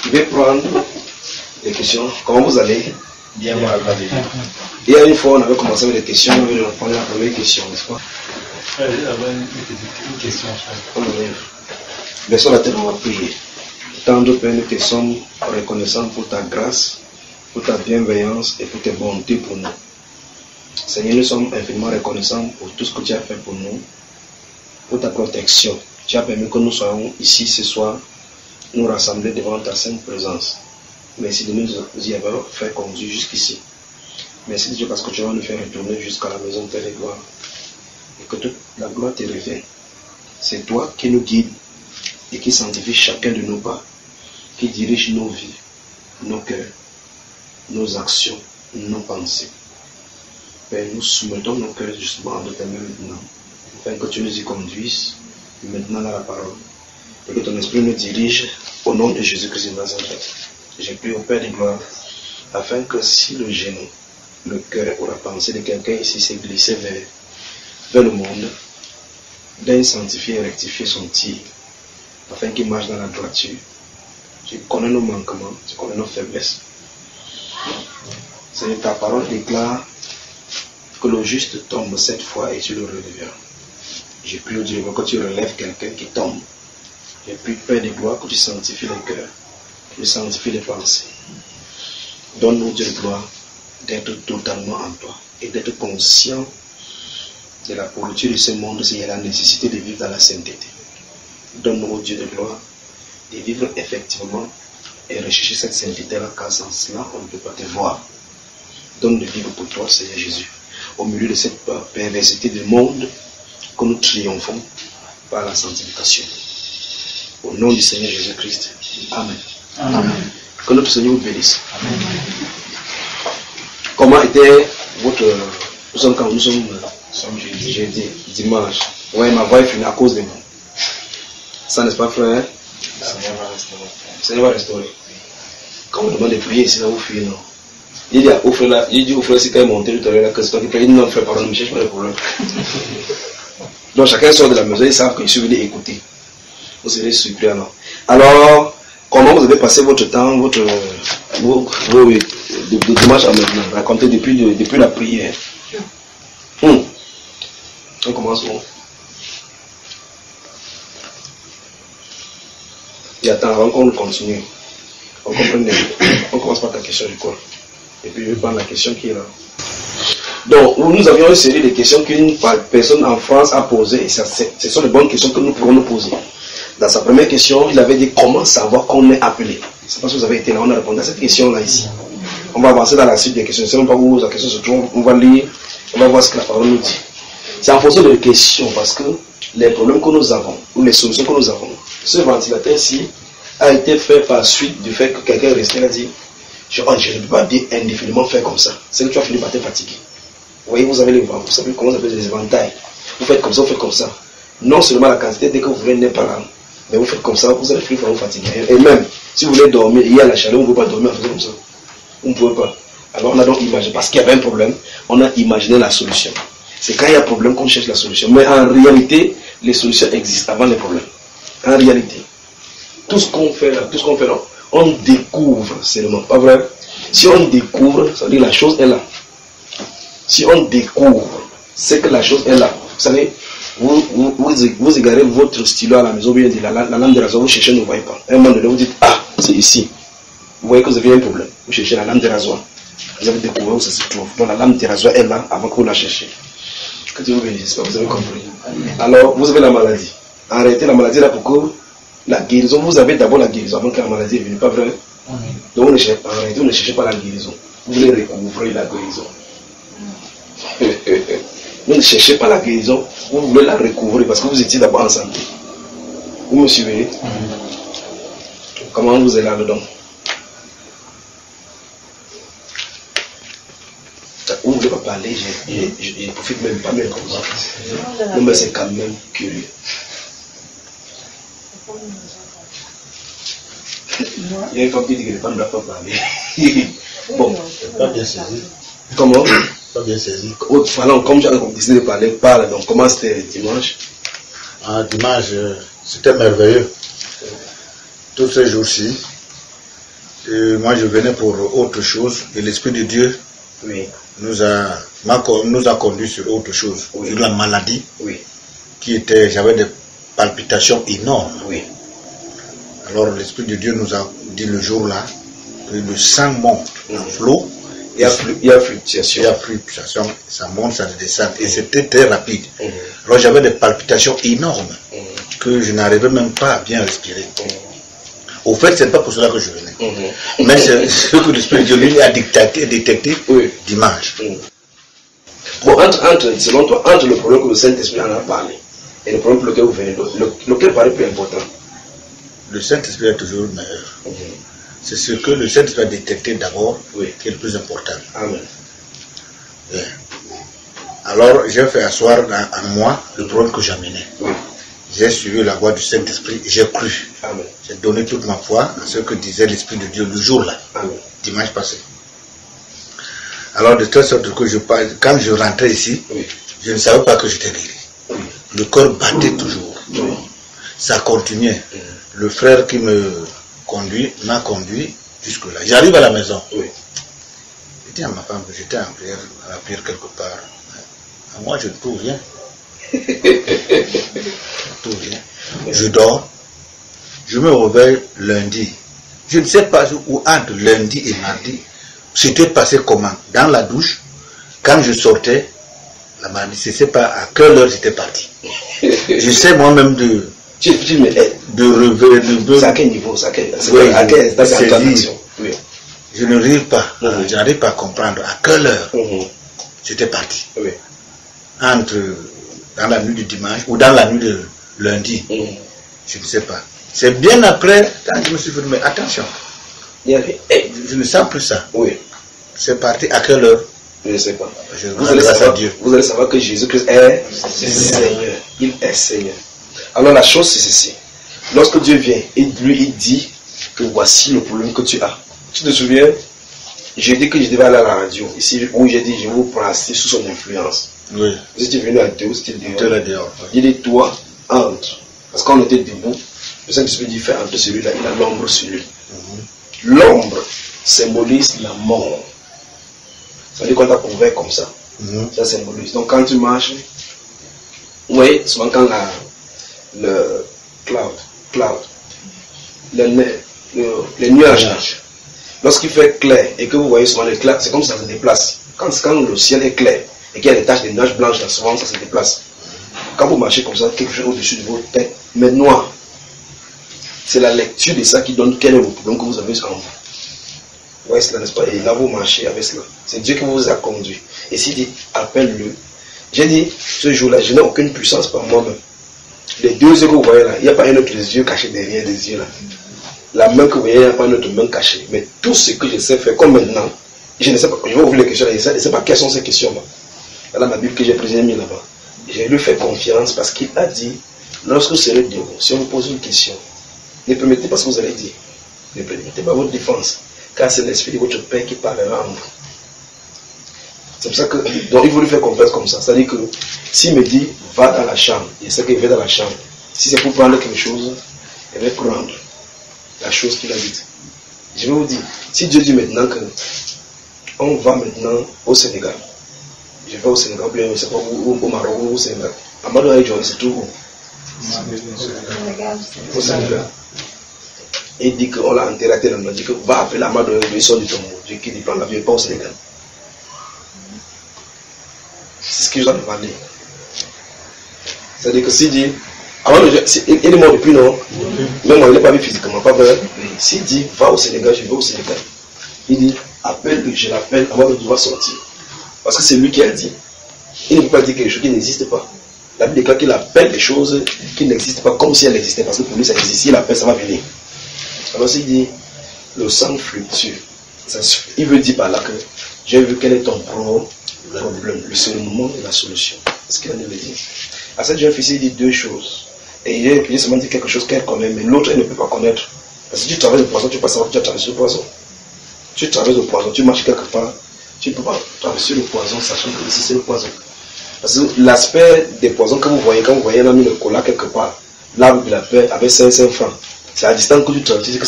Je vais prendre les questions. Comment vous allez? Bien, moi, il y a une fois, on avait commencé avec les questions, on va prendre la première question, n'est-ce pas? Une question. On lève. Baissons la tête, on va prier. Tendre, Père, nous te sommes reconnaissants pour ta grâce, pour ta bienveillance et pour tes bontés pour nous. Seigneur, nous sommes infiniment reconnaissants pour tout ce que tu as fait pour nous, pour ta protection. Tu as permis que nous soyons ici ce soir, nous rassembler devant ta sainte présence. Merci de nous y avoir fait conduire jusqu'ici. Merci Dieu parce que tu vas nous faire retourner jusqu'à la maison de Père et gloire. Et que toute la gloire te revient. C'est toi qui nous guides et qui sanctifie chacun de nos pas, qui dirige nos vies, nos cœurs, nos actions, nos pensées. Père, nous soumettons nos cœurs justement à tes mains maintenant, afin que tu nous y conduises maintenant dans la parole, et que ton esprit nous dirige au nom de Jésus-Christ de Nazareth. J'ai prié au Père de gloire, afin que si le genou, le cœur ou la pensée de quelqu'un ici s'est glissé vers le monde, d'aller sanctifier et rectifier son tir, afin qu'il marche dans la droiture. Tu connais nos manquements, tu connais nos faiblesses. Seigneur, ta parole déclare que le juste tombe 7 fois et tu le relèveras. J'ai prié au Dieu que tu relèves quelqu'un qui tombe. J'ai prié, Père de gloire, que tu sanctifies le cœur, que tu sanctifies les pensées. Donne-nous, Dieu de gloire, d'être totalement en toi et d'être conscient de la pourriture de ce monde, s'il y a la nécessité de vivre dans la sainteté. Donne-nous, au Dieu de gloire, de vivre effectivement et rechercher cette sainteté-là, car sans cela, on ne peut pas te voir. Donne de vivre pour toi, Seigneur Jésus, au milieu de cette perversité du monde, que nous triomphons par la sanctification. Au nom du Seigneur Jésus-Christ. Amen. Amen. Que notre Seigneur vous bénisse. Amen. Comment était votre... Nous sommes quand nous sommes jeudi, dimanche. Ouais, ma voix est finie à cause de moi. Ça n'est-ce pas, frère? Le Seigneur va restaurer. Le Seigneur va restaurer. Quand on demande de prier ici, là, vous fuyez, non? Il dit au frère, si quand il est monté tout à l'heure, que c'est toi qui prie. Il dit non, frère, pardon, ne me cherche pas de problème. Donc chacun sort de la maison, ils savent que je suis venu écouter. Vous serez surpris alors. Alors, comment vous avez passé votre temps, de dimanche à maintenant? Racontez depuis la prière. On commence où? Et attends, avant qu'on continue, on commence par ta question du corps. Et puis je vais prendre la question qui est là. Donc, nous avions une série de questions qu'une personne en France a posées, et ce sont de bonnes questions que nous pouvons nous poser. Dans sa première question, il avait dit comment savoir qu'on est appelé. C'est parce que vous avez été là, on a répondu à cette question-là ici. On va avancer dans la suite des questions. Je ne sais même pas où la question se trouve, on va lire, on va voir ce que la parole nous dit. C'est en fonction des questions, parce que les problèmes que nous avons, ou les solutions que nous avons, ce ventilateur-ci a été fait par suite du fait que quelqu'un est resté là et dit je ne peux pas bien indéfiniment faire comme ça. C'est que tu as fini par te fatiguer. Vous voyez, vous savez comment ça fait les éventails. Vous faites comme ça, vous faites comme ça. Non seulement la quantité, dès que vous voulez n'est pas là, mais vous faites comme ça, vous allez finir par vous fatiguer. Et même, si vous voulez dormir, il y a la chaleur, vous ne pouvez pas dormir en faisant comme ça. Vous ne pouvez pas. Alors on a donc imaginé, parce qu'il y avait un problème, on a imaginé la solution. C'est quand il y a un problème qu'on cherche la solution. Mais en réalité, les solutions existent avant les problèmes. En réalité. Tout ce qu'on fait là, on découvre seulement. Pas vrai? Si on découvre, ça veut dire que la chose est là. Si on découvre, c'est que la chose est là. Vous savez, vous égarez votre stylo à la maison, bien dit, la lame de rasoir, vous cherchez, ne voyez pas. À un moment donné, vous dites, ah, c'est ici. Vous voyez que vous avez un problème. Vous cherchez la lame de rasoir. Vous avez découvert où ça se trouve. Donc la lame de rasoir est là avant que vous la cherchiez. Que Dieu vous bénisse, vous avez compris. Alors, vous avez la maladie. Arrêtez la maladie là pour que la guérison, vous avez d'abord la guérison avant que la maladie est venue, pas vrai? Donc vous ne cherchez pas la guérison. Vous voulez recouvrir la guérison. Vous ne cherchez pas la guérison, vous voulez la recouvrir parce que vous étiez d'abord en santé. Vous me suivez? Comment vous êtes là-dedans? Vous ne voulez pas parler, je profite même pas même comme ça. Non mais c'est quand même curieux. Il y a une femme qui dit que les femmes ne doivent pas parler. Bon. Pas bien saisi. Comment? Pas bien saisi. Voilà, comme j'avais décidé de parler, parle. Donc comment c'était dimanche? Un dimanche, c'était merveilleux. Tous ces jours-ci, moi je venais pour autre chose et l'Esprit de Dieu nous a conduits sur autre chose, sur la maladie qui était, j'avais des palpitations énormes. Alors l'Esprit de Dieu nous a dit le jour-là que le sang monte en flot. Il y a fluctuation, ça monte, ça descend, et c'était très rapide. Alors j'avais des palpitations énormes, que je n'arrivais même pas à bien respirer. Au fait, ce n'est pas pour cela que je venais. Mais c'est ce que l'Esprit de Dieu lui a détecté dimanche. Bon, selon toi, entre le problème que le Saint-Esprit en a parlé et le problème pour lequel vous venez, lequel paraît plus important? Le Saint-Esprit est toujours meilleur. C'est ce que le Saint-Esprit a détecté d'abord qui est le plus important. Amen. Bien. Alors, j'ai fait asseoir en moi le problème que j'amenais. J'ai suivi la voie du Saint-Esprit, j'ai cru. Amen. J'ai donné toute ma foi à ce que disait l'Esprit de Dieu le jour-là, dimanche passé. Alors, de telle sorte que quand je rentrais ici, je ne savais pas que j'étais guéri. Le corps battait toujours. Ça continuait. Le frère qui m'a conduit jusque-là. J'arrive à la maison. Je dis à ma femme que j'étais en prière, à la prière quelque part. Moi, je ne trouve rien. Je dors. Je me réveille lundi. Je ne sais pas où entre lundi et mardi. C'était passé comment? Dans la douche, quand je sortais, la maladie, je ne sais pas à quelle heure j'étais parti. Je sais moi-même de c'est à quel niveau? Je ne n'arrive pas. Je n'arrive pas à comprendre à quelle heure j'étais parti. Dans la nuit du dimanche ou dans la nuit de lundi. Je ne sais pas. C'est bien après, quand je me suis dit, mais attention. Je ne sens plus ça. C'est parti à quelle heure? Je ne sais pas. Vous allez savoir que Jésus-Christ est Seigneur. Il est Seigneur. Alors la chose c'est ceci. Lorsque Dieu vient, il dit que voici le problème que tu as. Tu te souviens? J'ai dit que je devais aller à la radio. Ici, où j'ai dit je vous placer sous son influence. Vous étiez venu à deux, vous étiez dehors. Il dit toi, entre. Parce qu'on était debout. Le Saint-Esprit dit fais entre celui-là, il a l'ombre sur lui. L'ombre symbolise la mort. Ça veut dire qu'on t'a couvert comme ça. Ça symbolise. Donc quand tu marches, vous voyez, souvent quand le les nuages, lorsqu'il fait clair et que vous voyez souvent les clairs, c'est comme ça se déplace. Quand le ciel est clair et qu'il y a des taches de nuages blanches, là, souvent ça se déplace. Quand vous marchez comme ça, quelque chose au-dessus de votre tête, mais noir. C'est la lecture de ça qui donne quel est le problème que vous avez en vous. Vous voyez cela, n'est-ce pas? Et là, vous marchez avec cela. C'est Dieu qui vous a conduit. Et s'il dit, appelle-le. J'ai dit, ce jour-là, je n'ai aucune puissance par moi-même. Les deux yeux que vous voyez là, il n'y a pas un autre yeux caché derrière les yeux là. La main que vous voyez, il n'y a pas une autre main cachée. Mais tout ce que je sais faire, comme maintenant, je ne sais pas, je vais ouvrir les questions là, je ne sais pas quelles sont ces questions-là. Voilà ma Bible que j'ai prise et mis là-bas. J'ai lui fait confiance parce qu'il a dit, lorsque vous serez debout, si on vous pose une question, ne permettez pas ce que vous allez dire. Ne permettez pas votre défense. Car c'est l'esprit de votre Père qui parlera en vous. C'est pour ça que, donc il faut lui faire confiance comme ça. C'est-à-dire que, s'il me dit, va dans la chambre, il sait qu'il va dans la chambre. Si c'est pour prendre quelque chose, il va prendre la chose qu'il a dite. Je vais vous dire, si Dieu dit maintenant que, on va maintenant au Sénégal. Je vais au Sénégal, ou bien, je ne sais pas, au Maroc ou au Sénégal. Amadou Aïdjo, c'est tout où? Au Sénégal. Il dit qu'on l'a enterré à tel endroit. Il dit que va appeler Amadou Aïdjo, il sort du tombeau. Dieu qui dit prend l'avion, pas au Sénégal. C'est ce qu'il nous a demandé. C'est-à-dire que s'il dit, il est mort depuis, non? Même moi, il n'est pas vu physiquement, pas vrai. S'il dit, va au Sénégal, je vais au Sénégal. Il dit, appelle, je l'appelle, avant de devoir sortir. Parce que c'est lui qui a dit. Il ne peut pas dire quelque chose qui n'existe pas. La Bible déclare qu'il appelle des choses qui n'existent pas comme si elles existaient. Parce que pour lui, ça existe. S'il appelle, ça va venir. Alors s'il dit, le sang fluctue, il veut dire par là que j'ai vu quel est ton problème, le seulement et la solution. C'est ce qu'il a dit. À cette jeune fille, il dit deux choses. Et il a seulement dit quelque chose qu'elle connaît, mais l'autre, elle ne peut pas connaître. Parce que si tu traverses le poison, tu ne peux pas savoir que tu as traversé le poison. Tu traverses le poison, tu marches quelque part, tu ne peux pas traverser le poison sachant que ici c'est le poison. Parce que l'aspect des poisons que vous voyez, quand vous voyez un ami le cola quelque part, l'arbre de la paix avec 500 francs, c'est à distance que tu travailles.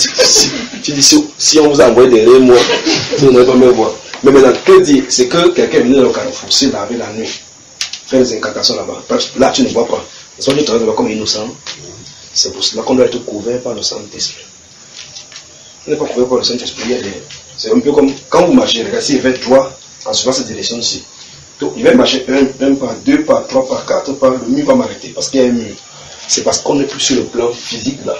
Tu dis si on vous a envoyé des remords, vous n'allez pas me voir. Mais maintenant, que dire? C'est que quelqu'un est venu dans le carrefour, s'il laver la nuit, faire des incantations là-bas. Là, tu ne vois pas. Soit tu travailles comme innocent. C'est pour cela qu'on doit être couvert par le Saint-Esprit. On n'est pas couvert par le Saint-Esprit. C'est un peu comme quand vous marchez, regardez, s'il va droit en suivant cette direction-ci. Il va marcher un pas, deux pas, trois pas, quatre pas, le mur va m'arrêter parce qu'il y a un mur. C'est parce qu'on n'est plus sur le plan physique là.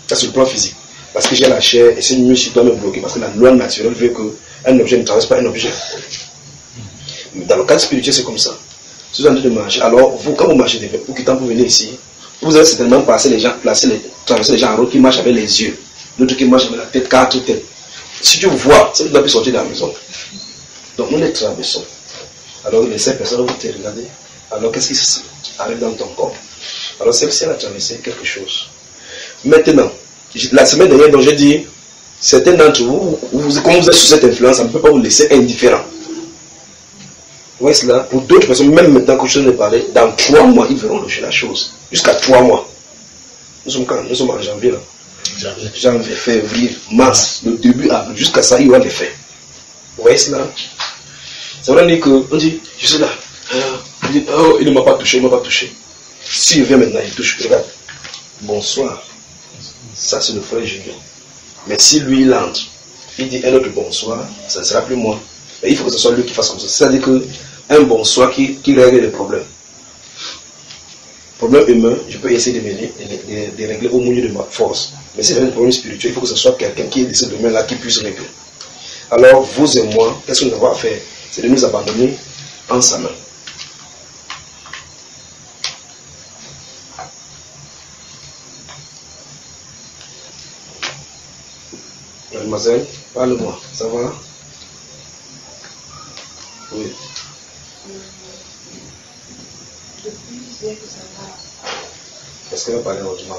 C'est sur le plan physique. Parce que j'ai la chair et ce mur sur doit me bloquer. Parce que la loi naturelle veut qu'un objet ne traverse pas un objet. Mais dans le cadre spirituel, c'est comme ça. Si vous êtes en train de marcher, alors vous, quand vous marchez, vous quittant pour venir ici, vous allez certainement traverser les gens en route qui marchent avec les yeux, d'autres qui marchent avec la tête, quatre têtes. Si tu vois, ça ne doit plus sortir de la maison. Donc nous les traversons. Alors les 5 personnes vont te regarder. Alors qu'est-ce qui arrive dans ton corps? Alors c'est elle a traversé quelque chose. Maintenant, la semaine dernière, dont j'ai dit, certains d'entre vous, comme vous êtes sous cette influence, ça ne peut pas vous laisser indifférent. Vous voyez cela? Pour d'autres personnes, même maintenant que je ne parler, dans 3 mois, ils verront la chose. Jusqu'à 3 mois. Nous sommes quand? Nous sommes en janvier là. Janvier, février, mars, le début avril, jusqu'à ça, il y aura des faits. Vous voyez cela? Ça veut dire qu'on dit, je suis là. Oh, il ne m'a pas touché, il ne m'a pas touché. S'il vient maintenant, il touche, regarde. Bonsoir. Ça, c'est le frère Julien. Mais si lui, il entre, il dit un autre bonsoir, ça ne sera plus moi. Mais il faut que ce soit lui qui fasse comme ça. C'est-à-dire qu'un bonsoir qui règle les problèmes. Problème humain, je peux essayer de régler au milieu de ma force. Mais si c'est un problème spirituel, il faut que ce soit quelqu'un qui est de ce domaine-là qui puisse régler. Alors, vous et moi, qu'est-ce que nous avons à faire? C'est de nous abandonner en sa main. Mademoiselle, parle-moi, ça va? Oui. Depuis hier que ça va. Est-ce qu'elle va parler autrement?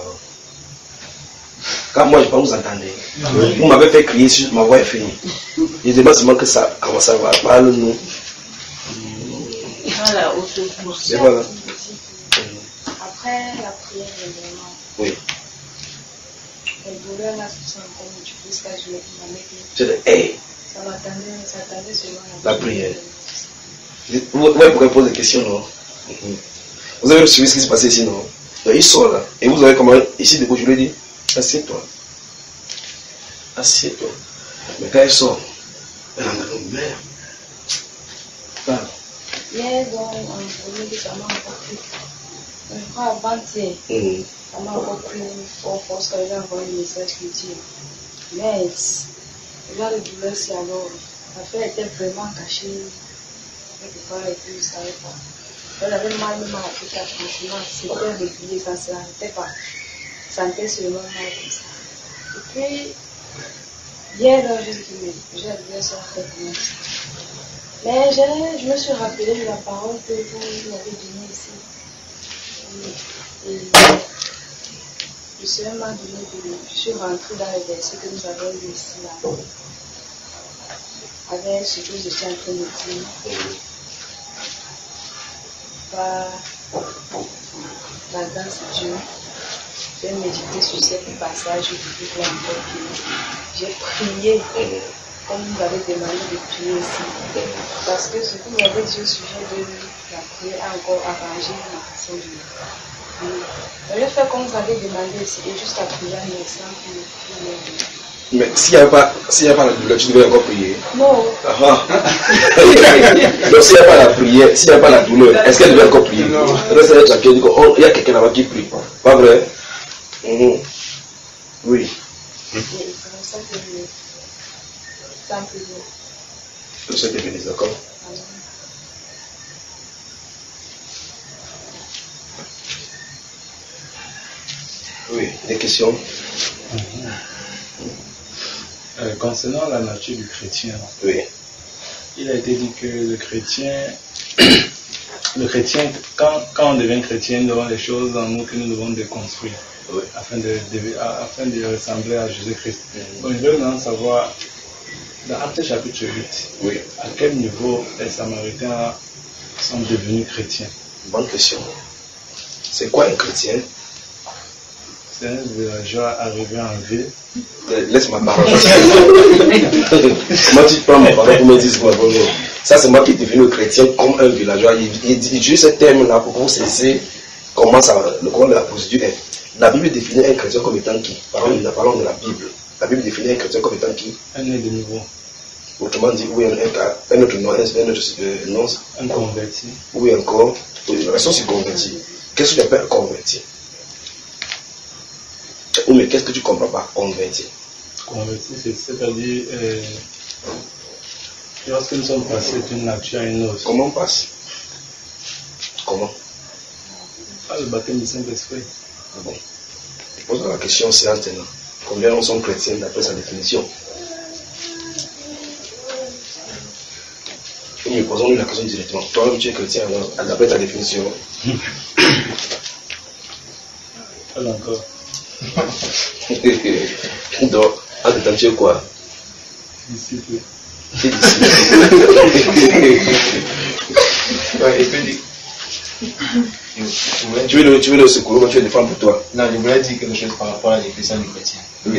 Quand moi je ne pas vous entendre, vous m'avez fait crier sur ma voix est finie. Je demande seulement que ça, comment ça va? Parle-nous. Voilà, Et voilà. Après la prière, évidemment. Oui. Le douleur là, c'est un peu jusqu'à jouer. C'est de hey. Ça m'attendait seulement La prière. Vous pouvez poser des questions, non? Vous avez suivi ce qui s'est passé ici, non? Donc, il sort là. Et vous avez comment, ici, debout, je lui ai dit, assieds-toi. Assieds-toi. Mais quand il sort, elle en a une mère. Parle. Hier, donc, on voulait que ça m'a encore pris. Je crois avant-hier, ça m'a encore pris fort force quand il a envoyé un message qui dit, mais là, le douleur, c'est alors, l'affaire était vraiment cachée quelque part et puis je ne savais pas. Elle avait mal même à l'appliquer, franchement, c'était régulier, ça ne s'arrêtait pas. Ça sentait seulement mal comme ça. Et puis, hier, j'ai dit, j'ai oublié ça en fait. Mais je me suis rappelé de la parole que vous m'avez donnée ici. Et le Seigneur m'a donné je suis rentrée dans les versets que nous avons lu ici, là. Avec ce que je suis en train de dire. Par la grâce de Dieu, j'ai médité sur ce passage du livre encore que j'ai prié comme vous avez demandé de prier ici. Parce que ce que vous avez dit au sujet de la prière a encore arrangé ma façon de prier. Je fais comme vous avez demandé ici et juste la prière me semble que mais s'il n'y a pas la douleur, tu devrais encore prier. non. Donc s'il n'y a pas la prière, s'il n'y a pas la douleur, est-ce qu'elle devrait encore prier? Non. Il y a quelqu'un là-bas qui prie. Pas vrai? Oui. C'est comme ça que ça me plaît. Je sais que tu es d'accord. Oui, des questions? Concernant la nature du chrétien, oui. Il a été dit que le chrétien, quand on devient chrétien, nous avons des choses en nous que nous devons déconstruire, oui, afin de ressembler à Jésus-Christ. Donc je veux maintenant savoir, dans Actes chapitre 8, oui, à quel niveau les Samaritains sont devenus chrétiens? Bonne question. C'est quoi un chrétien? C'est un villageois arrivé en ville. Laisse ma parole. Moi, tu prends ma parole pour me dire quoi. Ça, c'est moi qui est devenu chrétien comme un villageois. Il dit juste ce terme-là pour que vous saisiez comment la procédure est. La Bible définit un chrétien comme étant qui? Parlons de la Bible. La Bible définit un chrétien comme étant qui? Un né de nouveau. Autrement dit, oui, un autre nom, Un converti. Oui, encore. La question c'est converti. Qu'est-ce que tu appelles converti? Ou mais qu'est-ce que tu comprends par converti? Converti, c'est-à-dire lorsque nous sommes passés d'une nature à une autre. Comment on passe? Comment? Par le baptême du Saint-Esprit. Bon. Pose la question, c'est maintenant. Combien nous sommes chrétiens d'après sa définition? Mais posons-lui la question directement. Toi-même, tu es chrétien d'après ta définition? Pas encore. Donc, en temps, tu es quoi? Disciple. Tu es disciple. Tu veux le secours, mais tu veux le défendre pour toi? Non, je voulais dire quelque chose par rapport à la définition du chrétien. Je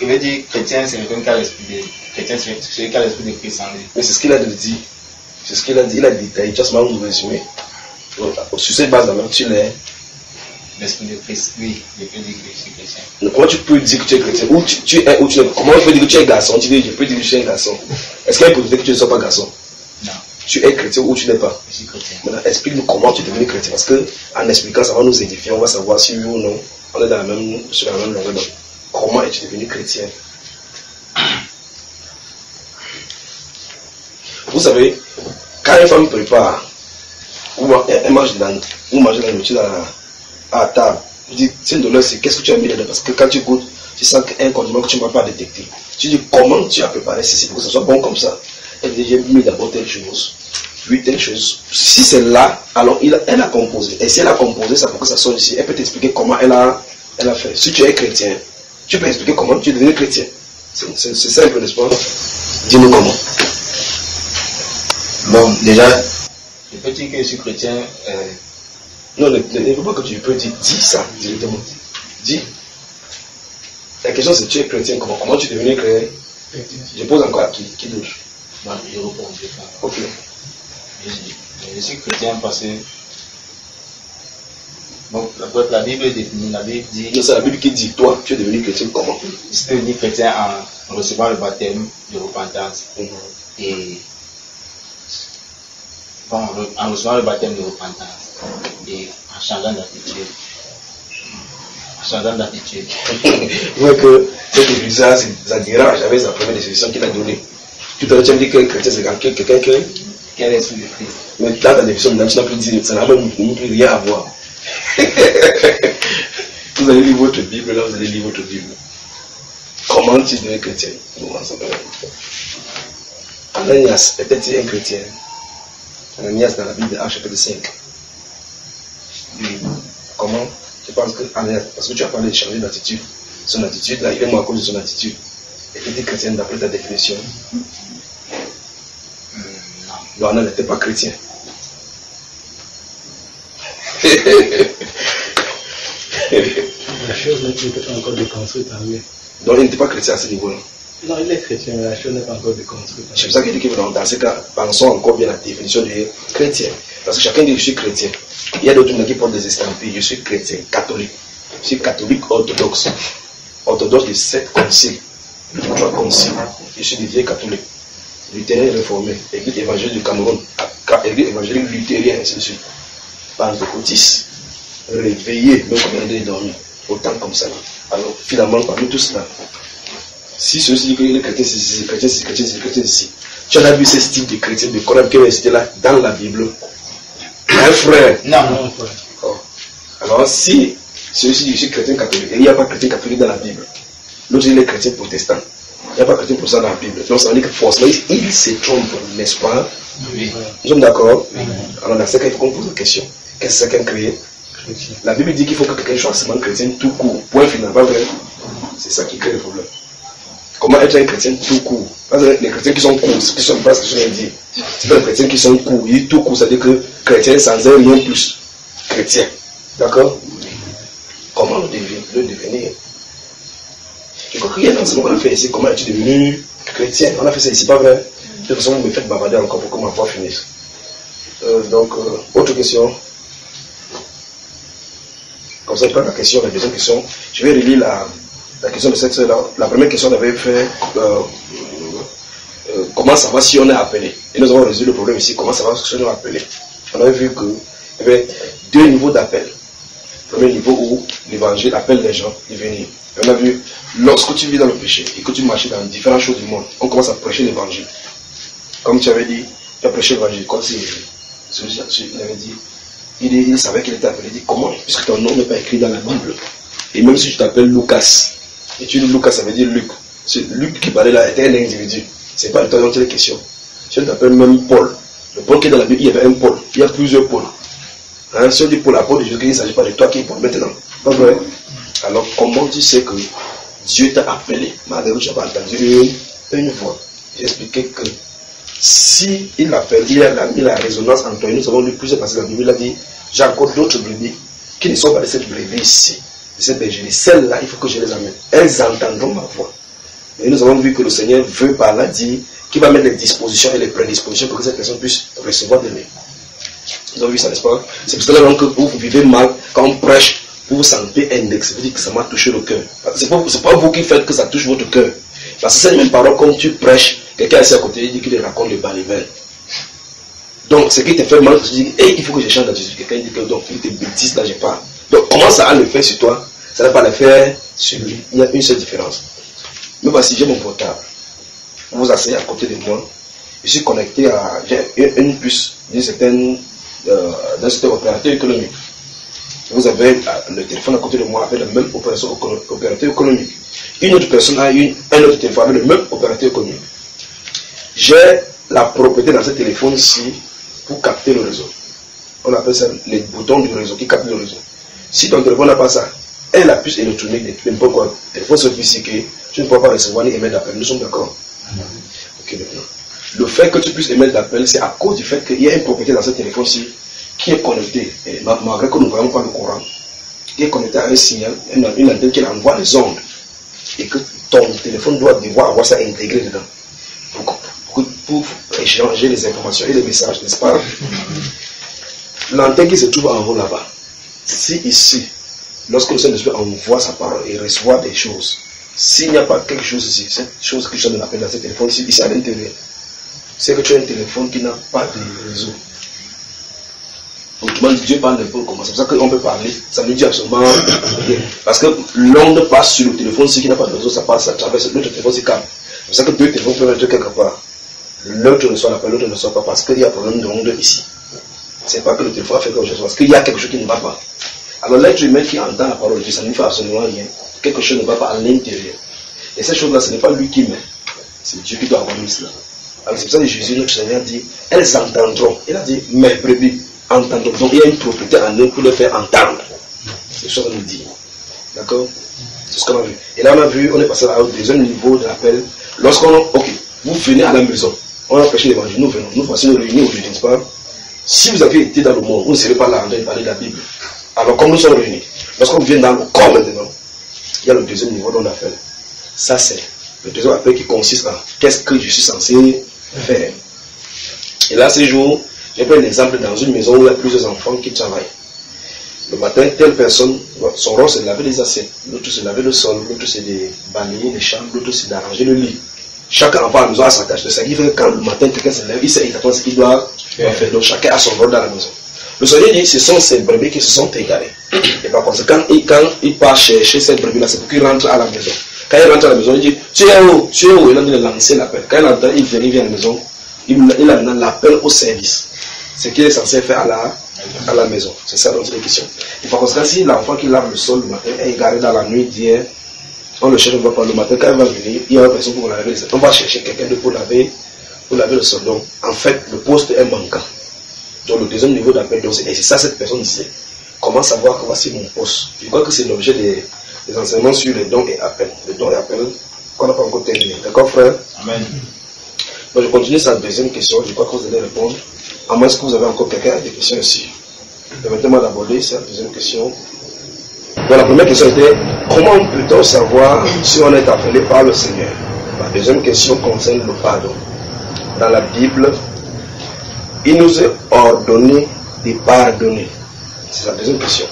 veux dire chrétien, c'est quelqu'un qui a l'esprit de chrétien, c'est celui qui a l'esprit de Christ en lui. Mais c'est ce qu'il a dit. C'est ce qu'il a dit. Il a détaillé. Tu as seulement nous résumer. Sur cette base-là, tu l'es. L'esprit de Christ, oui, je peux dire que je suis chrétien. Comment tu peux dire que tu es chrétien? Ou tu es ou tu es. Comment tu peux dire que tu es garçon? Tu dis, je peux dire que je suis un garçon. Est-ce qu'il y a une possibilité que tu ne sois pas garçon? Non. Tu es chrétien ou tu n'es pas? Je suis chrétien. Maintenant, explique-nous comment tu es devenu chrétien. Parce que en expliquant, ça va nous édifier. On va savoir si oui ou non on est sur la même longueur. Donc, comment es-tu devenu chrétien? Vous savez, quand une femme prépare, ou elle mange la nourriture à table, vous dites, c'est une douleur, c'est qu'est-ce que tu as mis dedans? Parce que quand tu goûtes, tu sens qu'il y a un condiment que tu ne vas pas détecter. Tu dis, comment tu as préparé ceci pour que ce soit bon comme ça? Elle dit, j'ai mis d'abord telle chose, puis telle chose. Si c'est là, alors elle a composé. Et si elle a composé ça pour que ça sorte ici, elle peut t'expliquer comment elle a fait. Si tu es chrétien, tu peux expliquer comment tu es devenu chrétien. C'est simple, n'est-ce pas? Dis-nous comment. Bon, déjà, je peux dire que je suis chrétien. Non, ne faut pas que tu peux dire, dis ça directement. Dis. La question c'est, tu es chrétien comment? Comment tu es devenu chrétien? Je pose encore à qui d'autre? Bon, je réponds, je parle. Ok. Je suis chrétien parce que bon, la Bible définit, la Bible dit. Non, c'est la Bible qui dit, toi, tu es devenu chrétien comment? Je suis devenu chrétien en recevant le baptême de repentance. Et bon, en recevant le baptême de repentance et en changeant d'attitude. Vous voyez que ça dérange avec sa première définition qu'il a donnée. Tout à l'heure, tu as dit que le chrétien c'est quelqu'un qui a l'esprit de Christ. Mais dans ta définition, tu n'as plus dit, ça n'a même plus rien à voir. Vous allez lire votre Bible, là, vous allez lire votre Bible. Comment tu deviens chrétien? Ananias était-il un chrétien? Ananias dans la Bible, Actes chapitre 5. Comment? Je pense que Ananias, parce que tu as parlé de changer d'attitude. Son attitude, là, il est mort à cause de son attitude. Était-il chrétien d'après ta définition? Non. Ananias n'était pas chrétien. La chose n'est pas encore déconstruite en lui. Donc il n'était pas chrétien à ce niveau-là. Non, il est chrétien, mais la chose n'est pas encore déconstruite. C'est pour ça qu'il dit que dans ce cas, pensons encore bien à la définition de chrétien. Parce que chacun dit que je suis chrétien. Il y a d'autres qui portent des estampilles. Je suis chrétien, catholique. Je suis catholique orthodoxe. Orthodoxe de 7 conciles. 3 conciles. Je suis dédié catholique. Luthérien réformé. Église évangélique du Cameroun. Église évangélique luthérien, ainsi de suite. Pentecôtiste. Réveillé, même comme il a dormi. Autant comme ça. Alors, finalement, parmi tout cela, si ceux-ci disent que les chrétiens, c'est chrétien, c'est chrétien, c'est chrétien, ici. Tu as vu ce style de chrétien de Coran qui est resté là dans la Bible. Un frère. Non, frère. Oh. Alors, si ceux-ci disent que je suis chrétien catholique, et il n'y a pas chrétien catholique dans la Bible, l'autre dit les chrétiens protestants. Il n'y a pas chrétien protestant dans la Bible. Donc, ça veut dire que forcément, il se trompe, n'est-ce pas? oui. Nous sommes d'accord? Oui. Alors, dans ce cas, il faut qu'on pose la question. Qu'est-ce que c'est qu'un chrétien? La Bible dit qu'il faut que quelqu'un soit seulement chrétien tout court. Point final, pas vrai? C'est ça qui crée le problème. comment être un chrétien tout court. Parce que les chrétiens qui sont courts, qui sont pas ce que je viens de dire. C'est pas les chrétiens qui sont courts. Il dit tout court, c'est-à-dire que chrétien sans rien plus. Chrétien. D'accord? Comment le devenir? Je crois qu'il y a un enseignement qu'on a fait ici. Comment es-tu devenu chrétien? On a fait ça ici, pas vrai? De toute façon, vous me faites bavarder encore pour que ma voix finisse. Autre question. Comme ça, je prends la question, la deuxième question. Je vais relire la question de cette sœur-là. La première question, on avait fait comment ça va si on est appelé. Et nous avons résolu le problème ici. Comment ça va si on est appelé? On avait vu qu'il y avait deux niveaux d'appel. Le premier niveau où l'évangile appelle les gens à venir. Et on a vu, lorsque tu vis dans le péché et que tu marches dans différentes choses du monde, on commence à prêcher l'évangile. Comme tu avais dit, tu as prêché l'évangile. Comme si il avait dit, il savait qu'il était appelé. Il dit, comment? Puisque ton nom n'est pas écrit dans la Bible. Et même si tu t'appelles Lucas, et tu dis Lucas, ça veut dire Luc. C'est Luc qui parlait là, était un individu. C'est pas le temps dont il est question. Si on t'appelle même Paul, le Paul qui est dans la Bible, il y avait un Paul. Il y a plusieurs Pauls. Hein, si on dit Paul, l'apôtre de Jésus, il ne s'agit pas de toi qui est Paul maintenant. Pas vrai? Alors, comment tu sais que Dieu t'a appelé, malgré que tu n'as pas entendu une voix? J'ai expliqué que si il appelle, il a mis la résonance entre nous. Nous avons lu plusieurs passages de la Bible. Il a dit, j'ai encore d'autres brebis qui ne sont pas de cette brebis ici, de cette bergerie. Celles-là, il faut que je les amène. Elles entendront ma voix. Et nous avons vu que le Seigneur veut par là dire qu'il va mettre les dispositions et les prédispositions pour que cette personne puisse recevoir de lui. Vous avez vu ça, n'est-ce pas? C'est pour cela que vous vivez mal quand on prêche, vous vous sentez indexé. Vous dites que ça m'a touché le cœur. C'est pas vous qui faites que ça touche votre cœur. Parce que c'est même parole, comme tu prêches, quelqu'un assis à côté, il dit qu'il raconte le balivin. Donc, ce qui te fait mal, tu dis, hey, il faut que je change d'attitude. Quelqu'un dit que donc, il te bêtise, là, j'ai pas. Donc, comment ça a le fait sur toi? Ça n'a pas le faire sur lui. Il y a une seule différence. Mais voici, j'ai mon portable. Vous vous asseyez à côté de moi. Je suis connecté à une puce d'un certain opérateur économique. Vous avez le téléphone à côté de moi avec le même opérateur économique. Une autre personne a un autre téléphone avec le même opérateur économique. J'ai la propriété dans ce téléphone-ci pour capter le réseau. On appelle ça les boutons du réseau qui captent le réseau. Si ton téléphone n'a pas ça, et la puce électronique de n'importe quoi, téléphone sophistiqué, tu ne peux pas recevoir ni émettre d'appel. Nous sommes d'accord? Ok, maintenant. Le fait que tu puisses émettre d'appel, c'est à cause du fait qu'il y a une propriété dans ce téléphone-ci qui est connectée, et malgré que nous ne voyons pas le courant, qui est connecté à un signal, une antenne qui envoie les ondes, et que ton téléphone doit devoir avoir ça intégré dedans, pour échanger les informations et les messages, n'est-ce pas? L'antenne qui se trouve en haut là-bas, si ici, lorsque le Saint-Esprit envoie sa parole et reçoit des choses, s'il n'y a pas quelque chose ici, cette chose que je donne l'appel dans ce téléphone ici à l'intérieur, c'est que tu as un téléphone qui n'a pas de réseau. Autrement dit, Dieu parle un peu comment. C'est pour ça qu'on peut parler. Ça nous dit absolument rien. Parce que l'onde passe sur le téléphone, ce qui n'a pas de réseau, ça passe à travers l'autre téléphone, c'est calme. C'est pour ça que deux téléphones peuvent être quelque part. L'autre reçoit l'appel, l'autre ne reçoit pas parce qu'il y a un problème de onde ici. C'est pas que le téléphone a fait quelque chose, parce qu'il y a quelque chose qui ne va pas. Alors l'être humain qui entend la parole de Dieu, ça ne fait absolument rien. Quelque chose ne va pas à l'intérieur. Et cette chose-là, ce n'est pas lui qui met. C'est Dieu qui doit avoir mis cela. Alors c'est pour ça que Jésus, notre Seigneur, dit, elles entendront. Il a dit, mes brebis entendront. Donc il y a une propriété en eux pour les faire entendre. C'est ce qu'on nous dit. D'accord? C'est ce qu'on a vu. Et là on a vu, on est passé au deuxième niveau de l'appel. Ok, vous venez à la maison. On a prêché l'évangile, nous venons. Nous voici nous réunis aujourd'hui, n'est-ce pas? Si vous aviez été dans le monde, vous ne serez pas là en train de parler de la Bible. Alors comme nous sommes réunis, lorsqu'on vient dans le corps maintenant, il y a le deuxième niveau dont on appelle. Ça c'est le deuxième appel qui consiste en qu'est-ce que je suis censé faire. Et là, ces jours, j'ai pris un exemple dans une maison où il y a plusieurs enfants qui travaillent. Le matin, telle personne, son rôle c'est de laver les assiettes, l'autre c'est de laver le sol, l'autre c'est de balayer les chambres, l'autre c'est d'arranger le lit. Chaque enfant à la maison a sa tâche. Ça qui fait que quand le matin quelqu'un se lève, il sait exactement ce qu'il doit faire. Donc chacun a son rôle dans la maison. Le Seigneur dit, ce sont ces brebis qui se sont égarés. Et par conséquent, quand il part chercher cette brebis-là, c'est pour qu'il rentre à la maison. Quand il rentre à la maison, il dit, tu es où? Tu es où? Il a dit de lancer l'appel. Quand il entend, il vient à la maison, il a donné l'appel au service. Ce qu'il est censé faire à la maison. C'est ça dont il est question. Et par conséquent, si l'enfant qui lave le sol le matin est égaré dans la nuit d'hier, on le cherche, on ne va pas le matin. Quand il va venir, il y a une personne pour laver les. On va chercher quelqu'un pour laver le sol. Donc, en fait, le poste est manquant. Donc, le deuxième niveau d'appel, et c'est ça cette personne ici. Comment savoir que voici mon poste? Je crois que c'est l'objet des enseignements sur les dons et appels. Les dons et appels, qu'on n'a pas encore terminé. D'accord, frère? Amen. Donc, je continue sa deuxième question. Je crois que vous allez répondre. À moins que vous avez encore quelqu'un avec des questions ici. Permettez-moi d'aborder cette deuxième question. Donc, la première question était comment peut-on savoir si on est appelé par le Seigneur? La deuxième question concerne le pardon. Dans la Bible, il nous est ordonné de pardonner. C'est la deuxième question.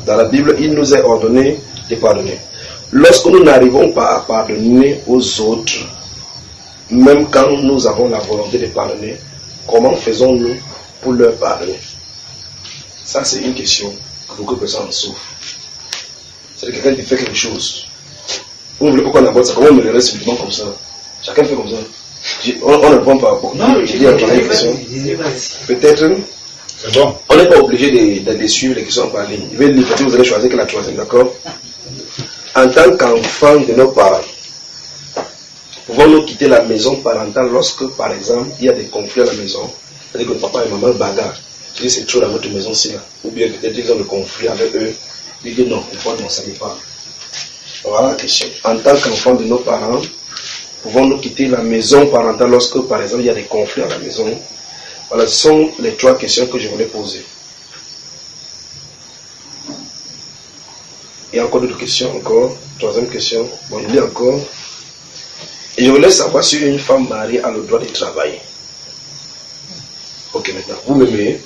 Dans la Bible, il nous est ordonné de pardonner. Lorsque nous n'arrivons pas à pardonner aux autres, même quand nous avons la volonté de pardonner, comment faisons-nous pour leur pardonner? Ça, c'est une question que beaucoup de personnes en souffrent. C'est quelqu'un qui fait quelque chose. Vous voulez pourquoi on aborde ça? Comment on me le reste subitement comme ça? Chacun fait comme ça. On ne répond pas. Non, je dis à la question. Peut-être. C'est bon. On n'est pas obligé de suivre les questions par ligne. Je vais lire, peut-être vous allez choisir que la troisième, d'accord? En tant qu'enfant de nos parents, pouvons-nous quitter la maison parentale lorsque, par exemple, il y a des conflits à la maison? C'est-à-dire que papa et maman bagarrent. Je dis c'est trop dans votre maison-ci là. Ou bien peut-être ils ont le conflit avec eux. Ils disent non, il faut ne s'en pas. Voilà la question. En tant qu'enfant de nos parents, pouvons-nous quitter la maison parentale lorsque, par exemple, il y a des conflits à la maison? Voilà, ce sont les trois questions que je voulais poser. Il y a encore d'autres questions, encore. Troisième question. Bon, il y a encore. Et je voulais savoir si une femme mariée a le droit de travailler. Ok, maintenant, vous m'aimez?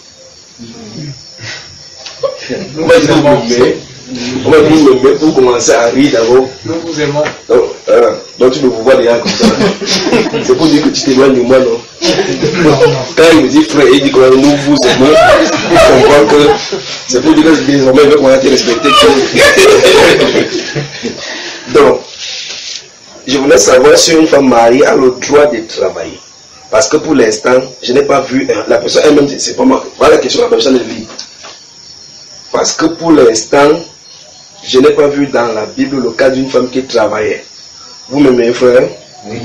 Vous m'aimez? Vous m'aimez pour commencer à rire d'abord. Nous vous aimons. Donc tu me vois déjà comme ça. C'est pour dire que tu t'éloignes de moi, non? Quand il me dit frère, il dit que nous vous aimons, je comprends que c'est pour dire que désormais il veut qu'on a été respecté. Donc, je voulais savoir si une femme mariée a le droit de travailler. Parce que pour l'instant, je n'ai pas vu, la personne elle-même, c'est pas moi. Voilà la question, la personne est libre. Parce que pour l'instant, je n'ai pas vu dans la Bible le cas d'une femme qui travaillait. Vous m'aimez, frère? Oui.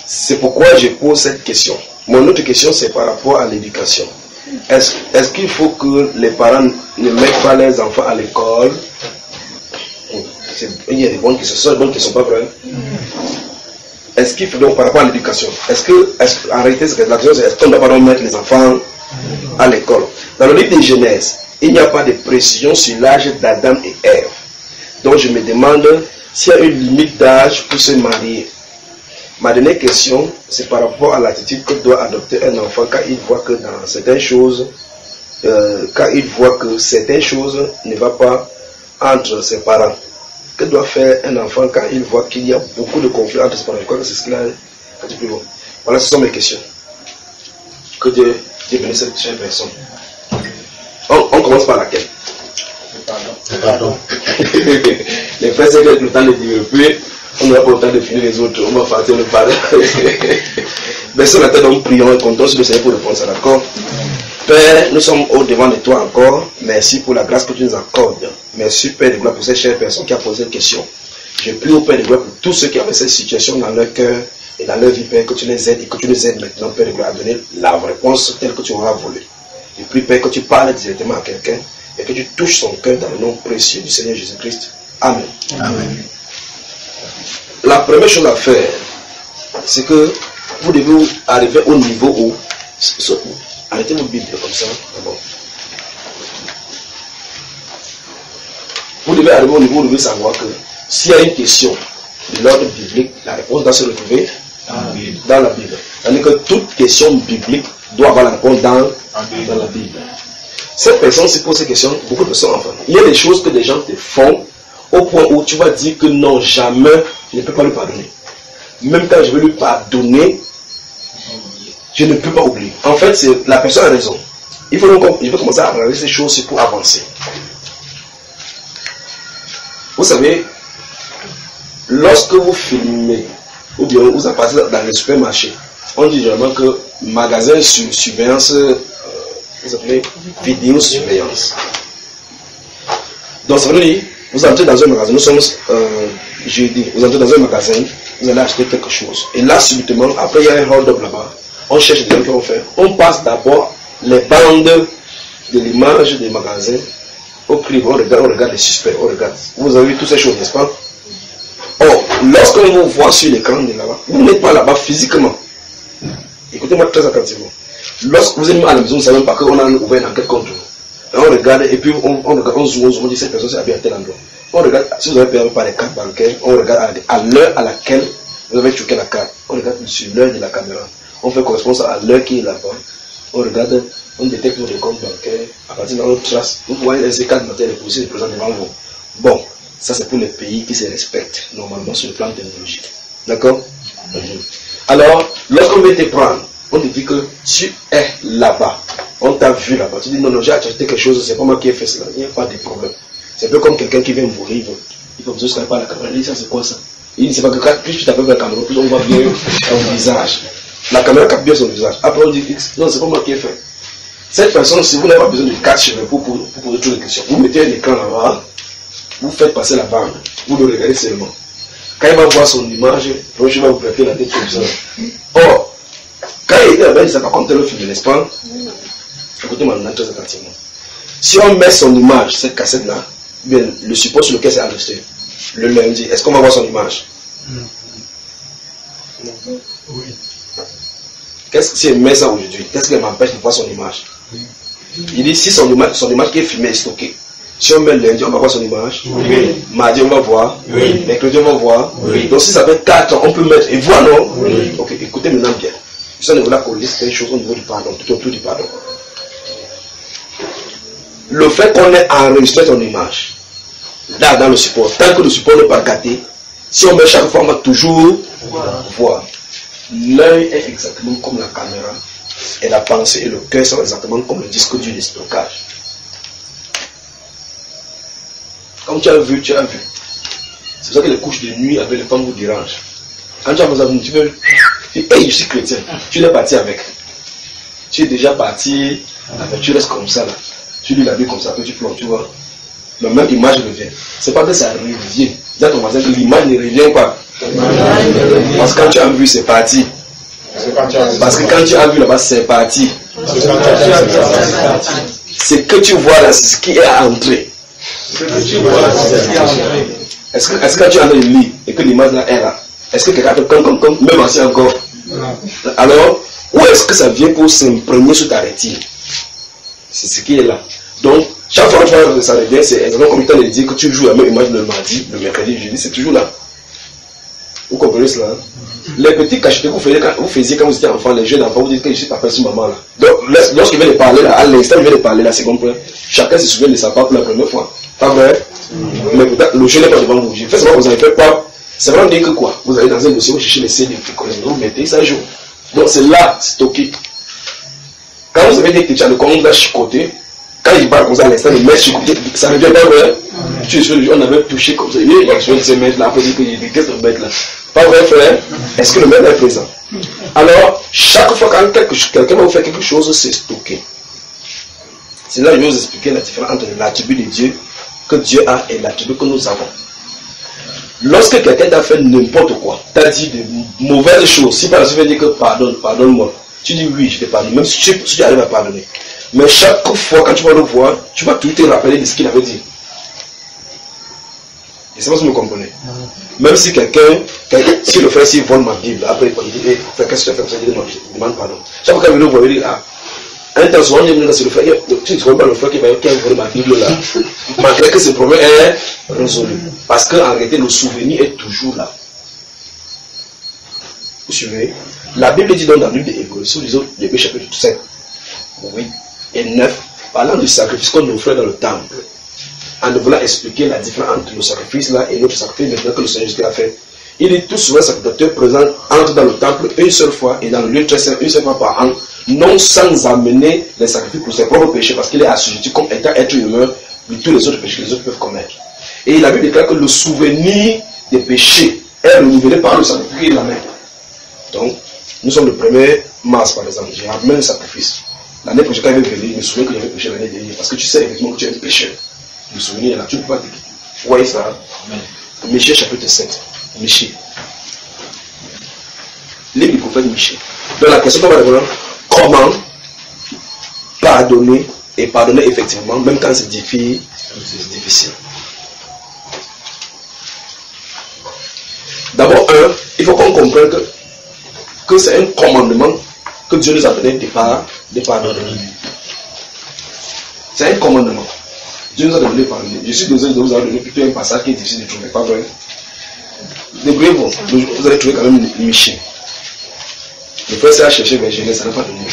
C'est pourquoi je pose cette question. Mon autre question, c'est par rapport à l'éducation. Est-ce qu'il faut que les parents ne mettent pas leurs enfants à l'école? Il y a des bonnes questions, ce sont des bonnes questions, pas vraies? Est-ce qu'il faut donc par rapport à l'éducation? En réalité, la question c'est est-ce qu'on ne doit pas mettre les enfants à l'école? Dans le livre de Genèse, il n'y a pas de précision sur l'âge d'Adam et Ève. Donc je me demande s'il y a une limite d'âge pour se marier. Ma dernière question, c'est par rapport à l'attitude que doit adopter un enfant quand il voit que dans certaines choses, ne vont pas entre ses parents. Que doit faire un enfant quand il voit qu'il y a beaucoup de conflits entre ses parents? Je crois que c'est ce qu'il a dit plus haut. Voilà, ce sont mes questions. Que Dieu bénisse cette chère personne. On commence par laquelle? Pardon. Les frères, c'est que le temps de développer, on n'aura pas le temps de finir les autres. On va partir le pardon. Mais sur la tête, nous prions et comptons sur le Seigneur pour répondre à l'accord. Père, nous sommes au devant de toi encore. Merci pour la grâce que tu nous accordes. Merci, Père de gloire, pour cette chère personne qui a posé une question. Je prie au Père de gloire pour tous ceux qui avaient cette situation dans leur cœur et dans leur vie, Père, que tu les aides et que tu nous aides maintenant, Père de gloire, à donner la réponse telle que tu auras voulu. Je prie, Père, que tu parles directement à quelqu'un et que tu touches son cœur dans le nom précieux du Seigneur Jésus-Christ. Amen. Amen. La première chose à faire, c'est que vous devez arriver au niveau où... Arrêtez vos Bibles comme ça, d'abord. Vous devez arriver au niveau où vous devez savoir que s'il y a une question de l'ordre biblique, la réponse doit se retrouver dans la Bible. C'est-à-dire que toute question biblique doit avoir la réponse dans la Bible. Cette personne se pose ces questions, beaucoup de personnes enfin. Il y a des choses que des gens te font au point où tu vas dire que non, jamais, je ne peux pas lui pardonner. Même quand je vais lui pardonner, je ne peux pas oublier. En fait, c'est la personne a raison. Il faut donc, je vais commencer à regarder ces choses pour avancer. Vous savez, lorsque vous filmez, ou bien vous passez dans les supermarchés, on dit généralement que magasin sur surveillance, vous appelez vidéo surveillance. Donc ça veut dire, vous entrez dans un magasin, nous sommes jeudi, vous entrez dans un magasin, vous allez acheter quelque chose. Et là, subitement, après il y a un hold-up là-bas, on cherche des gens qui vont faire. On passe d'abord les bandes de l'image des magasins au crible, on regarde les suspects, on regarde. Vous avez vu toutes ces choses, n'est-ce pas? lorsqu'on vous voit sur l'écran de là-bas, vous n'êtes pas là-bas physiquement. Écoutez-moi très attentivement. Lorsque vous êtes à la maison, vous ne savez même pas qu'on a ouvert une enquête contre vous. On regarde et puis on zoome, on dit cette personne s'est habillée à tel endroit. On regarde, si vous avez payé par les cartes bancaires, on regarde à l'heure à laquelle vous avez choqué la carte. On regarde sur l'heure de la caméra. On fait correspondance à l'heure qui est là-bas. On regarde, on détecte votre compte bancaire. À partir de là, on trace. Vous voyez les cartes bancaires, les policiers présents devant vous. Bon, ça c'est pour les pays qui se respectent normalement sur le plan technologique. D'accord? Alors, lorsqu'on veut te prendre, on te dit que tu es là-bas. On t'a vu là-bas. Tu dis non, j'ai acheté quelque chose, c'est pas moi qui ai fait cela. Il n'y a pas de problème. C'est un peu comme quelqu'un qui vient mourir. Il faut que je ne pas la caméra. Il dit ça c'est quoi ça? Il dit c'est pas que plus tu t'appelles la caméra, plus on voit bien ton visage. La caméra capte bien son visage. Après on dit non, c'est pas moi qui ai fait. Cette personne, si vous n'avez pas besoin de 4 cheveux pour poser toutes les questions, vous mettez un écran là-bas, vous faites passer la bande, vous le regardez seulement. Quand il va voir son image, je vais vous prêter la tête comme ça. Or, quand il était là-bas, il ne sait pas comme tel le film, n'est-ce pas? Écoutez-moi très attentivement. Si on met son image, cette cassette-là, bien, le support sur lequel c'est enregistré, le lundi, est-ce qu'on va voir son image? Oui. Si elle met ça aujourd'hui, qu'est-ce qui m'empêche de voir son image? Il dit si son image qui est filmée est stockée. Si on met lundi, on va voir son image. Oui. Mardi, on va voir. Oui. Mercredi, on va voir. Oui. Donc si ça fait 4 ans, on peut mettre et voir, non? Oui. Ok, écoutez maintenant bien. Si on ne veut pas qu'on lise quelque chose au niveau du pardon, tout autour du pardon. Le fait qu'on ait enregistré ton image, là dans le support, tant que le support n'est pas gâté, si on met chaque fois, on va toujours voir. L'œil est exactement comme la caméra, et la pensée et le cœur sont exactement comme le disque dur de stockage. Quand tu as vu, tu as vu. C'est pour ça que les couches de nuit avec les femmes vous dérangent. Quand tu as besoin, tu veux, hey, je suis chrétien, tu es parti avec. Tu es déjà parti avec, tu restes comme ça là. Tu lis la Bible comme ça, que tu plonges, tu vois. La même image revient. C'est pas que ça revient. Dis à ton voisin que l'image ne revient pas. Parce que quand tu as vu, c'est parti. Parce que quand tu as vu là-bas, c'est parti. Ce que tu vois là, c'est ce qui est entré. Est-ce que quand tu as le lit et que l'image là est là, est-ce que quelqu'un peut comme même ainsi encore? Alors, où est-ce que ça vient pour s'imprégner sur ta rétine? C'est ce qui est là. Donc, chaque fois que ça revient, c'est exactement comme il t'a dit que tu joues la même image le mardi, le mercredi, le jeudi, c'est toujours là. Vous comprenez cela? Les petits cachetés que vous faisiez quand vous étiez enfant, les jeunes enfants, vous dites que je suis papa sur maman là. Donc, lorsqu'il vient de parler là, à l'instant il vient de parler là, c'est compris. Chacun se souvient de sa part pour la première fois. Pas vrai? Mais peut-être le jeu n'est pas devant vous. Faites ce que vous avez fait quoi? C'est vraiment dire que quoi? Vous allez dans un dossier, vous cherchez les CD, vous mettez ça joue. Donc c'est là, stocké. Quand vous avez dit que tu as le compte là chicoté, quand il parle comme ça à l'instant, il met chicoté, ça ne vient pas vrai. Tu es sur le jeu, on avait touché comme ça. Il a joué de se mettre là, après il dit qu'est-ce que mettre là? Pas vrai frère? Est-ce que le maître est présent? Alors, chaque fois quand quelqu'un va vous faire quelque chose, c'est stocké. C'est là que je vais vous expliquer la différence entre l'attribut de Dieu que Dieu a et l'attribut que nous avons. Lorsque quelqu'un t'a fait n'importe quoi, t'a dit de mauvaises choses, si par exemple tu veux dire que pardonne-moi, tu dis oui, je te pardonne, même si tu arrives à pardonner. Mais chaque fois quand tu vas le voir, tu vas toujours te rappeler de ce qu'il avait dit. Et c'est pas si vous me comprenez. Même si si le frère s'il vole ma Bible, après il dit, qu'est-ce que tu as fait comme ça, il dit, non, je demande pardon. Chaque fois qu'il le voit, il dit, un temps souvent, c'est le frère, tu ne trouves pas le frère qui a volé ma Bible là. Malgré que ce problème est résolu. Parce qu'en réalité, le souvenir est toujours là. Vous suivez? La Bible dit dans la Bible des Hébreux, sur les autres, les chapitre 7, 8 et 9, parlant du sacrifice qu'on offrait dans le temple, en nous voulant expliquer la différence entre le sacrifice là et notre sacrifice maintenant que le Seigneur Jésus a fait. Il dit tout souvent, le sacrificateur présent entre dans le temple une seule fois et dans le lieu très saint une seule fois par an, non sans amener les sacrifices pour ses propres péchés, parce qu'il est assujetti comme étant être humain de tous les autres péchés que les autres peuvent commettre. Et la Bible déclare que le souvenir des péchés est renouvelé par le sacrifice qu'il amène. Donc, nous sommes le 1er mars par exemple, j'ai amené le sacrifice. L'année prochaine, quand il est venu, je me souviens que j'avais péché l'année dernière, parce que tu sais effectivement que tu es un pécheur. Le souvenir est là, tu ne peux pas te quitter. Vous voyez ça? Michée chapitre 7. Michée. Livre du prophète Michée. Donc la question qu'on va répondre, comment pardonner et pardonner effectivement, même quand c'est difficile. il faut qu'on comprenne que c'est un commandement que Dieu nous a donné de pardonner. C'est un commandement. Dieu nous a donné de pardonner. Je suis désolé de vous avoir donné plutôt un passage qui est difficile de trouver, pas vrai? Débrouillez-vous, vous allez trouver quand même Michée. Le frère s'est cherché vers Genèse, ça n'a pas donné.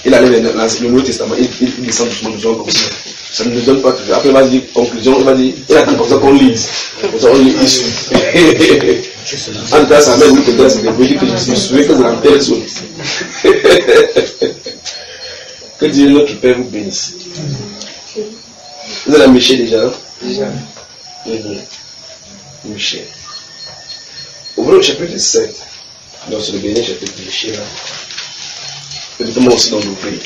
Il allait dans le Nouveau Testament, il descend doucement comme ça. Ça ne nous donne pas tout. Après, il va dire conclusion, il va dire, il attend comme ça qu'on lise. Comme ça, on lit issue. En tout cas, ça m'a dit que c'est débrouillé, que je me souviens que c'est la personne. Que Dieu notre Père vous bénisse. Vous avez la Michée déjà? Déjà. Michée. Ouvrons le chapitre 7. Donc, c'est le dernier chapitre de Michée là. Permettez-moi aussi d'en ouvrir.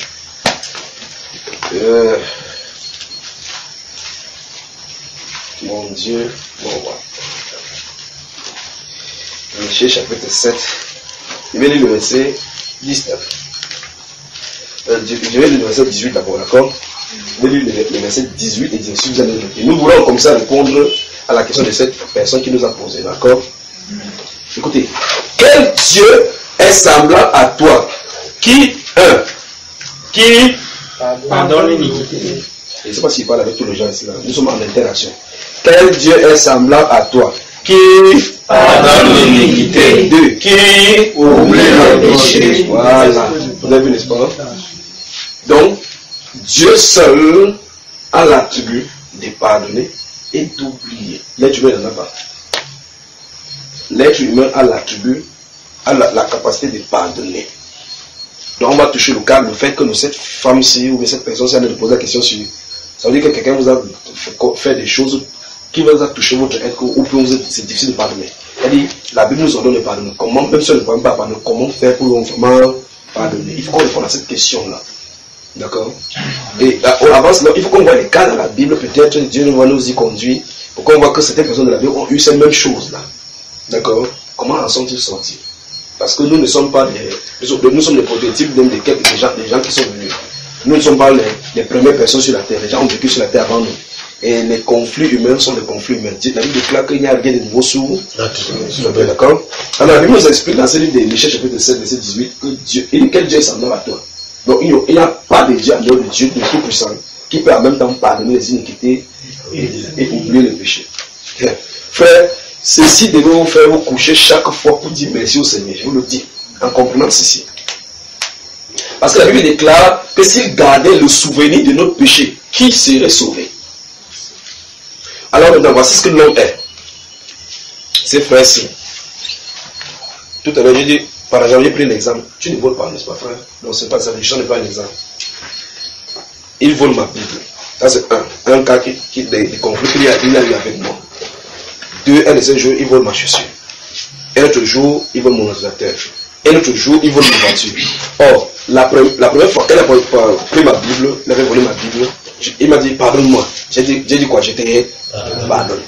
Mon Dieu, mon roi. Michée chapitre 7. Je vais lire le verset 19. Je vais lire le verset 18 d'abord, d'accord? Je vais lire le verset 18 et 19. Si vous allez noter. Nous voulons comme ça répondre à la question de cette personne qui nous a posé, d'accord? Écoutez, quel Dieu est semblable à toi qui pardonne l'iniquité. Je ne sais pas s'il parle avec tous les gens ici. Là. Nous sommes en interaction. Quel Dieu est semblable à toi qui pardonne l'iniquité. Deux. Qui oublie le péché. Voilà. Vous avez vu, n'est-ce pas? Donc, Dieu seul a l'attribut de pardonner et d'oublier. L'être humain n'en a pas. L'être humain a l'attribut, a la capacité de pardonner. Donc on va toucher le cas, le fait que cette femme-ci ou cette personne-ci a de poser la question sur. Ça veut dire que quelqu'un vous a fait des choses qui vous a touché votre être ou pour vous c'est difficile de pardonner. C'est-à-dire, la Bible nous ordonne de pardonner. Comment, même si on ne peut pas pardonner, comment faire pour vraiment pardonner? Il faut qu'on réponde à cette question-là. D'accord? Et avant cela, il faut qu'on voit les cas dans la Bible, peut-être Dieu va nous y conduire, pour qu'on voit que certaines personnes de la Bible ont eu ces mêmes choses-là. D'accord? Comment en sont-ils sortis? Parce que nous ne sommes pas nous sommes les prototypes des gens qui sont venus. Nous ne sommes pas les premières personnes sur la terre. Les gens ont vécu sur la terre avant nous. Et les conflits humains sont des conflits humains. La Bible déclare qu'il n'y a rien de nouveau sous la terre. D'accord? Alors la Bible nous explique dans ce livre de Michée chapitre 7, verset 18, que Dieu, quel Dieu est semblable à toi? Donc il n'y a pas de Dieu en dehors de Dieu, de tout puissant, qui peut en même temps pardonner les iniquités et oublier le péché. Frère, ceci devait vous faire vous coucher chaque fois pour dire merci au Seigneur. Je vous le dis, en comprenant ceci. Parce que la Bible déclare que s'il gardait le souvenir de notre péché, qui serait sauvé? Alors maintenant, voici ce que l'homme est. C'est frère-ci. Tout à l'heure, j'ai dit, par exemple, j'ai pris l'exemple. Tu ne voles pas, n'est-ce pas, frère? Donc, c'est pas ça, je n'en ai pas un exemple. Il vole ma Bible. Ça, c'est un cas des conflits qu'il y a eu avec moi. Deux, un de ces jours, il vole ma chaussure. Un autre jour, il vole mon ordinateur. Un autre jour, il vole ma voiture. Or, la première fois qu'elle a pris ma Bible, il avait volé ma Bible, il m'a dit, pardonne-moi. J'ai dit quoi? J'étais pardonne.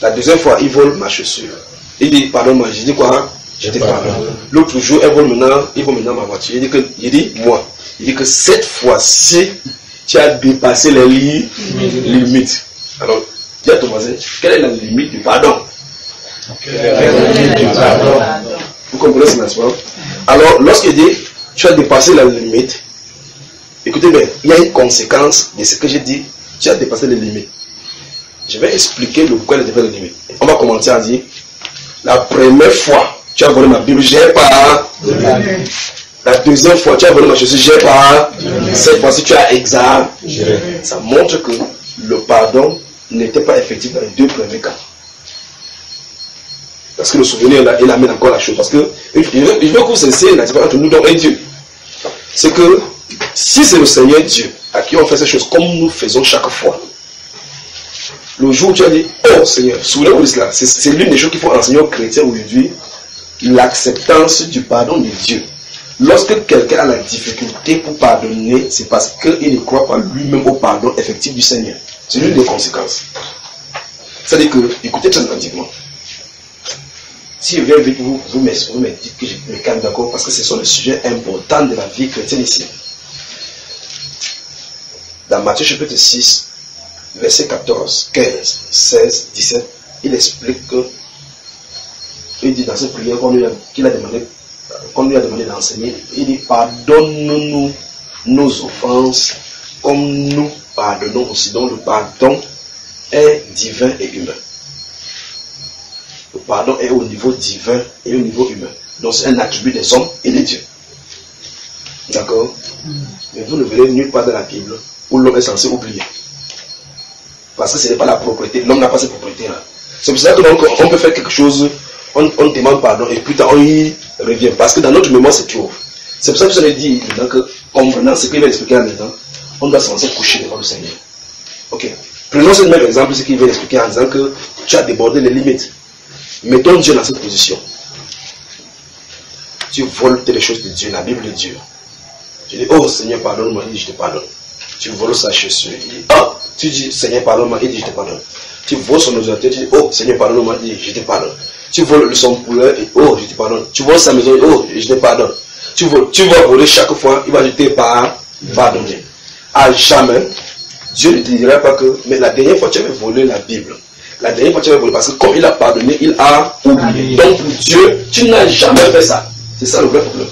La deuxième fois, il vole ma chaussure. Il dit, pardonne-moi. J'ai dit quoi? J'étais pardonne. L'autre jour, il vole maintenant ma voiture. Il dit, moi. Il dit que cette fois-ci, tu as dépassé les limites. Alors, dis à ton voisin, quelle est la limite du pardon? Vous comprenez ce n'est-ce pas? Alors, lorsqu'il dit, tu as dépassé la limite, écoutez bien, il y a une conséquence de ce que j'ai dit, tu as dépassé les limites. Je vais expliquer le pourquoi il a dépassé les limites. On va commencer à dire, la première fois, tu as volé ma Bible, j'ai pas. La deuxième fois, tu as volé ma chaussure, j'ai pas. Cette fois-ci, tu as exagéré. Ça montre que le pardon n'était pas effectif dans les deux premiers cas. Parce que le souvenir, il amène encore la chose. Parce que, il veut que vous cessiez la différence entre nous et Dieu. C'est que, si c'est le Seigneur Dieu à qui on fait ces choses comme nous faisons chaque fois, le jour où tu as dit, oh Seigneur, souvenez-vous de cela, c'est l'une des choses qu'il faut enseigner aux chrétiens aujourd'hui, l'acceptance du pardon de Dieu. Lorsque quelqu'un a la difficulté pour pardonner, c'est parce qu'il ne croit pas lui-même au pardon effectif du Seigneur. C'est l'une des conséquences. C'est-à-dire que, écoutez très attentivement. Si je viens vite, vous me dites que je me calme d'accord, parce que ce sont les sujets importants de la vie chrétienne ici. Dans Matthieu chapitre 6, verset 14, 15, 16, 17, il explique que il dit dans cette prière qu'on lui a demandé d'enseigner, il dit pardonne-nous nos offenses comme nous pardonnons aussi. Donc le pardon est divin et humain. Le pardon est au niveau divin et au niveau humain. Donc c'est un attribut des hommes et des dieux. D'accord? Mais vous ne verrez nulle part dans la Bible où l'homme est censé oublier. Parce que ce n'est pas la propriété. L'homme n'a pas cette propriété-là. C'est pour ça qu'on peut faire quelque chose, on demande pardon et plus tard on y revient. Parce que dans notre mémoire se trouve. C'est pour ça que je l'ai dit, que comprenant ce qu'il va expliquer en même temps, on doit se coucher devant le Seigneur. Ok. Prenons ce même exemple, ce qu'il vient expliquer en disant que tu as débordé les limites. Mettons Dieu dans cette position. Tu voles les choses de Dieu, la Bible de Dieu. Tu dis, oh Seigneur, pardonne-moi, il dit, je te pardonne. Tu voles sa chaussure, il dit, oh, tu dis, Seigneur, pardonne-moi, il dit, je te pardonne. Tu voles son ordinateur, tu dis, oh Seigneur, pardonne-moi, il dit, je te pardonne. Tu voles son poulet, oh, je te pardonne. Tu voles sa maison, oh, je te pardonne. Tu vas voler chaque fois, il va te pardonner. À jamais, Dieu ne te dira pas que, mais la dernière fois tu avais volé la Bible. La dernière fois tu avais volé, parce que comme il a pardonné, il a oublié. Donc pour Dieu, tu n'as jamais fait ça. C'est ça le vrai problème.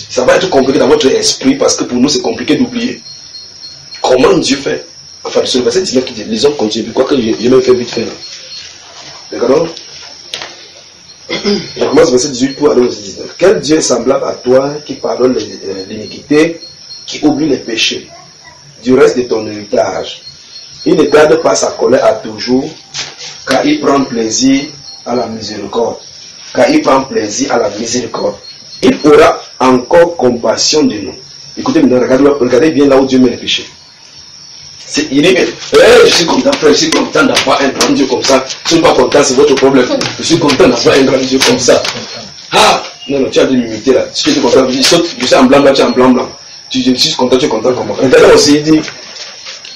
Ça va être compliqué dans votre esprit parce que pour nous c'est compliqué d'oublier. Comment Dieu fait? Enfin, c'est le verset 19 qui dit, les hommes continuent. Quoi que j'ai même fait vite fait là. D'accord? Je commence verset 18 pour aller au verset 19. Quel Dieu est semblable à toi qui pardonne l'iniquité, qui oublie les péchés du reste de ton héritage? Il ne garde pas sa colère à toujours, car il prend plaisir à la miséricorde. Car il prend plaisir à la miséricorde. Il aura encore compassion de nous. Écoutez maintenant, regardez bien là où Dieu met les péchés. Il dit, je suis content, frère, je suis content d'avoir un grand Dieu comme ça. Si je ne suis pas content, c'est votre problème. Je suis content d'avoir un grand Dieu comme ça. Ah, non, tu as de l'humilité là. Si tu es content, je suis en blanc, là, tu es en blanc, blanc. Je suis content, tu es content comme moi. Regardez aussi, il dit,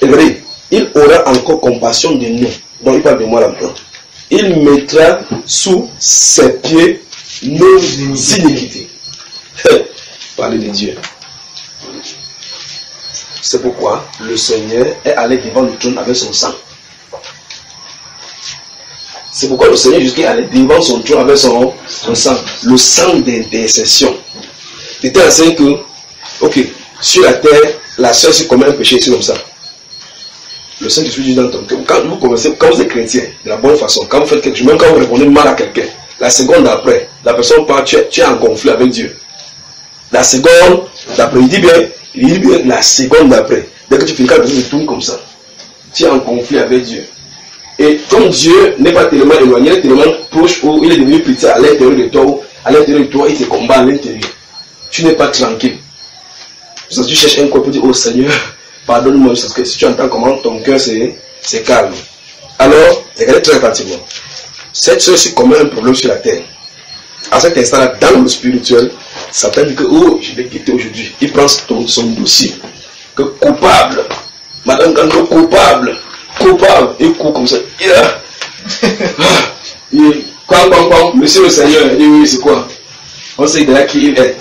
regardez, il aura encore compassion de nous. Donc il parle de moi là-dedans. Il mettra sous ses pieds nos iniquités. Parlez de Dieu. C'est pourquoi le Seigneur est allé devant le trône avec son sang. C'est pourquoi le Seigneur jusqu'à allé devant son trône avec son sang. Le sang d'intercession. Il était enseigné que, ok, sur la terre, la seule c'est comme un péché, c'est comme ça. Le Saint-Esprit dit dans ton cœur. Quand vous êtes chrétien, de la bonne façon, quand vous faites quelque chose, même quand vous répondez mal à quelqu'un, la seconde après, la personne part, tu es en conflit avec Dieu. La seconde d'après, il dit bien la seconde d'après. Dès que tu finis, quand la personne se tourne comme ça, tu es en conflit avec Dieu. Et comme Dieu n'est pas tellement éloigné, il est tellement proche, où il est devenu petit à l'intérieur de toi, ou à l'intérieur de toi, il te combat à l'intérieur. Tu n'es pas tranquille. Parce que tu cherches un corps pour dire, oh Seigneur, pardonne-moi, parce que si tu entends comment ton cœur c'est calme. Alors, regardez très attentivement. Cette chose c'est comme un problème sur la terre. À cet instant-là, dans le spirituel, Satan dit que, oh, je vais quitter aujourd'hui. Il prend son dossier. Que coupable. Madame Gando, coupable. Il court comme ça. Monsieur le Seigneur, il dit, oui, c'est quoi? On sait de là qui il est.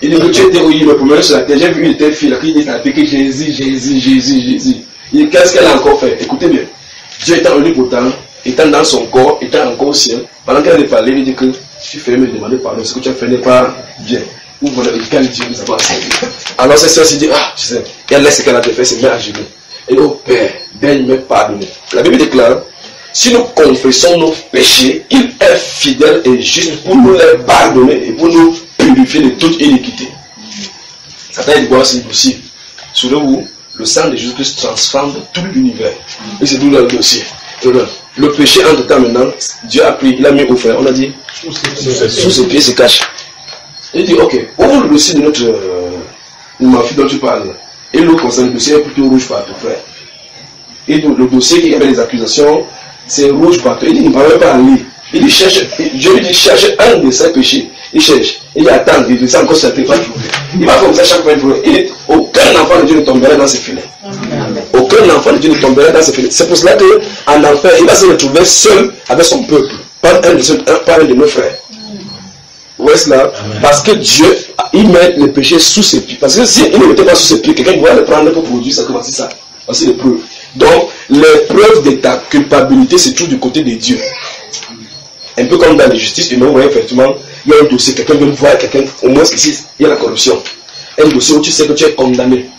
Il dit que tu étais où il me promenait sur la terre. J'ai vu une telle fille là qui dit à piquer Jésus. Il dit, qu'est-ce qu'elle a encore fait? Écoutez bien. Dieu étant omnipotent, étant dans son corps, étant encore au ciel, pendant qu'elle allait parler, il dit que tu fais me demander pardon, ce que tu as fait n'est pas bien. Ou voilà, quel Dieu nous avons enseigné. Alors cette soeur s'est dit, ah, tu sais, elle laisse ce qu'elle a fait, c'est met à genoux. Et oh Père, daigne me pardonner. La Bible déclare, si nous confessons nos péchés, il est fidèle et juste pour nous les pardonner et pour nous purifier de toute iniquité. Satan dit quoi, c'est possible. Sur vous, le sang de Jésus-Christ transforme tout l'univers. Et c'est d'où là le dossier. Le péché entre temps maintenant, Dieu a pris, il a mis au fer, on a dit, sous ses pieds se cache. Il dit, ok, ouvre le dossier de ma fille dont tu parles. Et l'autre concerne le dossier est plutôt rouge partout, frère. Et donc, le dossier qui avait les accusations, c'est rouge partout. Il dit, il ne va même pas en lire. Il dit, cherche, Dieu lui dit, cherche un de ses péchés. Il cherche. Il dit, attends, il dit, ça encore sur la tête, pas trouver. Il va comme ça chaque fois. Il dit, aucun enfant de Dieu ne tomberait dans ses filets. Aucun enfant de Dieu ne tomberait dans ses filets. C'est pour cela qu'en enfer, il va se retrouver seul avec son peuple. Pas un de nos frères. Vous voyez cela? Parce que Dieu, il met le péché sous ses pieds. Parce que s'il ne le mettait pas sous ses pieds, quelqu'un pourrait le prendre pour produire ça. Voici les preuves. Donc, l'épreuve de ta culpabilité se trouve du côté de Dieu. Un peu comme dans la justice humaine, vous voyez effectivement, il y a un dossier, quelqu'un vient voir quelqu'un, au moins ici, il y a la corruption. Un dossier où tu sais que tu es condamné.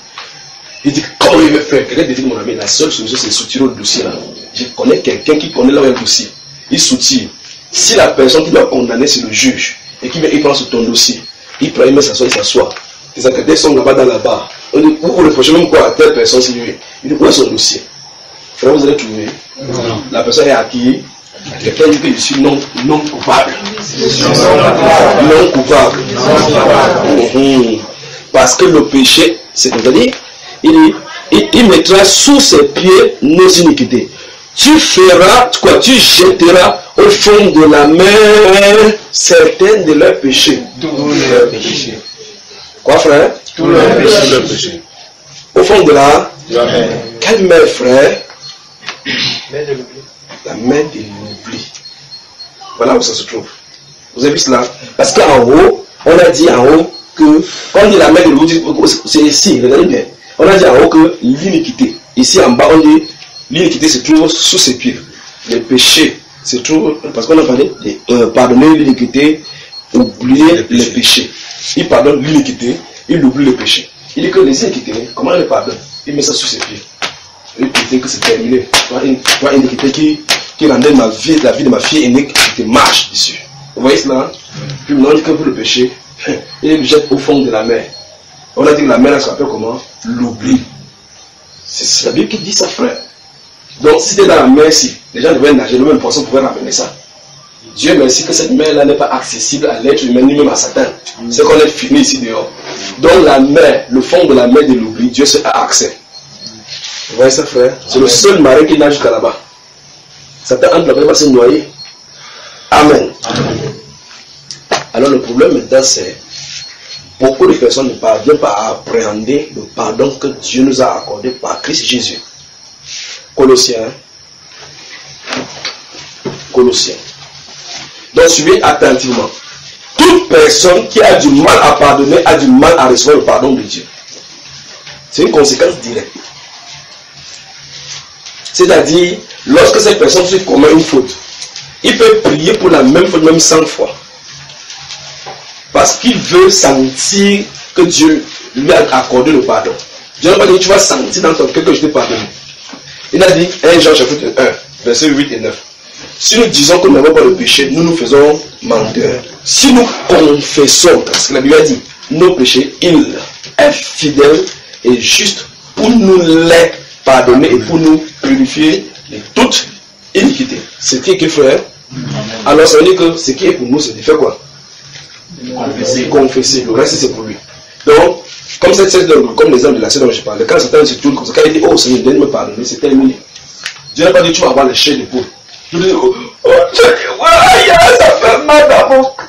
Il dit, comment il veut faire? Quelqu'un dit, mon ami, la seule solution, c'est de soutirer le dossier là. Je connais quelqu'un qui connaît là où il y a un dossier. Il soutire. Si la personne qui doit condamner, c'est le juge, et qu'il prend sur ton dossier, il prend, il met s'assoit, il s'assoit. Les enquêteurs sont là-bas dans la barre. On dit, vous reprochez même quoi à telle personne, c'est lui. Il dit, où est son dossier? Frère, vous allez trouver. La personne est acquise. Quelqu'un dit que je suis non coupable. Non coupable. Parce que le péché, c'est-à-dire, il mettra sous ses pieds nos iniquités. Tu feras quoi? Tu jetteras au fond de la mer certaines de leurs péchés. Tous leurs péchés. Quoi, frère? Tous leurs péchés. Au fond de la mer. Quelle mer, frère? La mer de l'oubli. Voilà où ça se trouve. Vous avez vu cela? Parce qu'en haut, on a dit en haut que, quand on dit la mer de l'oubli, c'est ici, regardez bien. On a dit en haut que l'iniquité. Ici en bas, on dit l'iniquité se trouve sous ses pieds. Le péché se trouve, parce qu'on a parlé de pardonner l'iniquité, oublier les péchés. Il pardonne l'iniquité, il oublie le péché. Il dit que les iniquités, comment il les pardonne? Il met ça sous ses pieds. Il dit que c'est terminé. Toi, iniquité qui rendait la vie de ma fille unique, qui marche dessus. Vous voyez cela? Puis maintenant, on dit que pour le péché, il le jette au fond de la mer. On a dit que la mer, elle s'appelle comment? L'oubli. C'est la Bible qui dit ça, frère. Donc, si c'était dans la mer, si les gens devaient nager, le même poisson pouvait ramener ça. Dieu merci que cette mer-là n'est pas accessible à l'être humain, ni même à Satan. C'est qu'on est fini ici dehors. Donc, la mer, le fond de la mer de l'oubli, Dieu a accès. Vous voyez ça, frère? C'est le seul marin qui nage jusqu'à là-bas. Satan entre là-bas, il va se noyer. Amen. Alors, le problème maintenant, c'est beaucoup de personnes ne parviennent pas à appréhender le pardon que Dieu nous a accordé par Christ Jésus. Colossiens. Donc suivez attentivement. Toute personne qui a du mal à pardonner a du mal à recevoir le pardon de Dieu. C'est une conséquence directe. C'est-à-dire, lorsque cette personne se commet une faute, il peut prier pour la même faute, même 100 fois. Parce qu'il veut sentir que Dieu lui a accordé le pardon. Dieu n'a pas dit, tu vas sentir dans ton cœur que je t'ai pardonné. Il a dit, 1 Jean chapitre 1, versets 8 et 9. Si nous disons que nous n'avons pas de péché, nous nous faisons menteurs. Si nous confessons, parce que la Bible a dit, nos péchés, il est fidèle et juste pour nous les pardonner et pour nous purifier de toute iniquité. C'est qui est frère? Alors ça veut dire que ce qui est pour nous, c'est de faire quoi? Confesser. Le reste, c'est pour lui. Donc, comme comme l'exemple de la scène dont je parlais, quand Satan se tourne comme ça, quand il dit, oh Seigneur, donne-moi pardonner, c'est terminé. Dieu n'a pas dit, tu vas avoir les chair de peau. Dieu dit, oh Dieu, ça fait mal dans mon cœur.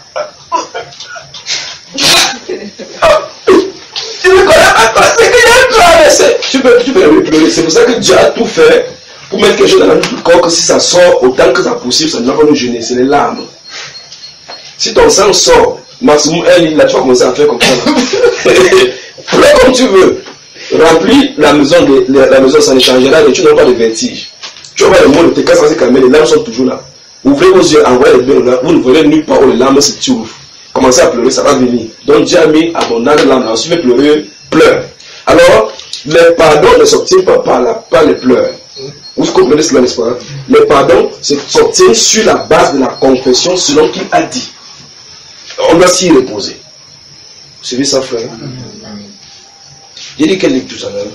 Tu me connais pas, c'est que j'ai traversé. Tu peux pleurer. C'est pour ça que Dieu a tout fait pour mettre quelque chose dans notre corps, que si ça sort autant que ça possible, ça ne va pas nous gêner. C'est les larmes. Si ton sang sort, maximum 1 litre, là, tu vas commencer à faire comme ça. Pleure comme tu veux. Remplis la maison, ça ne changera et tu n'auras pas de vertige. Tu vas voir le monde, tes cas censés calmer, les larmes sont toujours là. Ouvrez vos yeux, envoyez les biens là, vous ne verrez nulle part où les larmes se trouvent. Commencez à pleurer, ça va venir. Donc Dieu a mis abondamment de larmes là. Si tu veux pleurer, pleure. Alors, les pardons ne s'obtiennent pas par les pleurs. Vous comprenez cela, n'est-ce pas? Les pardons s'obtiennent sur la base de la confession selon qu'il a dit. On doit s'y reposer. Vous suivez ça, frère? J'ai dit quel livre tout à l'heure?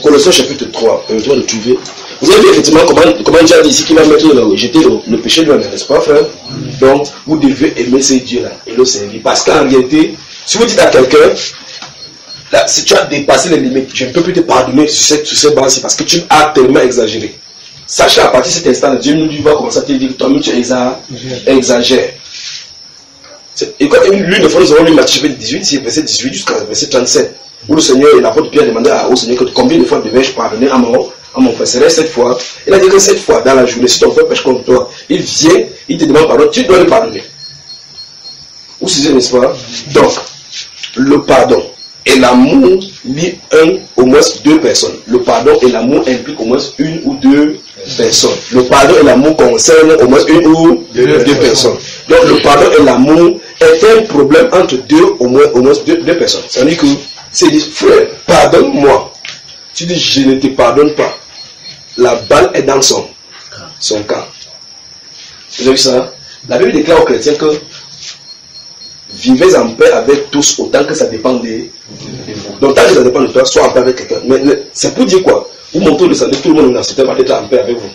Colossiens chapitre 3. Permettez-moi de trouver. Vous avez vu effectivement comment Dieu a dit ici qu'il va mettre jeter le péché de l'homme, n'est-ce pas, frère? Donc, vous devez aimer ces dieux-là et le servir. Parce qu'en réalité, si vous dites à quelqu'un, là, si tu as dépassé les limites, je ne peux plus te pardonner sur cette base-ci parce que tu as tellement exagéré. Sache qu'à partir de cet instant, Dieu nous va commencer à te dire que toi-même tu exagères. Et quand l'une des fois nous avons lu Matthieu chapitre 18, c'est verset 18 jusqu'à verset 37, où le Seigneur et l'apôtre Pierre demandaient au Seigneur que combien de fois devais-je pardonner à mon frère? C'est 7 fois. Il a dit que 7 fois dans la journée, si ton frère pêche contre toi, il vient, il te demande pardon, tu dois le pardonner. Vous savez, n'est-ce pas? Donc, le pardon et l'amour lie au moins deux personnes. Le pardon et l'amour impliquent au moins une ou deux personnes. Le pardon et l'amour concernent au moins une ou deux personnes. Donc le pardon et l'amour est un problème entre au moins deux personnes. C'est-à-dire que c'est dit, frère, pardonne-moi. Tu dis, je ne te pardonne pas. La balle est dans son camp. Vous avez vu ça? La Bible déclare aux chrétiens que vivez en paix avec tous autant que ça dépend de vous. Donc tant que ça dépend de toi, sois en paix avec quelqu'un. Mais c'est pour dire quoi? Vous montez le sang de tout le monde universitaire va être en paix avec vous.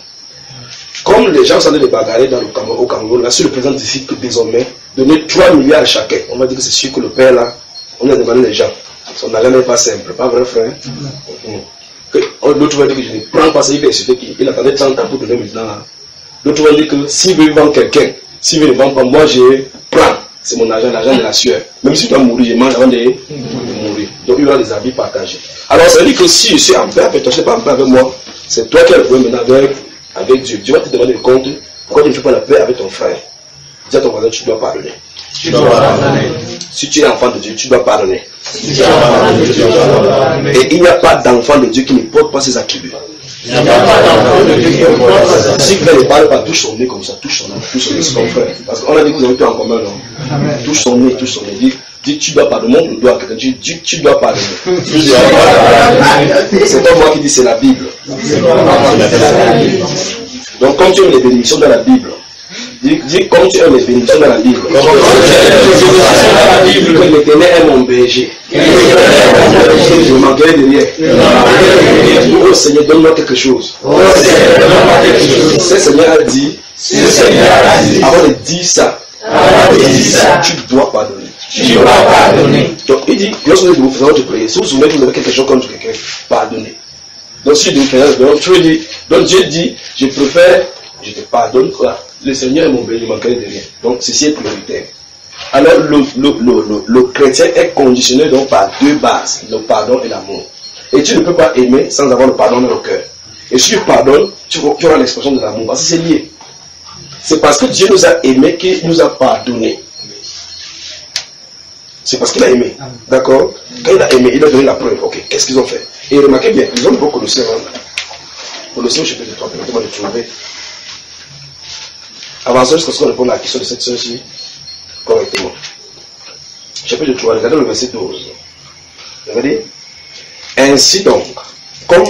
Comme les gens sont de bagarrer au Cameroun, là, sur le président décide que désormais, donner 3 milliards à chacun. On va dire que c'est sûr que le père là, on a demandé les gens. Son argent n'est pas simple, pas vrai frère? L'autre va dire que je ne prends pas ça, il va insulter qu'il attendait 30 ans pour donner maintenant. L'autre va dire que s'il veut vendre quelqu'un, s'il veut ne vendre pas, moi je prends. C'est mon argent, l'argent de la sueur. Même si tu dois mourir, je mange avant de mourir. Donc il y aura des habits partagés. Alors ça veut dire que si je suis en paix avec toi, je ne suis pas en paix avec moi, c'est toi qui as le problème maintenant avec Dieu. Dieu va te demander compte pourquoi tu ne fais pas la paix avec ton frère. Dis à ton voisin, tu dois pardonner. Tu dois pardonner. Si tu es enfant de Dieu, tu dois pardonner. Et il n'y a pas d'enfant de Dieu qui ne porte pas ses attributs. Si quelqu'un ne parle pas, touche son nez comme ça, touche son nez, c'est ton frère. Parce qu'on a dit que vous avez tout en commun, non? Touche son nez. Dis, tu dois pardonner. Montre le doigt à quelqu'un, dis, tu dois pardonner. C'est pas moi qui dis, c'est la Bible. Donc, comme tu aimes les bénédictions dans la Bible, dis comme tu aimes les bénédictions dans la Bible. Que l'Éternel est mon berger. Je ne manquerai de rien. Oh Seigneur, donne-moi quelque chose. Ce Seigneur a dit, avant de dire ça, tu dois pardonner. Donc il dit, lorsque vous faisons votre prière, si vous souvenez que vous avez quelque chose contre quelqu'un, pardonnez. Donc si Dieu dit, je préfère, je te pardonne quoi. Le Seigneur est mon berger, je ne manquerai de rien. Donc ceci est prioritaire. Alors le chrétien est conditionné donc par deux bases, le pardon et l'amour. Et tu ne peux pas aimer sans avoir le pardon dans le cœur. Et si tu pardonnes, tu auras l'expression de l'amour. Parce que c'est lié. C'est parce que Dieu nous a aimés qu'il nous a pardonné. C'est parce qu'il a aimé. D'accord? Quand il a aimé, il a donné la preuve. Ok, qu'est-ce qu'ils ont fait? Et remarquez bien, ils ont le bon Colossiens. Colossiens, je peux te tromper, permettez-moi de trouver. Avançons jusqu'à ce qu'on réponde à la question de cette sœur-ci correctement. Chapitre 3, regardez le verset 12. Regardez. Ainsi donc, comme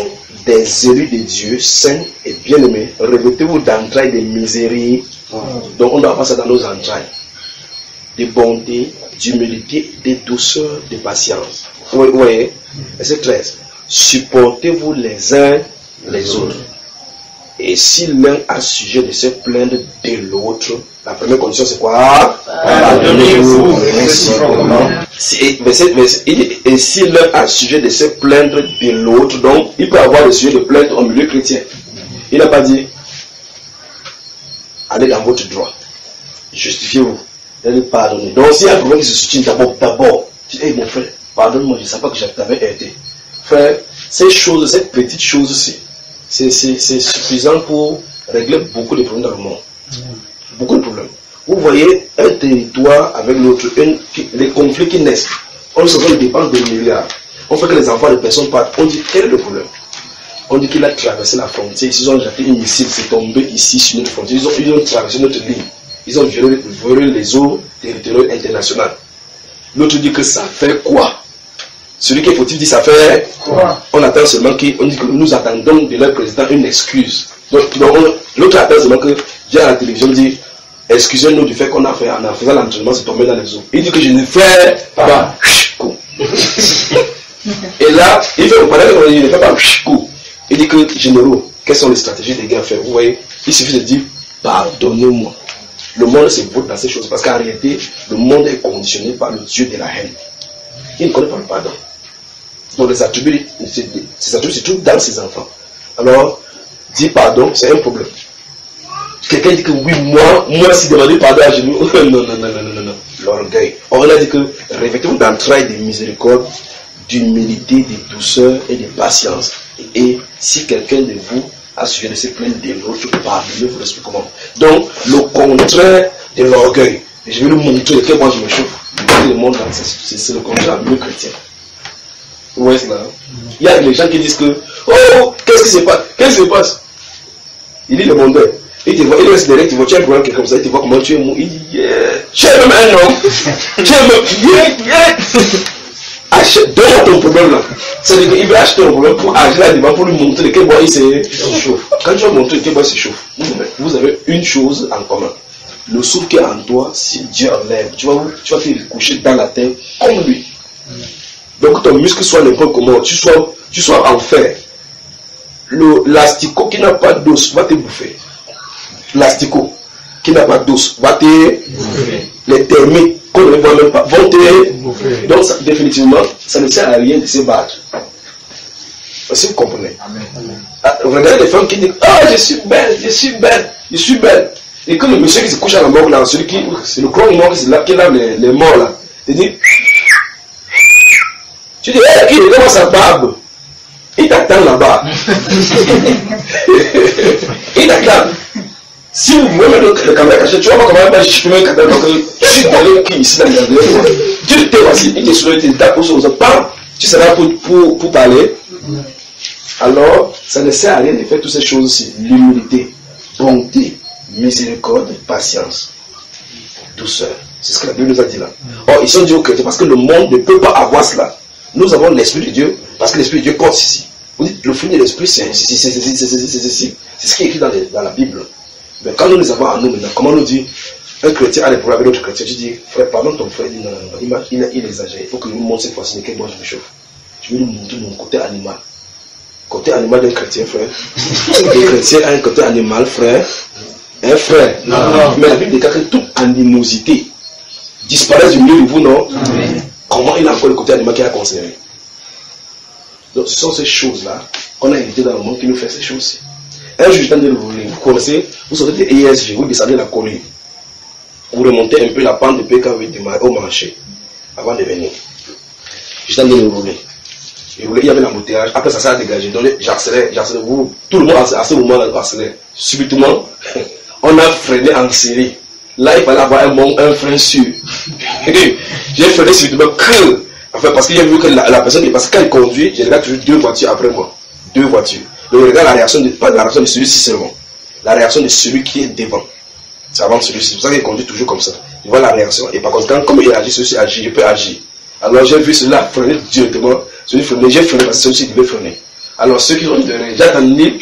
des élus de Dieu, saints et bien-aimés, revêtez-vous d'entrailles de misérie. Donc on doit passer dans nos entrailles. De bonté, d'humilité, de douceur, de patience. Vous voyez, verset 13. Supportez-vous les uns les autres. Et si l'un a sujet de se plaindre de l'autre, la première condition c'est quoi? Pardonnez-vous réciproquement. Et si l'un a sujet de se plaindre de l'autre, donc il peut avoir le sujet de plainte au milieu chrétien. Il n'a pas dit allez dans votre droit, justifiez-vous, allez pardonner. Donc s'il y a un problème qui se soutient d'abord, tu dis hey, mon frère, pardonne-moi, je ne sais pas que je t'avais aidé. Frère, ces choses, cette petite chose-ci, c'est suffisant pour régler beaucoup de problèmes dans le monde. Beaucoup de problèmes. Vous voyez un territoire avec l'autre, les conflits qui naissent. On se fait dépense de milliards. On fait que les enfants de personnes partent. On dit quel est le problème? On dit qu'il a traversé la frontière. Ils ont jeté une missile, c'est tombé ici sur notre frontière. Ils ont traversé notre ligne. Ils ont violé les eaux territoriales internationales. L'autre dit que ça fait quoi? Celui qui est fautif dit ça fait quoi? On attend seulement on dit que nous attendons de leur président une excuse. Donc l'autre attend seulement que Dieu à la télévision dit excusez-nous du fait qu'on a fait en faisant l'entraînement, c'est tombé dans les eaux. Il dit que je ne fais pas. Et là, il fait le parallèle, il ne fait pas. Il dit que généraux, quelles sont les stratégies des gars à faire? Vous voyez, il suffit de dire pardonnez-moi. Le monde se vote dans ces choses parce qu'en réalité, le monde est conditionné par le Dieu de la haine. Il ne connaît pas le pardon. Donc les attributs, ces attributs se trouvent dans ses enfants. Alors, dire pardon, c'est un problème. Quelqu'un dit que oui, moi si demander pardon à genoux, non. L'orgueil. On a dit que revêtez-vous d'entrailles de miséricorde, d'humilité, de douceur et de patience. Et si quelqu'un de vous a sujet de se plaindre de l'autre, pardonnez-vous réciproquement. Donc, le contraire de l'orgueil. Je vais lui montrer que moi je me chauffe. Le monde, c'est le contraire du chrétien. ouest là, il y a les gens qui disent que oh, qu'est-ce qui se passe? Qu'est-ce qui se passe? Il dit le monde. Il te voit, il reste derrière, tu vois, tu as un problème quelque comme ça, il te voit comment tu es mou. Il dit yeah. Tu es même un homme. Tu es même yeah. Achète, donne ton problème là. C'est-à-dire qu'il veut acheter un problème pour agir là-devant pour lui montrer de quel bois il se chauffe. Quand tu vas montrer de quel bois il se chauffe, vous avez une chose en commun. Le souffle qui est en toi, si Dieu enlève, tu vas te coucher dans la terre comme lui. Donc ton muscle soit n'importe comment, tu sois en fer. L'asticot qui n'a pas d'os va te bouffer. L'asticot qui n'a pas d'os va te bouffer. Les termites qu'on ne voit même pas vont te bouffer. Donc ça, définitivement, ça ne sert à rien de se battre. Est-ce que vous comprenez? Regardez les femmes qui disent ah, je suis belle, je suis belle, je suis belle. Et que le monsieur qui se couche à la mort là, celui qui, c'est le clone mort qui lave les morts là, il dit, tu dis, hé, qui est sa barbe? Il t'attend là-bas. Il t'attend. Si vous voulez mettre le caméra caché, tu vas voir comment je peux mettre le caméra caché. Je suis derrière qui ici là, derrière moi. Tu te voici, il te souhaite, il tape sur le pas. Tu seras pour parler. Alors, ça ne sert à rien de faire toutes ces choses-ci. L'humilité, bonté, miséricorde, patience, douceur. C'est ce que la Bible nous a dit là. Or, ils sont dit aux chrétiens parce que le monde ne peut pas avoir cela. Nous avons l'Esprit de Dieu parce que l'Esprit de Dieu compte ici. Vous dites, le fruit de l'Esprit, c'est ce qui est écrit dans la Bible. Mais quand nous les avons en nous maintenant, comment nous dit, un chrétien a des problèmes avec l'autre chrétien, tu dis, frère, pardon ton frère, il dit non, il exagère. Il faut que nous montre cette fois-ci que moi je me chauffe. Je vais lui montrer mon côté animal. Côté animal d'un chrétien, frère. Le chrétien a un côté animal, frère. Un frère. Non. Mais la Bible déclare que toute animosité disparaît du milieu de vous, non? Amen. Comment il a encore le côté animal qu'il a conservé? Donc ce sont ces choses-là qu'on a hérité dans le monde qui nous fait ces choses-ci. Un jour, je t'en ai roulé. Vous connaissez, vous sortez de ESG, vous descendez la colline. Vous remontez un peu la pente de PKV au marché avant de venir. Je t'en ai roulé. Il y avait l'embouteillage, après ça s'est dégagé. Donc j'accélère, vous, tout le monde à ce moment-là accélère. Subitement, on a freiné en série. Là, il fallait avoir un frein sûr. J'ai freiné subitement que, enfin, parce qu'il y a vu que la personne, parce que quand il conduit, je regarde toujours 2 voitures après moi. 2 voitures. Donc je regarde la réaction, pas la réaction de celui-ci seulement, la réaction de celui qui est devant. C'est avant celui-ci. C'est pour ça qu'il conduit toujours comme ça. Il voit la réaction. Et par conséquent, comme il agit, celui-ci agit, je peux agir. Alors j'ai vu celui-là freiner directement. Celui freiner, j'ai freiné parce que celui-ci devait freiner. Alors ceux qui sont derrière, j'attendais,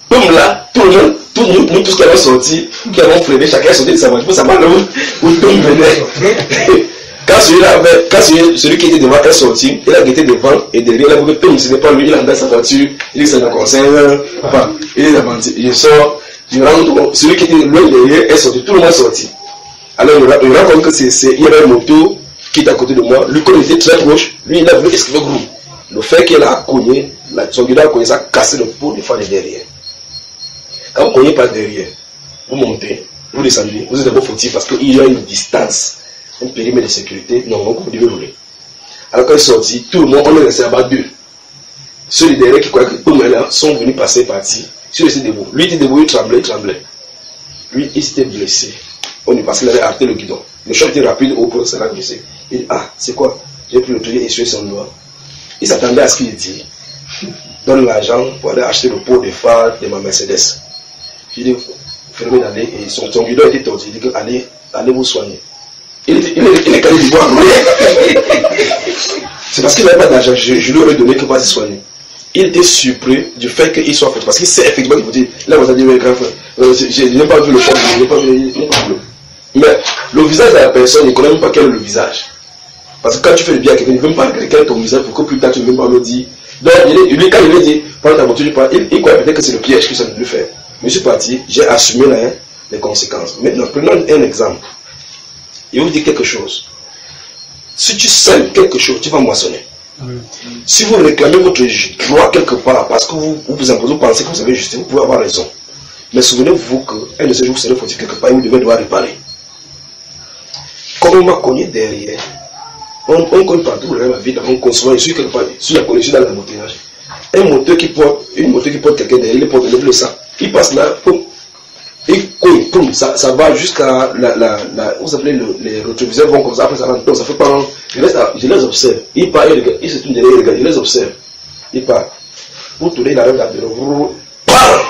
boum là, tout le monde, nous tous qui avons sorti, qui avons freiné, chacun est sorti de sa voiture pour savoir où tout venait. Quand celui qui était devant est sorti, il a guetté devant et derrière, il a vu que ce n'est pas lui, il a dans sa voiture, il dit que ça ne concerne pas. Il est menti. Je sors, je rentre, celui qui était loin derrière est sorti, tout le monde est sorti. Alors il raconte que il y avait un moto qui est à côté de moi, lui quand il était très proche, lui il a voulu esquiver le groupe. Le fait qu'il a cogné, son guidon a cogné, ça a cassé le pot de phare de derrière. Quand vous cognez pas derrière, vous montez, vous descendez, vous êtes d'abord fautif parce qu'il y a une distance. Un périmètre de sécurité, non, vous devez rouler. Alors quand il est sorti, tout le monde, on est resté là-bas 2. Ceux derrière qui croyaient que tout le monde là sont venus passer partie. Celui était debout. Lui était debout, il tremblait. Lui, il s'était blessé. On est passé, il avait arrêté le guidon. Le choc était rapide, au point, ça l'a blessé. Il dit, ah, c'est quoi? J'ai pris le truc et essuyé son doigt. Il s'attendait à ce qu'il dit. Donne l'argent pour aller acheter le pot de phare de ma Mercedes. J'ai dit, fermez d'aller, et son guidon était tordu. Il dit, allez vous soigner. Il est calé du bois. C'est parce qu'il n'avait pas d'argent. Je lui aurais donné que pas se soigner. Il était surpris du fait qu'il soit fait. Parce qu'il sait effectivement qu'il faut dire, là vous avez dit, grand frère, je n'ai pas vu le corps, je n'ai pas vu. Mais le visage de la personne, il ne connaît même pas quel est le visage. Parce que quand tu fais le bien à quelqu'un, il ne veut même pas quel est ton visage pour que plus tard tu ne veux pas le dire. Donc, lui, quand il lui dit, prends ta voiture, il croit peut-être que c'est le piège qu'il s'est voulu faire. Mais je suis parti, j'ai assumé les conséquences. Maintenant, prenons un exemple. Il vous dit quelque chose. Si tu sèmes quelque chose, tu vas moissonner. Si vous réclamez votre droit quelque part, parce que vous pensez que vous avez justice, vous pouvez avoir raison. Mais souvenez-vous qu'un de ces jours, vous serez fautif quelque part et vous devez devoir réparer. Comme on m'a cogné derrière, on cogne partout la vie, on conçoit, je suis quelque part, sur la connexion dans l'embouteillage. Une moto qui porte quelqu'un derrière, il porte le sang. Il passe là, boum. Et comme ça va jusqu'à vous appelez les rétroviseurs vont comme ça, après ça va, donc ça fait pas, je les observe, il part, il se tourne derrière, je les observe, il part, pour tourner, il arrive là,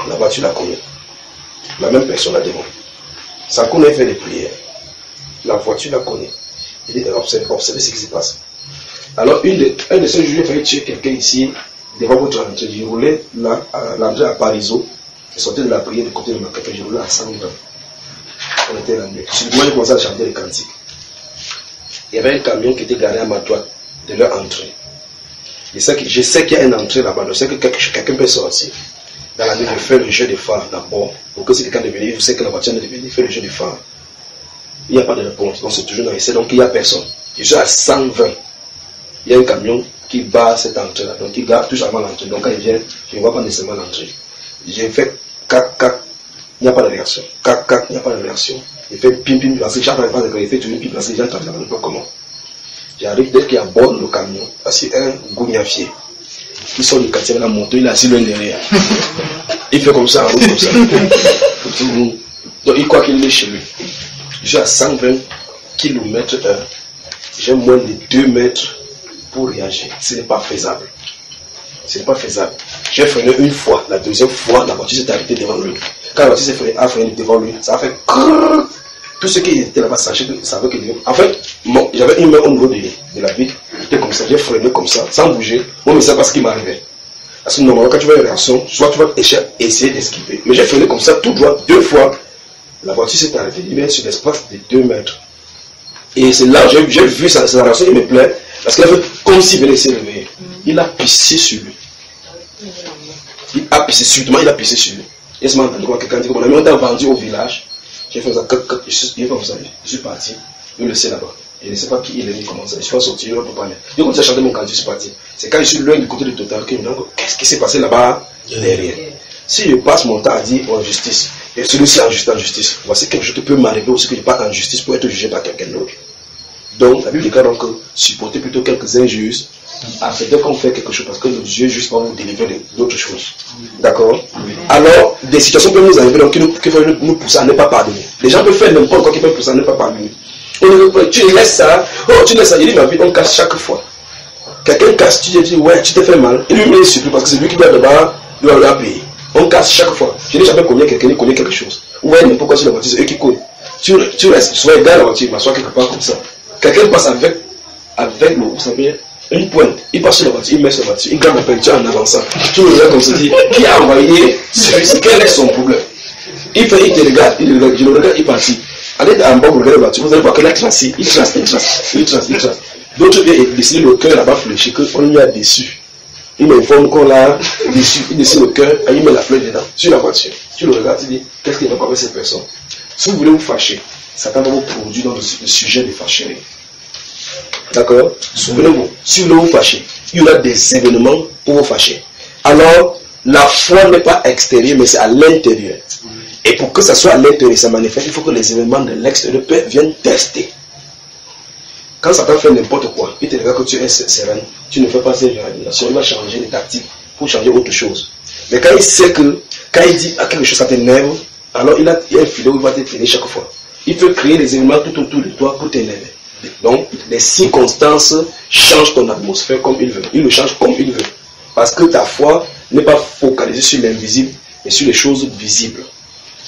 la voiture la connaît, la même personne là devant, ça connaît fait des prières, la voiture la connaît, il dit observez ce qui se passe. Alors un de ces jours, il fallait tuer quelqu'un ici, devant votre entrée, je roulais là, à l'entrée à Parisot. Je sortais de la prière du côté de ma café, je roulais à 120. On était la nuit. Moi, j'ai commencé à chanter les cantiques. Il y avait un camion qui était garé à ma droite de leur entrée. Je sais qu'il y a une entrée là-bas, je sais que quelqu'un peut sortir. Dans la nuit, je fais le jeu de phare d'abord. Pour que si quelqu'un est venu, je sais que la voiture est venue, il fait le jeu de phare. Il n'y a pas de réponse, donc c'est toujours dans l'essai, donc il n'y a personne. Je suis à 120. Il y a un camion qui bat cette entrée-là, donc il garde toujours avant l'entrée. Donc quand il vient, je ne vois pas nécessairement l'entrée. J'ai fait 4, il n'y a pas de réaction. 4, il n'y a pas de réaction. Il fait pim, parce que j'entends pas de il fait toujours pim, parce que j'entends pas comment. J'arrive dès qu'il y a bord le camion, parce qu'il y a un gougnafier qui sort du quartier avec la moto, il est assis loin derrière. Il fait comme ça, en route comme ça. Donc il croit qu'il est chez lui. Je suis à 120 km/h. J'ai moins de 2 mètres pour réagir. Ce n'est pas faisable. Ce n'est pas faisable. J'ai freiné une fois, la deuxième fois, la voiture s'est arrêtée devant lui. Quand la voiture s'est freiné devant lui, ça a fait crrrr. Tout ce qui était là-bas savaient que. En fait, j'avais une main au niveau de la vitre, j'étais comme ça, j'ai freiné comme ça, sans bouger. Moi, je ne sais pas ce qui m'arrivait. Parce que normalement, quand tu vois une réaction, soit tu vas essayer d'esquiver. Mais j'ai freiné comme ça, tout droit, 2 fois. La voiture s'est arrêtée, il est sur l'espace de 2 mètres. Et c'est là, j'ai vu sa réaction, il me plaît, parce qu'il a fait comme s'il venait de se réveiller. Il a pissé sur lui. Il a pissé, subitement, il a pissé sur lui. Et ce moment, quelqu'un dit que mon ami, on t'a vendu au village. J'ai fait ça, je suis parti, je le sais là-bas. Je ne sais pas qui il est venu commencer. Je suis pas sorti, je ne peux pas aller. Je continue à chanter mon cantique, je suis parti. C'est quand je suis loin du côté de Total que je me dis, qu'est-ce qui s'est passé là-bas derrière. Si je passe mon temps à dire en justice, et celui-ci en justice, voici quelque chose qui peut m'arriver aussi que je parte en justice pour être jugé par quelqu'un d'autre. Donc, la Bible déclare donc supporter plutôt quelques injustes, afin qu'on fait quelque chose, parce que le Dieu juste va vous délivrer d'autres choses. D'accord? Alors, des situations peuvent nous arriver, donc qui peuvent nous pousser à ne pas pardonner. Les gens peuvent faire n'importe quoi qui peut pousser à ne pas pardonner. Tu laisses ça, il dit ma vie, on casse chaque fois. Quelqu'un casse, tu dis, ouais, tu t'es fait mal, il lui met surpris parce que c'est lui qui doit d'abord, doit payer. On casse chaque fois. Je n'ai jamais connu quelqu'un qui connaît quelque chose. Ou ouais, n'importe quoi sur la voiture, c'est eux qui connaissent. Tu restes, soit égal à la voiture, m'assois quelque part comme ça. Quelqu'un passe avec le, vous savez, une pointe. Il passe sur la voiture, il met sur la voiture, il garde la peinture en avançant. Tu le regardes comme ça, dit, qui a envoyé celui-ci, quel est son problème? Il te regarde, je le regarde, il partit. Allez en bas, vous regardez la voiture, vous allez voir qu'il a tracé, il trace. D'autres viennent dessiner le cœur là-bas fléchi, qu'on lui a déçu. Il m'informe qu'on l'a déçu, il dessine le cœur, et il met la fleur dedans, sur la voiture. Tu le regardes, tu dis, qu'est-ce qu'il va pas avec cette personne? Si vous voulez vous fâcher, Satan va vous produire dans le sujet de fâcherie. D'accord? Souvenez-vous, si vous voulez vous fâcher, il y aura des événements pour vous fâcher. Alors, la foi n'est pas extérieure, mais c'est à l'intérieur. Et pour que ça soit à l'intérieur, ça manifeste, il faut que les événements de l'extérieur viennent tester. Quand Satan fait n'importe quoi, il te regarde que tu es serein, tu ne fais pas ces réalisations, il va changer les tactiques pour changer autre chose. Mais quand il sait que, quand il dit à quelque chose, ça t'énerve, alors il y a un filet où il va t'énerver chaque fois. Il peut créer des événements tout autour de toi pour t'énerver. Donc, les circonstances changent ton atmosphère comme il veut. Il le change comme il veut. Parce que ta foi n'est pas focalisée sur l'invisible, mais sur les choses visibles.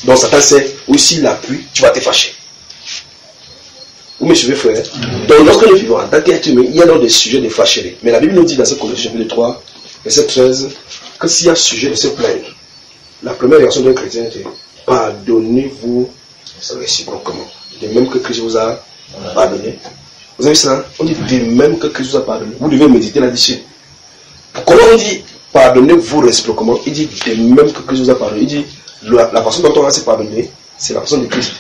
Donc, Satan sait, où s'il appuie, tu vas te fâcher. Vous me suivez, frère? Donc, lorsque nous vivons en tant qu'être humain, il y a donc des sujets de fâcherie. Mais la Bible nous dit dans ce Colossiens chapitre 3, verset 13, que s'il y a sujet de se plaindre, la première réaction d'un chrétien est pardonnez-vous réciproquement. De même que Christ vous a pardonné. Vous avez vu ça? On dit de même que Christ vous a pardonné. Vous devez méditer là-dessus. Comment on dit pardonnez-vous réciproquement? Il dit de même que Christ vous a pardonné. Il dit la façon dont on va se pardonner, c'est la façon de Christ.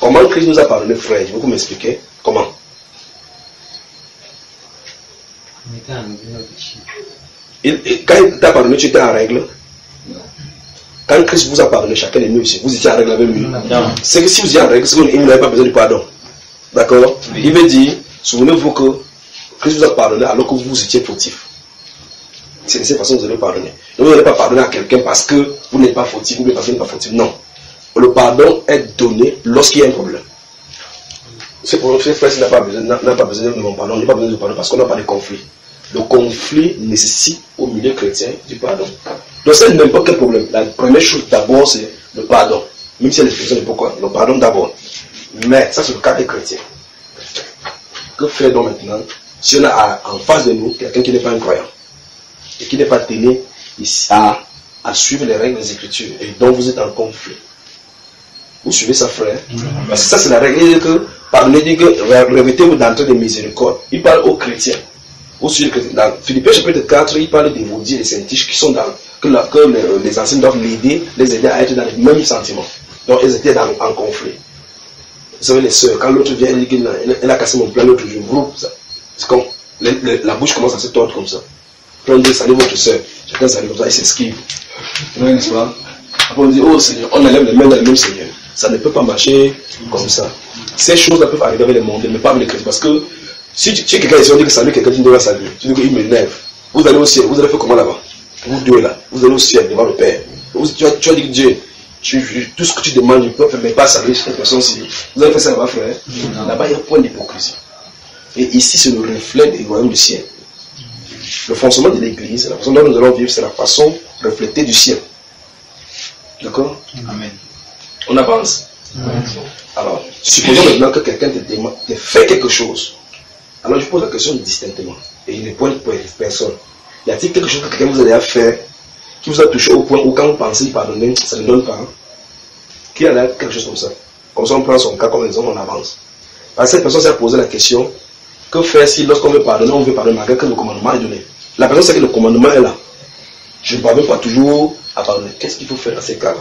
Comment Christ nous a pardonné, frère? Je vais vous m'expliquer. Comment? Quand il t'a pardonné, tu étais en règle. Quand Christ vous a pardonné, chacun de nous ici, vous étiez en règle avec lui. C'est que si vous étiez en règle, c'est qu'il n'avait pas besoin de pardon. D'accord? Oui. Il veut dire, souvenez-vous que Christ vous a pardonné alors que vous étiez fautif. C'est de cette façon que vous allez pardonner. Donc vous n'allez pas pardonner à quelqu'un parce que vous n'êtes pas fautif ou parce que vous n'êtes pas fautif. Non. Le pardon est donné lorsqu'il y a un problème. C'est pour notre frère, s'il n'a pas besoin de mon pardon, il n'a pas besoin de pardon parce qu'on n'a pas de conflit. Le conflit nécessite au milieu chrétien du pardon. Donc c'est n'importe quel problème. La première chose d'abord, c'est le pardon. Même si elle est besoin de pourquoi. Le pardon d'abord. Mais ça, c'est le cas des chrétiens. Que faire donc maintenant si on a en face de nous quelqu'un qui n'est pas un croyant et qui n'est pas tenu à suivre les règles des Écritures et dont vous êtes en conflit? Vous suivez ça, frère? Parce que ça, c'est la règle. Il dit que, pardonnez, dit que revêtez-vous d'entrée de miséricorde. Il parle aux chrétiens. Vous suivez les chrétiens. Dans Philippiens chapitre 4, il parle des maudits et des saintiches qui sont dans, que les anciens doivent les aider à être dans les mêmes sentiments. Donc, ils étaient en conflit. Vous savez, les sœurs, quand l'autre vient, elle dit qu'elle a cassé mon plan, l'autre jour, groupe, ça. C'est comme, la bouche commence à se tordre comme ça. Puis on dit, salut votre sœur. Chacun salue comme ça, il s'esquive. N'est-ce pas? Après on dit, oh Seigneur, on enlève les mains dans le même Seigneur. Ça ne peut pas marcher comme ça. Ces choses-là peuvent arriver avec les mondes, mais pas avec les chrétiens. Parce que si quelqu'un ici, on dit que salut quelqu'un, tu ne dois pas saluer. Tu dis qu'il m'énerve. Vous allez au ciel, vous allez faire comment là-bas? Vous deux là, vous allez au ciel devant le Père. Tu as dit que Dieu, tout ce que tu demandes, tu peux faire, mais pas saluer cette personne-ci. Vous allez faire ça là-bas, frère? Là-bas, il y a un point d'hypocrisie. Et ici, c'est le reflet du royaume du ciel. Le fonctionnement de l'église, la façon dont nous allons vivre, c'est la façon reflétée du ciel. D'accord? Amen. On avance. Alors, supposons maintenant que quelqu'un te fait quelque chose. Alors, je pose la question distinctement. Et il ne pointe pour personne. Y a-t-il quelque chose que quelqu'un vous a fait qui vous a touché au point où quand vous pensez pardonner, ça ne donne pas? Qui a quelque chose comme ça? Comme ça, on prend son cas comme exemple, on avance. Parce que cette personne s'est posé la question, que faire si lorsqu'on veut pardonner, on veut pardonner malgré que le commandement est donné? La personne sait que le commandement est là. Je ne parviens pas toujours à pardonner. Qu'est-ce qu'il faut faire dans ces cas-là?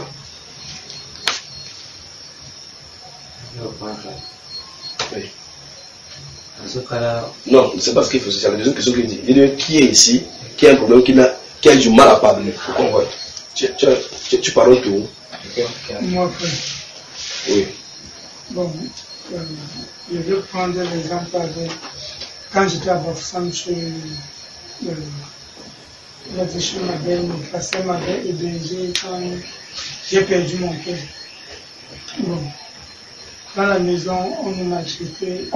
Oui. Dans ce cas-là, non, c'est pas ce qu'il faut. C'est la deuxième question qu'il dit. Il dit qui est ici, qui a un problème, qui a du mal à pardonner. Pourquoi on voit? Tu pardonnes tout. Moi, frère. Oui. Bon, je vais prendre l'exemple avec quand j'étais à Bafoussam chez ma belle, mon frère m'avait hébergé quand j'ai perdu mon père. Bon. Dans la maison, on me maltraitait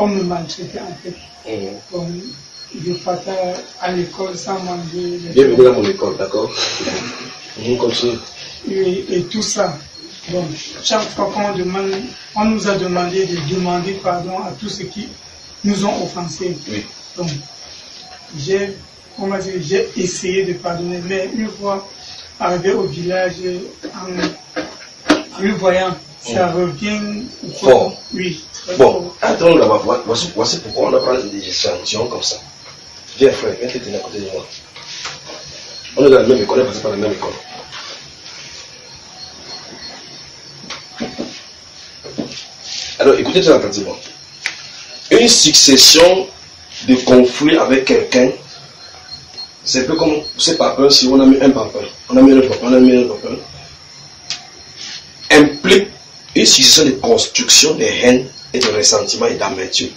en fait. Bon, je partais à l'école sans manger. Bienvenue dans mon école, d'accord? On continue. Et tout ça. Bon, chaque fois on nous a demandé de demander pardon à tous ceux qui nous ont offensés. Oui. Donc, j'ai essayé de pardonner, mais une fois arrivé au village, en le voyant, ça revient fort. Oui. Bon, attends là-bas, voici pourquoi on a parlé des échantillons comme ça. Viens frère, viens te tenir à côté de moi. On est dans la même école, on est passé par la même école. Alors écoutez très attentivement. Une succession de conflits avec quelqu'un, c'est un peu comme ce papin, si on a mis un papin, on a mis un papin, implique une succession de construction de haine et de ressentiment et d'amertume.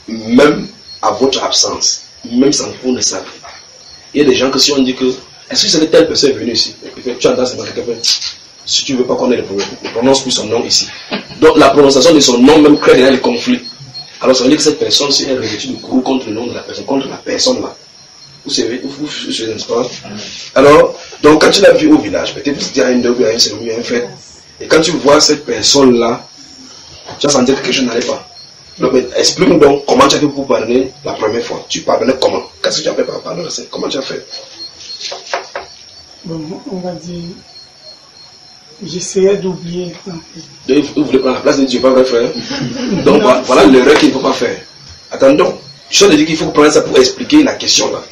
Même à votre absence, même sans que vous ne savez. Il y a des gens que si on dit que, est-ce que c'est telle personne venue ici? Tu entends c'est quelqu'un fait. Si tu ne veux pas qu'on ait le problème, ne prononce plus son nom ici. Donc la prononciation de son nom même crée déjà les conflits. Alors ça veut dire que cette personne, si elle revêtue du courroux contre le nom de la personne, contre la personne là. Vous savez, n'est-ce pas? Alors, donc quand tu l'as vu au village, peut-être c'était à une deux, à une cérémonie, à un fait, et quand tu vois cette personne là, tu vas sentir que quelque chose n'allait pas. Donc explique-nous donc comment tu as fait pour pardonner la première fois. Tu pardonnais comment? Qu'est-ce que tu as fait par pardonner? Comment tu as fait? Bon, on va dire. J'essayais d'oublier. Vous voulez prendre la place de Dieu, pas vrai frère? Donc voilà l'erreur qu'il ne faut pas faire. Attendons. Je te dis qu'il faut prendre ça pour expliquer la question là.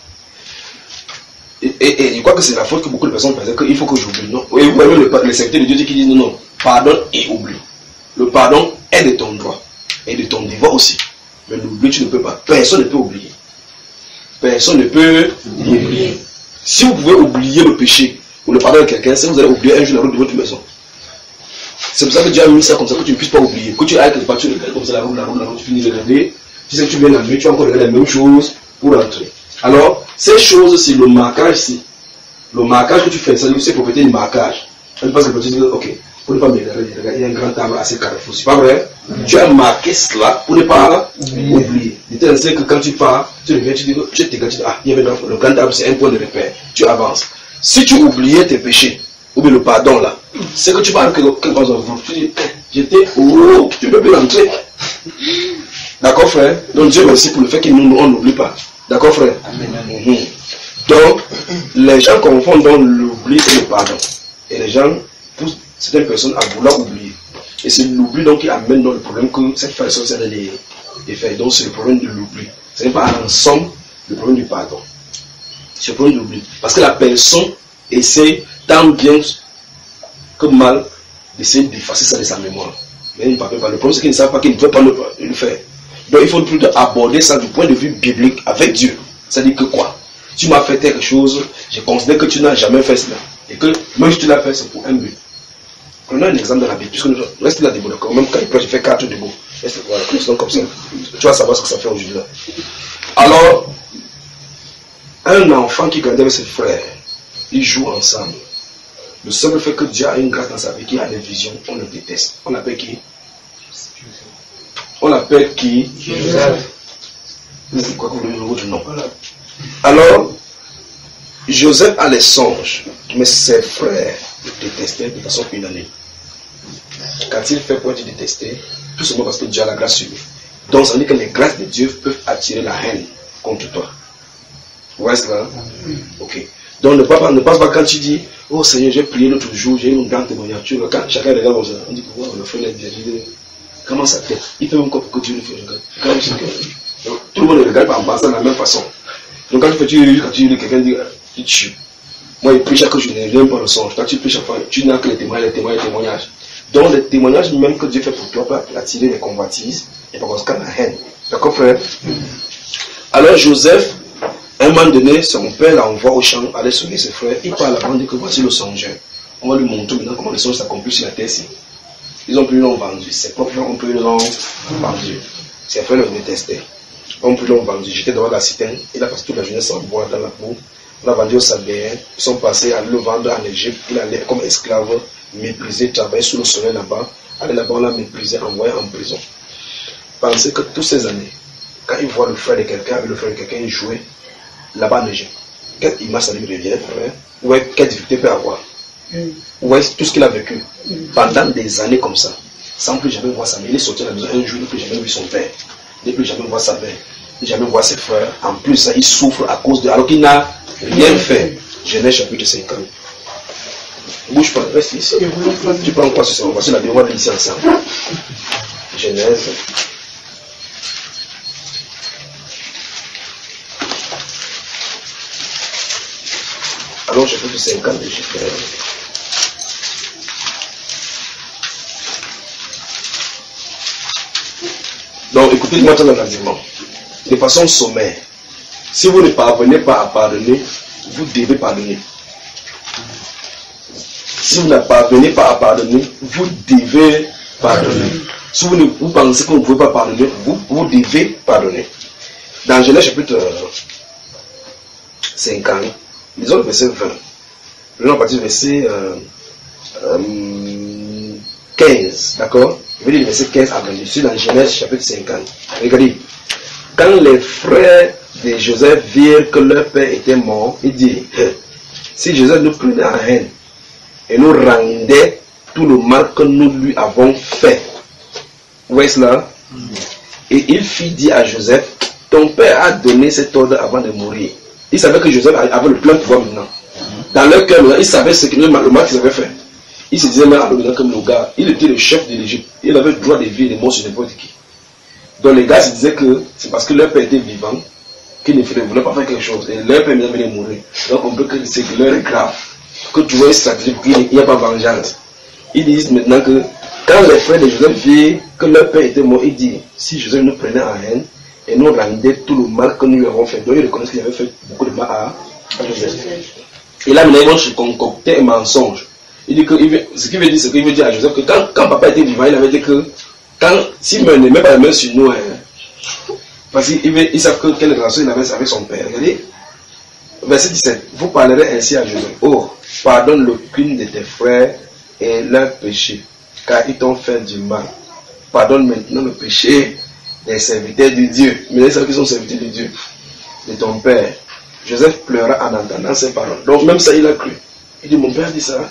Et je crois que c'est la faute que beaucoup de personnes pensent qu'il faut que j'oublie. Non. Et vous voyez le serviteur de Dieu qui dit non, pardonne et oublie. Le pardon est de ton droit et de ton devoir aussi. Mais l'oubli, tu ne peux pas. Personne ne peut oublier. Personne ne peut oublier. Si vous pouvez oublier le péché ou le pardon de quelqu'un, c'est que vous allez oublier un jour la route de votre maison. C'est pour ça que Dieu a mis ça comme ça, que tu ne puisses pas oublier. Que tu ailles quelque part, tu regardes comme ça la route, tu finis de regarder. Tu sais que tu viens la nuit, tu vas encore regarder la même chose pour rentrer. Alors, Ces choses, c'est le marquage ici. Le marquage que tu fais, c'est propriété du marquage. Tu penses que tu dis, ok, pour ne pas me regarder, il y a un grand table assez carrefour. C'est pas vrai? Tu as marqué cela pour ne pas oublier. De telle sorte que quand tu pars, tu reviens, tu dis, ah, il y avait le grand table, c'est un point de repère. Tu avances. Si tu oubliais tes péchés, ou bien le pardon là, c'est que tu parles quelque chose en vous. Tu dis, j'étais, oh, tu peux plus rentrer. D'accord, frère? Donc Dieu merci pour le fait qu'on n'oublie pas. D'accord, frère? Amen. Donc, les gens confondent donc l'oubli et le pardon. Et les gens poussent certaines personnes à vouloir oublier. Et c'est l'oubli donc qui amène dans le problème que cette personne a des faits. Donc c'est le problème de l'oubli. Ce n'est pas ensemble le problème du pardon. C'est le problème de l'oubli. Parce que la personne essaie tant bien que mal d'essayer d'effacer ça de sa mémoire. Mais il ne parle pas. Le problème c'est qu'il ne savent pas qu'il ne peut pas le faire. Donc il faut plutôt aborder ça du point de vue biblique avec Dieu. C'est-à-dire que quoi? Tu m'as fait quelque chose, je considère que tu n'as jamais fait cela. Et que même si tu l'as fait, c'est pour un but. Prenons un exemple de la Bible, puisque nous restons là debout, même quand il prêche, je fais 4 debout. Voilà, comme ça. Tu vas savoir ce que ça fait aujourd'hui là. Alors, un enfant qui grandit avec ses frères, ils jouent ensemble. Le seul fait que Dieu a une grâce dans sa vie, qu'il a des visions, on le déteste. On l'appelle qui? On l'appelle qui? Joseph. C'est quoi que vous voulez le nom? Alors, Joseph a les songes, mais ses frères le détestaient de façon unanime. Quand il fait pour être détesté, tout simplement parce que Dieu a la grâce sur lui. Donc ça veut dire que les grâces de Dieu peuvent attirer la haine contre toi. Vous voyez cela? Ok. Donc ne passe pas quand tu dis, oh Seigneur, j'ai prié l'autre jour, j'ai eu une grande témoignage. Quand chacun regarde, on dit, wow, le frère est bien. Comment ça fait? Il fait même quoi pour que Dieu le fait? Donc, tout le monde le regarde en pensant de la même façon. Donc quand tu lis, quelqu'un dit, tu tues. Moi, il prie chaque jour, je n'ai pas le songe. Quand tu pries chaque fois, tu n'as que les témoignages. Donc les témoignages même que Dieu fait pour toi peuvent attirer les convoitises et par conséquent la haine. D'accord, frère? Alors Joseph, un moment donné, son père l'envoie au champ, aller sauver ses frères. Il parle avant, dit que voici le songeur. On va lui montrer maintenant comment les songes s'accomplissent sur la terre. Ils ont pris, ils l'ont vendu. Ses propres frères ont pris, ils l'ont vendu. Ses frères le détestaient. On peut l'ont vendu. J'étais devant la citerne. Il a passé toute la journée sans boire dans la boue. On l'a vendu au Sabéen. Ils sont passés à le vendre en Égypte. Il allait comme esclave, méprisé, travailler sous le soleil là-bas. Allez là-bas, on l'a méprisé, envoyé en prison. Pensez que toutes ces années, quand il voit le frère de quelqu'un, avec le frère de quelqu'un, il jouait là-bas en Égypte. Quelle image ça lui revient, frère? Ouais, quelle difficulté peut avoir? Ouais, tout ce qu'il a vécu pendant des années comme ça, sans plus jamais voir sa mère. Il est sorti de la maison un jour, il n'a plus jamais vu son père. Il n'a plus jamais voir sa mère. Il n'a jamais voir ses frères. En plus, ça, il souffre à cause de. Alors qu'il n'a rien fait. Genèse chapitre 50. Bouge pas, reste ici. Tu prends quoi ce soir? Voici la mémoire ici ensemble. Genèse. Alors, chapitre 50 de Genèse. Donc, écoutez-moi dans l'enseignement. De façon sommaire, si vous ne parvenez pas à pardonner, vous devez pardonner. Si vous ne parvenez pas à pardonner, vous devez pardonner. Si vous pensez que vous ne pouvez pas pardonner, vous devez pardonner. Dans Genèse chapitre 50, lisons le verset 20. Nous allons partir du verset 15, d'accord? Je vais lire le verset 15 à 22. Je suis dans Genèse chapitre 50. Regardez. Quand les frères de Joseph virent que leur père était mort, ils dirent, si Joseph nous prenait en haine et nous rendait tout le mal que nous lui avons fait. Vous voyez cela? Et il fit dire à Joseph, ton père a donné cet ordre avant de mourir. Il savait que Joseph avait le plein pouvoir maintenant. Dans leur cœur, il savait ce que le mal qu'ils avaient fait. Il se disait même à l'homme comme le gars, il était le chef de l'Égypte. Il avait le droit de vivre et de mort sur n'importe qui. Donc les gars se disaient que c'est parce que leur père était vivant qu'ils ne voulaient pas faire quelque chose. Et leur père venait mourir. Donc on peut que c'est que leur est grave. Que tu vois une stratégie pour qu'il n'y ait pas vengeance. Ils disent maintenant que quand les frères de Joseph virent que leur père était mort, ils disent, si Joseph nous prenait en haine et nous rendait tout le mal que nous lui avons fait. Donc ils reconnaissent qu'il avait fait beaucoup de mal à Joseph. Et là maintenant ils vont se concocter un mensonge. Il dit que, ce qu'il veut dire, c'est qu'il veut dire à Joseph que quand papa était vivant, il avait dit que s'il ne met pas la main sur nous, parce qu'ils savent quelle relation il avait avec son père. Regardez, Verset 17. Vous parlerez ainsi à Joseph. Oh, pardonne le crime de tes frères et leurs péchés, car ils t'ont fait du mal. Pardonne maintenant le péché des serviteurs de Dieu. Mais les gens qui sont serviteurs de Dieu, de ton père. Joseph pleura en entendant ces paroles. Donc même ça, il a cru. Il dit, mon père dit ça,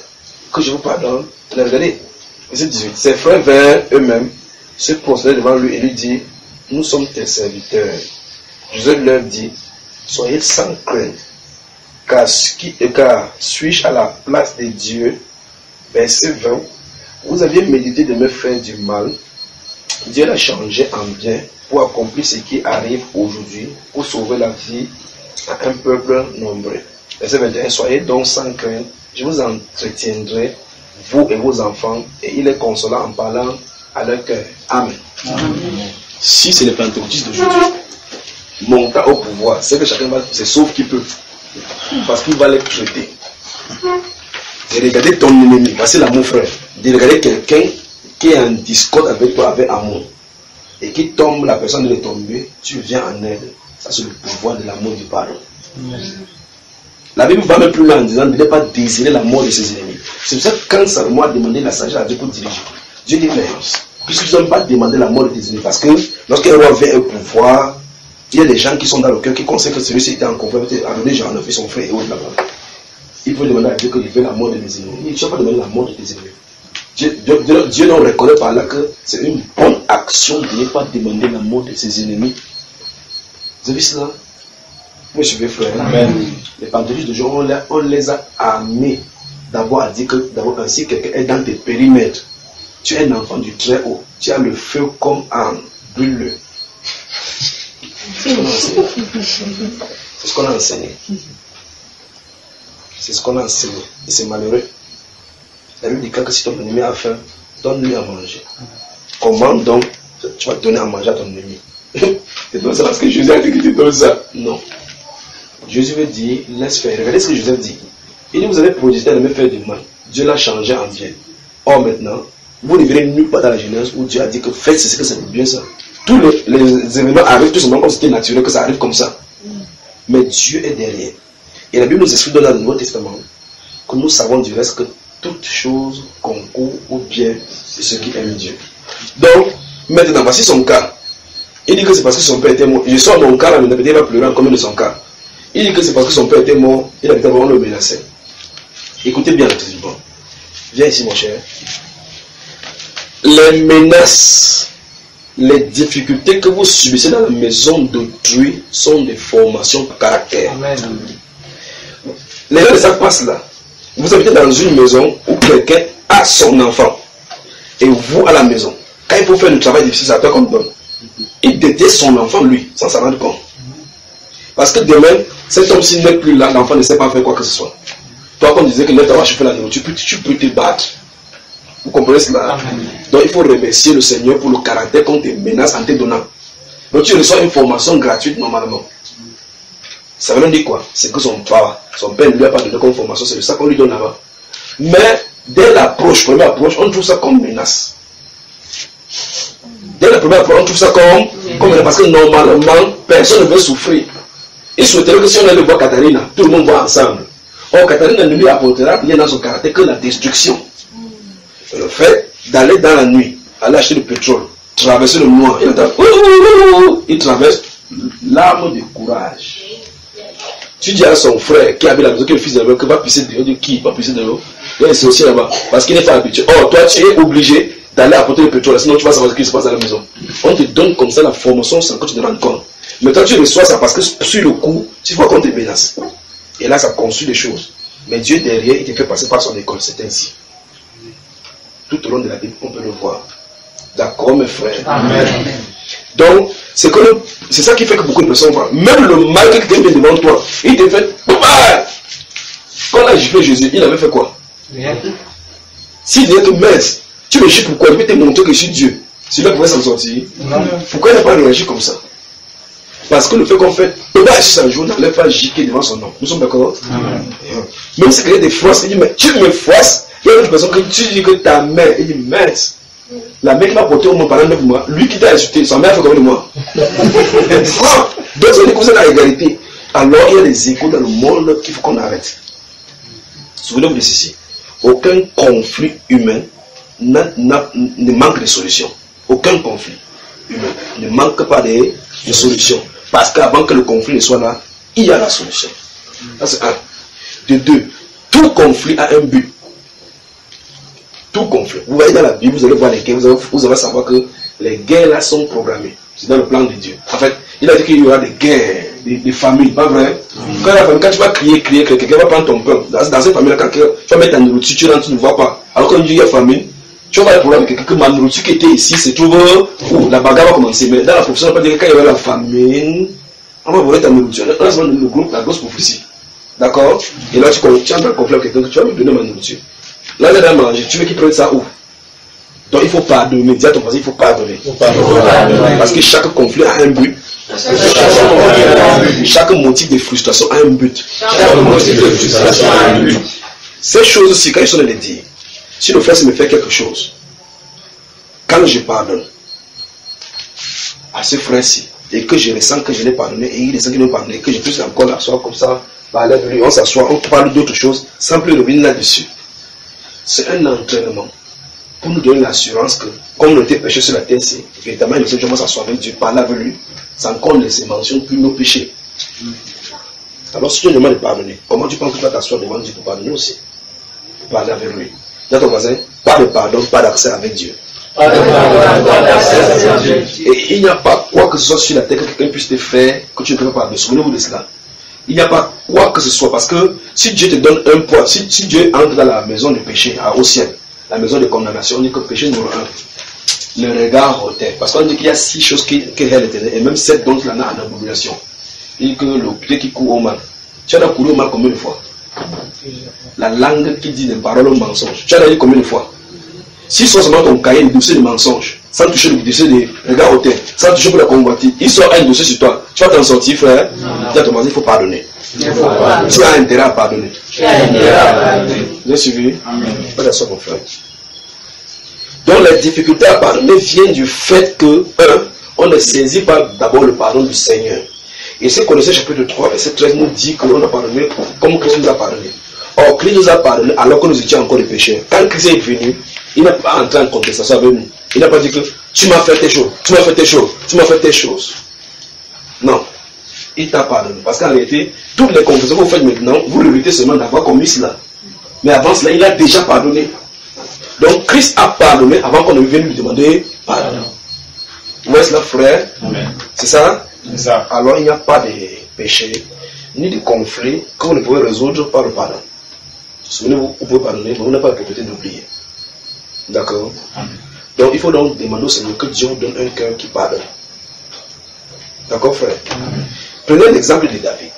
que je vous pardonne. Regardez, verset 18. Ses frères vinrent eux-mêmes, se prosternaient devant lui et lui dit, nous sommes tes serviteurs. Joseph leur dit, soyez sans crainte, car suis-je à la place de Dieu? Verset 20. Vous aviez médité de me faire du mal. Dieu l'a changé en bien pour accomplir ce qui arrive aujourd'hui, pour sauver la vie à un peuple nombreux. Verset 21. Soyez donc sans crainte, je vous entretiendrai, vous et vos enfants, et il est consolant en parlant à leur cœur. Amen. Amen. Si c'est le pentecôtiste d'aujourd'hui, monter au pouvoir, c'est que chacun va se sauve qui peut, parce qu'il va les traiter. De regarder ton ennemi, voici l'amour frère, de regarder quelqu'un qui est en discorde avec toi, avec amour, et qui tombe, la personne de tomber, tu viens en aide. Ça c'est le pouvoir de l'amour du pardon. La Bible va même plus loin en disant de ne pas désirer la mort de ses ennemis. C'est pour ça que quand Salomon a demandé la sagesse à Dieu pour diriger, Dieu dit, mais puisque tu n'as pas demandé la mort de tes ennemis, parce que lorsqu'un roi vient au pouvoir, il y a des gens qui sont dans le cœur qui conseillent que celui-ci était en confiance, a donné Jean 9 et son frère et autres là-bas. Il faut demander à Dieu qu'il veut la mort de mes ennemis. Il ne faut pas demander la mort de tes ennemis. Dieu nous reconnaît par là que c'est une bonne action de ne pas demander la mort de ses ennemis. Vous avez vu cela? Moi je suis frère. Amen. Les pentecôtistes de jour, on les a armés d'avoir dit que d'abord ainsi quelqu'un est dans tes périmètres. Tu es un enfant du très haut. Tu as le feu comme âme. Brûle-le. C'est ce qu'on a enseigné. C'est ce qu'on a enseigné. Et c'est malheureux. La Bible dit que si ton ennemi a faim, donne-lui à manger. Comment donc tu vas donner à manger à ton ennemi? C'est pas ça parce que Jésus a dit que tu donnes ça. Non. Jésus veut dire, laisse faire. Regardez ce que Joseph dit. Il dit, vous avez projeté de me faire du mal. Dieu l'a changé en bien. Or maintenant, vous ne verrez nulle part dans la Genèse où Dieu a dit que faites ce que c'est bien ça. Tous les événements arrivent tout simplement comme c'était naturel, que ça arrive comme ça. Mais Dieu est derrière. Et la Bible nous explique dans le Nouveau Testament que nous savons du reste que toute chose concourt au bien de ceux qui aiment Dieu. Donc, maintenant, voici son cas. Il dit que c'est parce que son père était mort. Je sors mon cas, là, mais il va pleurer en commun de son cas. Il dit que c'est parce que son père était mort, il habitait avant, on le menaçait. Écoutez bien le tribunal. Viens ici, mon cher. Les menaces, les difficultés que vous subissez dans la maison d'autrui sont des formations par caractère. Amen. Les gens de ça passent là. Vous habitez dans une maison où quelqu'un a son enfant. Et vous à la maison. Quand il faut faire le travail difficile, c'est à toi qu'on donne. Il déteste son enfant, lui, sans s'en rendre compte. Parce que demain, cet homme-ci n'est plus là, l'enfant ne sait pas faire quoi que ce soit. Toi, quand on disait que l'être va chauffer la nourriture, tu peux te battre. Vous comprenez cela? Amen. Donc il faut remercier le Seigneur pour le caractère qu'on te menace en te donnant. Donc tu reçois une formation gratuite normalement. Ça veut dire quoi? C'est que son père ne lui a pas donné comme formation, c'est ça qu'on lui donne là-bas. Mais dès l'approche, première approche, on trouve ça comme menace. Dès la première approche, on trouve ça comme menace, parce que normalement, personne ne veut souffrir. Il souhaiterait que si on allait voir Katharina, tout le monde va ensemble. Or, Katharina ne lui apportera rien dans son caractère que la destruction. Et le fait d'aller dans la nuit, aller acheter du pétrole, traverser le noir, il traverse l'arme de courage. Tu dis à son frère qui habite la maison, qui est le fils de la maison, que va pisser de l'eau, de qui va pisser de l'eau? C'est aussi là-bas, parce qu'il n'est pas habitué. Or, toi, tu es obligé d'aller apporter le pétrole, sinon tu vas savoir ce qui se passe dans la maison. On te donne comme ça la formation sans que tu te rendes compte. Mais toi, tu reçois ça parce que sur le coup, tu vois qu'on te menace. Et là, ça construit des choses. Mais Dieu derrière, il te fait passer par son école, c'est ainsi. Tout au long de la Bible, on peut le voir. D'accord, mes frères? Amen. Donc, c'est ça qui fait que beaucoup de personnes voient. Même le mal qui te met devant toi, il te fait. Quand on a giflé Jésus, il avait fait quoi? Rien. S'il disait que mince, tu me gifles pourquoi? Il veut te montrer que je suis Dieu. Celui-là pouvait s'en sortir. Non. Pourquoi il n'a pas réagi comme ça? Parce que le fait qu'on fait sur un jour n'allait pas giquer devant son nom. Nous sommes d'accord? Même si quelqu'un te froisse, il dit, mais tu me froisses. Il y a une personne que tu dis que ta mère, il dit, mince. La mère qui m'a porté au monde pendant 9 mois, lui qui t'a insulté, sa mère a fait comme moi. Donc ça dit que vous êtes à égalité. alors il y a des échos dans le monde qu'il faut qu'on arrête. Souvenez-vous de ceci. Aucun conflit humain ne manque de solution. Aucun conflit humain ne manque pas de solution. Parce qu'avant que le conflit ne soit là, il y a la solution. Ça c'est un. De deux, tout conflit a un but. Tout conflit. Vous voyez dans la Bible, vous allez voir les guerres, vous allez savoir que les guerres là sont programmées. C'est dans le plan de Dieu. En fait, il a dit qu'il y aura des guerres, des familles, pas vrai? Quand tu vas crier, quelqu'un va prendre ton pain. Dans cette famille-là, quand tu vas mettre ta nourriture, tu rentres, tu ne vois pas. Alors quand il y a famine, tu vas avoir le problème avec quelqu'un que ma nourriture qui était ici se trouve où la bagarre va commencer. Mais dans la profession, on va pas dire que quand il y aura la famine, on va voler ta nourriture. Là, c'est le groupe, la grosse prophétie. D'accord? Et là, tu entres en conflit avec quelqu'un, tu vas me donner ma nourriture. Là, il a manger, tu veux qu'il prenne ça où? Donc il faut pardonner. Dis à ton voisin, il faut pardonner. Parce que chaque conflit a un but. Chaque motif de frustration a un but. Ces choses-ci, quand ils sont de les dire, si le frère me fait quelque chose, quand je pardonne à ce frère-ci, et que je ressens que je l'ai pardonné, et il ressent qu'il m'a pardonné, que je puisse encore l'asseoir comme ça, parler avec lui, on s'assoit, on parle d'autres choses, sans plus revenir là-dessus. C'est un entraînement pour nous donner l'assurance que, comme on était péché sur la terre, c'est véritablement le Seigneur s'asseoir avec Dieu, parler avec lui, sans qu'on ne se mentionne plus nos péchés. Alors si tu demandes de pardonner, comment tu penses que tu vas t'asseoir devant Dieu pour pardonner aussi? Pour parler avec lui. Dis à ton voisin, pas de pardon, pas d'accès avec Dieu. Et il n'y a pas quoi que ce soit sur la terre que quelqu'un puisse te faire que tu ne peux pas pardonner. Souvenez-vous de cela. Il n'y a pas quoi que ce soit, parce que si Dieu te donne un poids, si Dieu entre dans la maison du péché, au ciel, la maison de condamnation, on dit que le péché numéro 1, le regard retient. Parce qu'on dit qu'il y a 6 choses qui est l'éternel, et même 7 dont il en a en abomination. Il dit que le pied qui court au mal. Tu as couru au mal combien de fois? La langue qui dit des paroles au mensonge. Tu as dit combien de fois? Si sont seulement ton cahier, le dossier de mensonge, sans toucher le dossier de regard retient, sans toucher pour la convoitise, il sort un dossier sur toi. Tu vas t'en sortir, frère. Dis à ton voisin, il faut pardonner. Tu as intérêt à pardonner. Vous avez suivi? Pas d'accord, mon frère. Donc la difficulté à pardonner vient du fait que, on ne saisit pas d'abord le pardon du Seigneur. Et ce Colossiens chapitre 3, verset 13 nous dit qu'on a pardonné comme Christ nous a pardonné. Or, Christ nous a pardonné alors que nous étions encore des pécheurs. Quand Christ est venu, il n'a pas entré en contestation avec nous. Il n'a pas dit que tu m'as fait tes choses, tu m'as fait tes choses, tu m'as fait tes choses. Non. Il t'a pardonné. Parce qu'en réalité, toutes les confessions que vous faites maintenant, vous regrettez seulement d'avoir commis cela. Mais avant cela, il a déjà pardonné. Donc Christ a pardonné avant qu'on ne vienne lui demander pardon. Vous voyez cela, frère? C'est ça? C'est ça. Alors il n'y a pas de péché, ni de conflit que vous ne pouvez résoudre par le pardon. Souvenez-vous, vous pouvez pardonner, mais vous n'avez pas la propriété d'oublier. D'accord? Donc il faut donc demander au Seigneur que Dieu vous donne un cœur qui pardonne. D'accord, frère? Prenez l'exemple de David.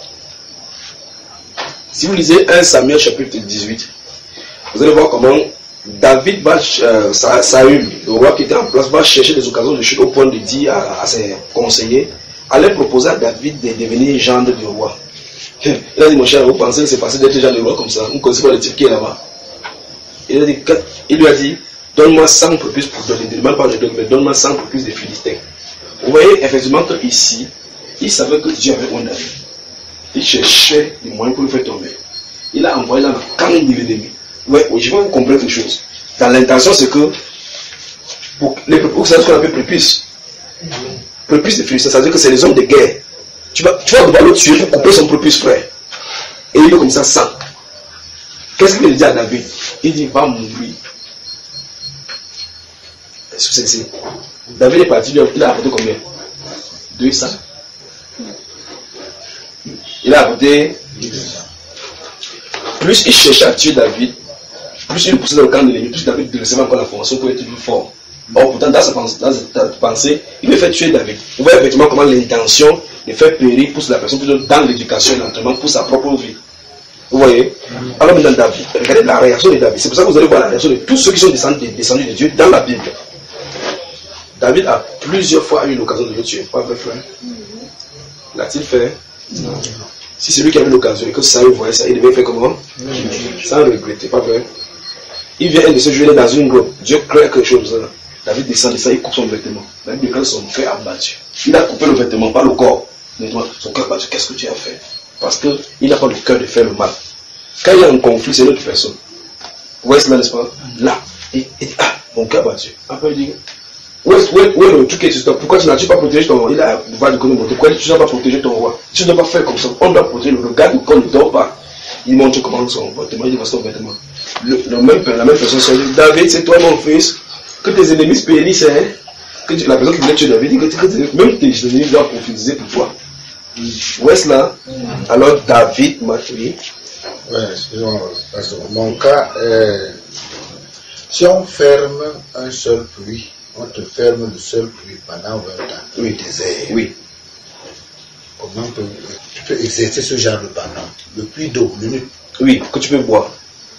Si vous lisez 1 Samuel chapitre 18, vous allez voir comment David va, Saül, le roi qui était en place, va chercher des occasions de chute au point de dire à ses conseillers, allez proposer à David de devenir gendre du roi. Il a dit, mon cher, vous pensez que c'est facile d'être gendre du roi comme ça? Vous ne connaissez pas le type qui est là-bas. Il lui a dit, donne-moi 100 prépuces pour donner, ne demande pas de donner, mais donne-moi 100 prépuces des Philistins. Vous voyez effectivement qu'ici, il savait que Dieu avait un David. Il cherchait des moyens pour le faire tomber. Il a envoyé dans le camp de l'ennemi. Ouais, je vais vous comprendre quelque chose. Dans l'intention, c'est que pour les prépuces, c'est ce qu'on appelle prépuces. Prépuces de Philistins, ça veut dire que c'est les hommes de guerre. Tu vas devoir le tuer pour couper son prépuce, frère. Et il est comme ça, sans. Qu'est-ce qu'il dit à David? Il dit, va mourir. C'est David est parti, il a apporté combien? 200. Il a apporté 200. Plus il cherchait à tuer David, plus il poussait dans le camp de l'ennemi, plus David recevait encore la formation pour être plus fort. Or, pourtant, dans sa pensée, il veut faire tuer David. Vous voyez effectivement comment l'intention de faire périr pousse la personne plutôt dans l'éducation et l'entraînement pour sa propre vie. Vous voyez? Alors maintenant, David, regardez la réaction de David. C'est pour ça que vous allez voir la réaction de tous ceux qui sont descendus de Dieu dans la Bible. David a plusieurs fois eu l'occasion de le tuer. Pas vrai, frère? L'a-t-il fait? Non. Si c'est lui qui avait l'occasion et que Saül voyait ça, il devait faire comment? Sans regretter, pas vrai? Il vient de se jouer dans une grotte. Dieu crée quelque chose. David descend, il coupe son vêtement. David déclare son frère abattu. Il a coupé le vêtement, pas le corps. Son cœur battu, qu'est-ce que tu as fait? Parce qu'il n'a pas le cœur de faire le mal. Quand il y a un conflit, c'est l'autre personne. Vous voyez cela, n'est-ce pas? Là, mon cœur battu. Après, il dit, où est le truc que tu stop? Pourquoi tu n'as pas protégé ton roi? Il a le de connaître. Pourquoi tu n'as pas protégé ton roi? Tu ne dois pas faire comme ça. On doit protéger le gars quand il ne dort pas. Il montre comment son vêtement, il dit son vêtement. La même personne se dit, David, c'est toi mon fils, que tes ennemis se périssent, hein? Que la personne qui voulait tuer David dit que même tes ennemis doivent prophétiser pour toi. Vous voyez cela? Alors David m'a tué. Ouais, excusez-moi, parce que mon cas, si on ferme un seul puits, on te ferme le seul puits pendant 20 ans. Oui. Désert. Oui. Comment tu peux exercer ce genre de pendant? Le puits d'eau, l'unique. Oui, que tu peux boire.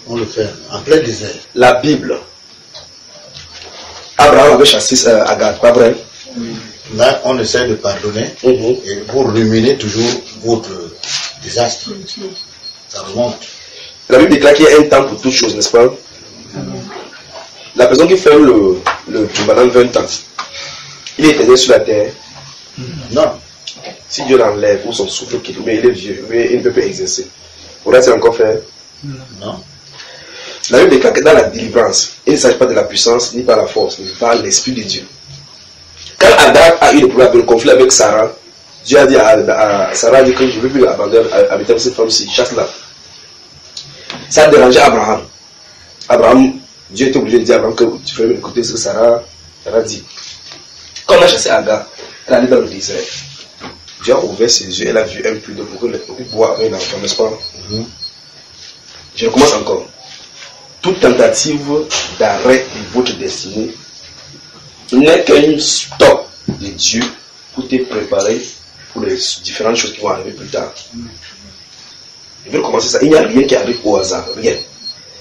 On le ferme en plein désert. La Bible. Abraham avait chassé Agar, pas vrai? Là, on essaie de pardonner et pour ruminer toujours votre désastre. Ça remonte. La Bible déclare qu'il y a un temps pour toutes choses, n'est-ce pas? La personne qui fait le pendant 20 ans, il est éternel sur la terre. Non. Si Dieu l'enlève ou son souffle quitte, mais il est vieux, mais il ne peut plus exercer. Pourrait-il encore faire? Non. La Bible déclare que dans la délivrance, il ne s'agit pas de la puissance ni par la force, mais par l'Esprit de Dieu. Quand Adam a eu le conflit avec Sarah, Dieu a dit à Sarah dit que je ne veux plus abandonner avec cette femme-ci, chasse-la. Ça a dérangé Abraham. Abraham, Dieu était obligé de dire à Abraham que tu ferais écouter ce que Sarah dit. Quand on a chassé Agar, elle allait dans le désert. Dieu a ouvert ses yeux, elle a vu un puits d'eau pour boire avec l'enfant, n'est-ce pas? Je recommence encore. Toute tentative d'arrêt de votre destinée n'est qu'un stop de Dieu pour te préparer pour les différentes choses qui vont arriver plus tard. Je vais commencer ça. Il n'y a rien qui arrive au hasard. Rien.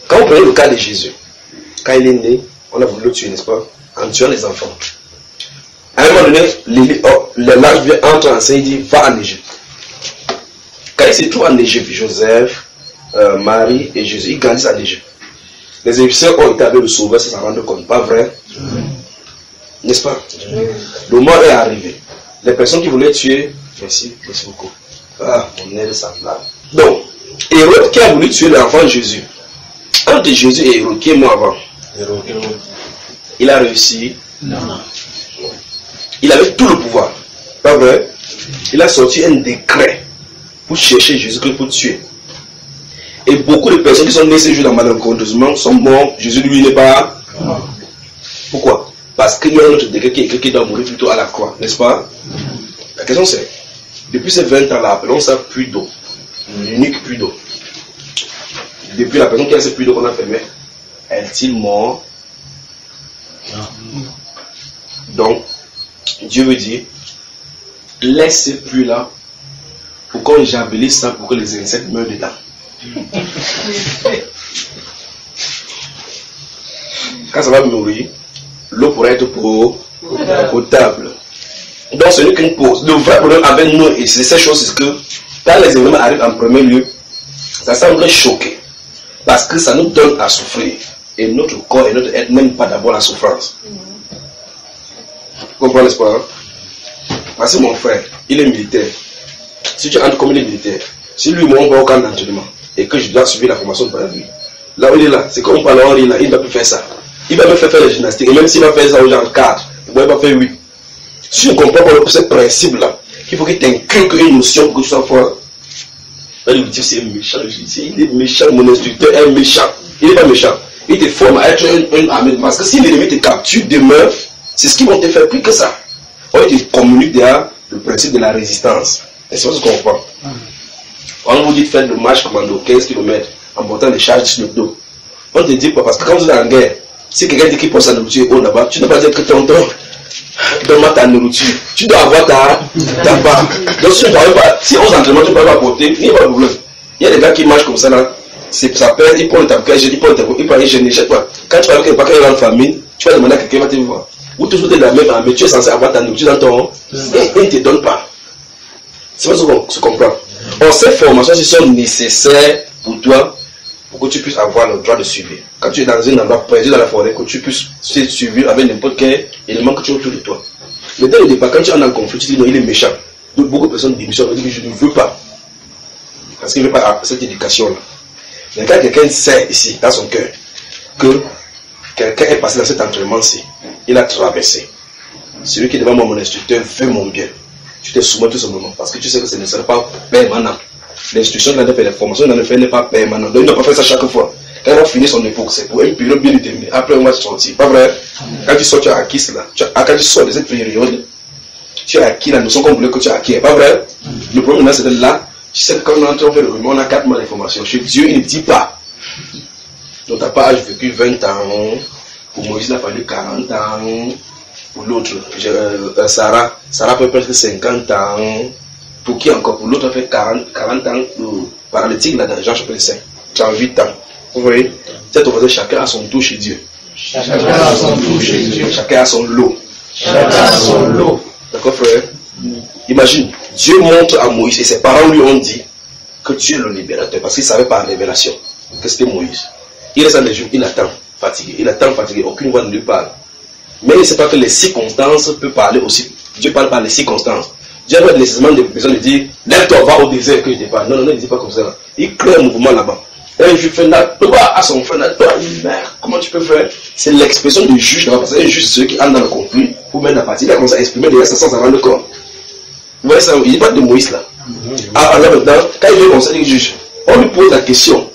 Quand on prenait le cas de Jésus, quand il est né, on a voulu le tuer, n'est-ce pas? En tuant les enfants. À un moment donné, l'ange entre en scène et dit va en Égypte. Quand il se trouve en Égypte, Joseph, Marie et Jésus, ils grandissent en Égypte. Les Égyptiens ont été avec le sauveur sans s'en rendre compte, pas vrai? N'est-ce pas? Le mort est arrivé. Les personnes qui voulaient tuer, merci beaucoup. Ah, mon aile semblable. Donc, Hérode qui a voulu tuer l'enfant Jésus. Entre Jésus et Hérode, qui est mort avant? Hérode. Il a réussi? Non. Il avait tout le pouvoir. Pas vrai? Il a sorti un décret pour chercher Jésus que pour tuer. Et beaucoup de personnes qui sont nées ces jours dans malencontreusement sont morts. Jésus lui n'est pas. Pourquoi? Parce qu'il y a un autre décret qui est écrit qu'il doit mourir plutôt à la croix, n'est-ce pas? La question c'est, depuis ces 20 ans-là, appelons ça puits d'eau. L'unique puits d'eau. Depuis la personne qui a ce puits d'eau qu'on a fermé, est-il mort? Donc, Dieu veut dire, laisse ce puits-là pour qu'on jambelise ça pour que les insectes meurent dedans. Quand ça va mourir, l'eau pourrait être potable. Donc ce n'est qu'une pause. Le vrai problème avec nous, et c'est ces choses, c'est que quand les événements arrivent en premier lieu, ça semble choquer. Parce que ça nous donne à souffrir. Et notre corps et notre être n'aiment pas d'abord la souffrance. Vous comprenez, n'est-ce pas? Parce que mon frère, il est militaire. Si tu entres comme il est militaire, si lui m'envoie au camp d'entraînement et que je dois suivre la formation de lui, là où il est là, c'est comme par là, il ne va plus faire ça. Il va me faire les gymnastiques. Et même s'il va faire ça au genre 4, il va faire 8. Si tu ne comprends pas ce principe-là, il faut qu'il t'inculque une notion pour que tu sois fort. Il dit c'est méchant. Il est méchant, mon instructeur est méchant. Il n'est pas méchant. Il te forme à être un armée. Parce que si l'ennemi te capture, demeure, c'est ce qu'ils vont te faire plus que ça. On te communique derrière le principe de la résistance. Est-ce que tu comprends? On vous dit de faire le marche commando 15 km en portant des charges sur le dos. On te dit pas, parce que quand vous êtes en guerre, si quelqu'un dit qu'il pose sa nourriture haut là-bas, tu ne vas pas dire que tonton, donne-moi ta nourriture. Tu dois avoir ta part. Donc si tu ne parles pas, si aux entraînements tu ne peux pas apporter, il n'y a pas de problème. Il y a des gars qui marchent comme ça là, ça perd, ils prennent le tabouquet, ils prennent le tabouquet, quand tu vas avec quelqu'un qui est en famine, tu vas demander à quelqu'un qui va te voir. Ou toujours de la même armée, tu es censé avoir ta nourriture dans ton. Et il ne te donne pas. C'est pas ce qu'on se comprend. Or, ces formations sont nécessaires pour toi, pour que tu puisses avoir le droit de suivre. Quand tu es dans un endroit perdu dans la forêt, que tu puisses suivre avec n'importe quel élément que tu as autour de toi. Mais dès le départ, quand tu es en conflit, tu dis non, il est méchant. Donc, beaucoup de personnes démissionnent, disent je ne veux pas. parce qu'il ne veut pas cette éducation-là. Mais quand quelqu'un sait ici, dans son cœur, que quelqu'un est passé dans cet entraînement-ci, il a traversé. Celui qui est devant moi, mon instructeur, veut mon bien. Tu te soumets tout simplement, parce que tu sais que ce ne sera pas permanent. L'instruction qu'il a fait, la formation qu'il a fait n'est pas permanente. Donc il ne doit pas faire ça chaque fois. Quand il va finir son époque, c'est pour une période bien déterminée. Après, on va sortir. Pas vrai? Quand tu sors, tu as acquis cela. Quand tu sors de cette période, tu as acquis la notion qu'on voulait que tu as acquis. Pas vrai? Le problème maintenant, c'est de là. Tu sais que quand on entre en fait le on a 4 mois d'information. Chez Dieu, il ne dit pas. Donc, tu n'as pas vécu 20 ans. Pour Moïse, il a fallu 40 ans. Pour l'autre, Sarah peut presque 50 ans. Pour qui encore? Pour l'autre, a fait 40 ans. Paralytique, là, dans Jean chapitre 5. 38 ans. Vous voyez? Cette opposition, chacun a son tour chez Dieu. Chacun a son tour chez Dieu. Chacun a son lot. Chacun a son lot. D'accord, frère? Imagine, Dieu montre à Moïse et ses parents lui ont dit que tu es le libérateur parce qu'il savait par révélation que c'était Moïse. Il reste dans les jours, il attend fatigué, aucune voix ne lui parle. Mais il ne sait pas que les circonstances peuvent parler aussi. Dieu parle par les circonstances. Dieu n'a pas nécessairement besoin de dire lève-toi, va au désert que je te parle. Non, il ne dit pas comme ça. Il crée un mouvement là-bas. Un juge fait là, toi à son frère, toi, merde, comment tu peux faire? C'est l'expression du juge là-bas, parce que un juge, c'est ceux qui entrent dans le conflit pour mettre la partie. Il a commencé à exprimer déjà ça sans avoir le corps. Vous voyez ça, il n'y a pas de Moïse là. Alors maintenant, quand il veut conseiller le juge, on lui pose la question.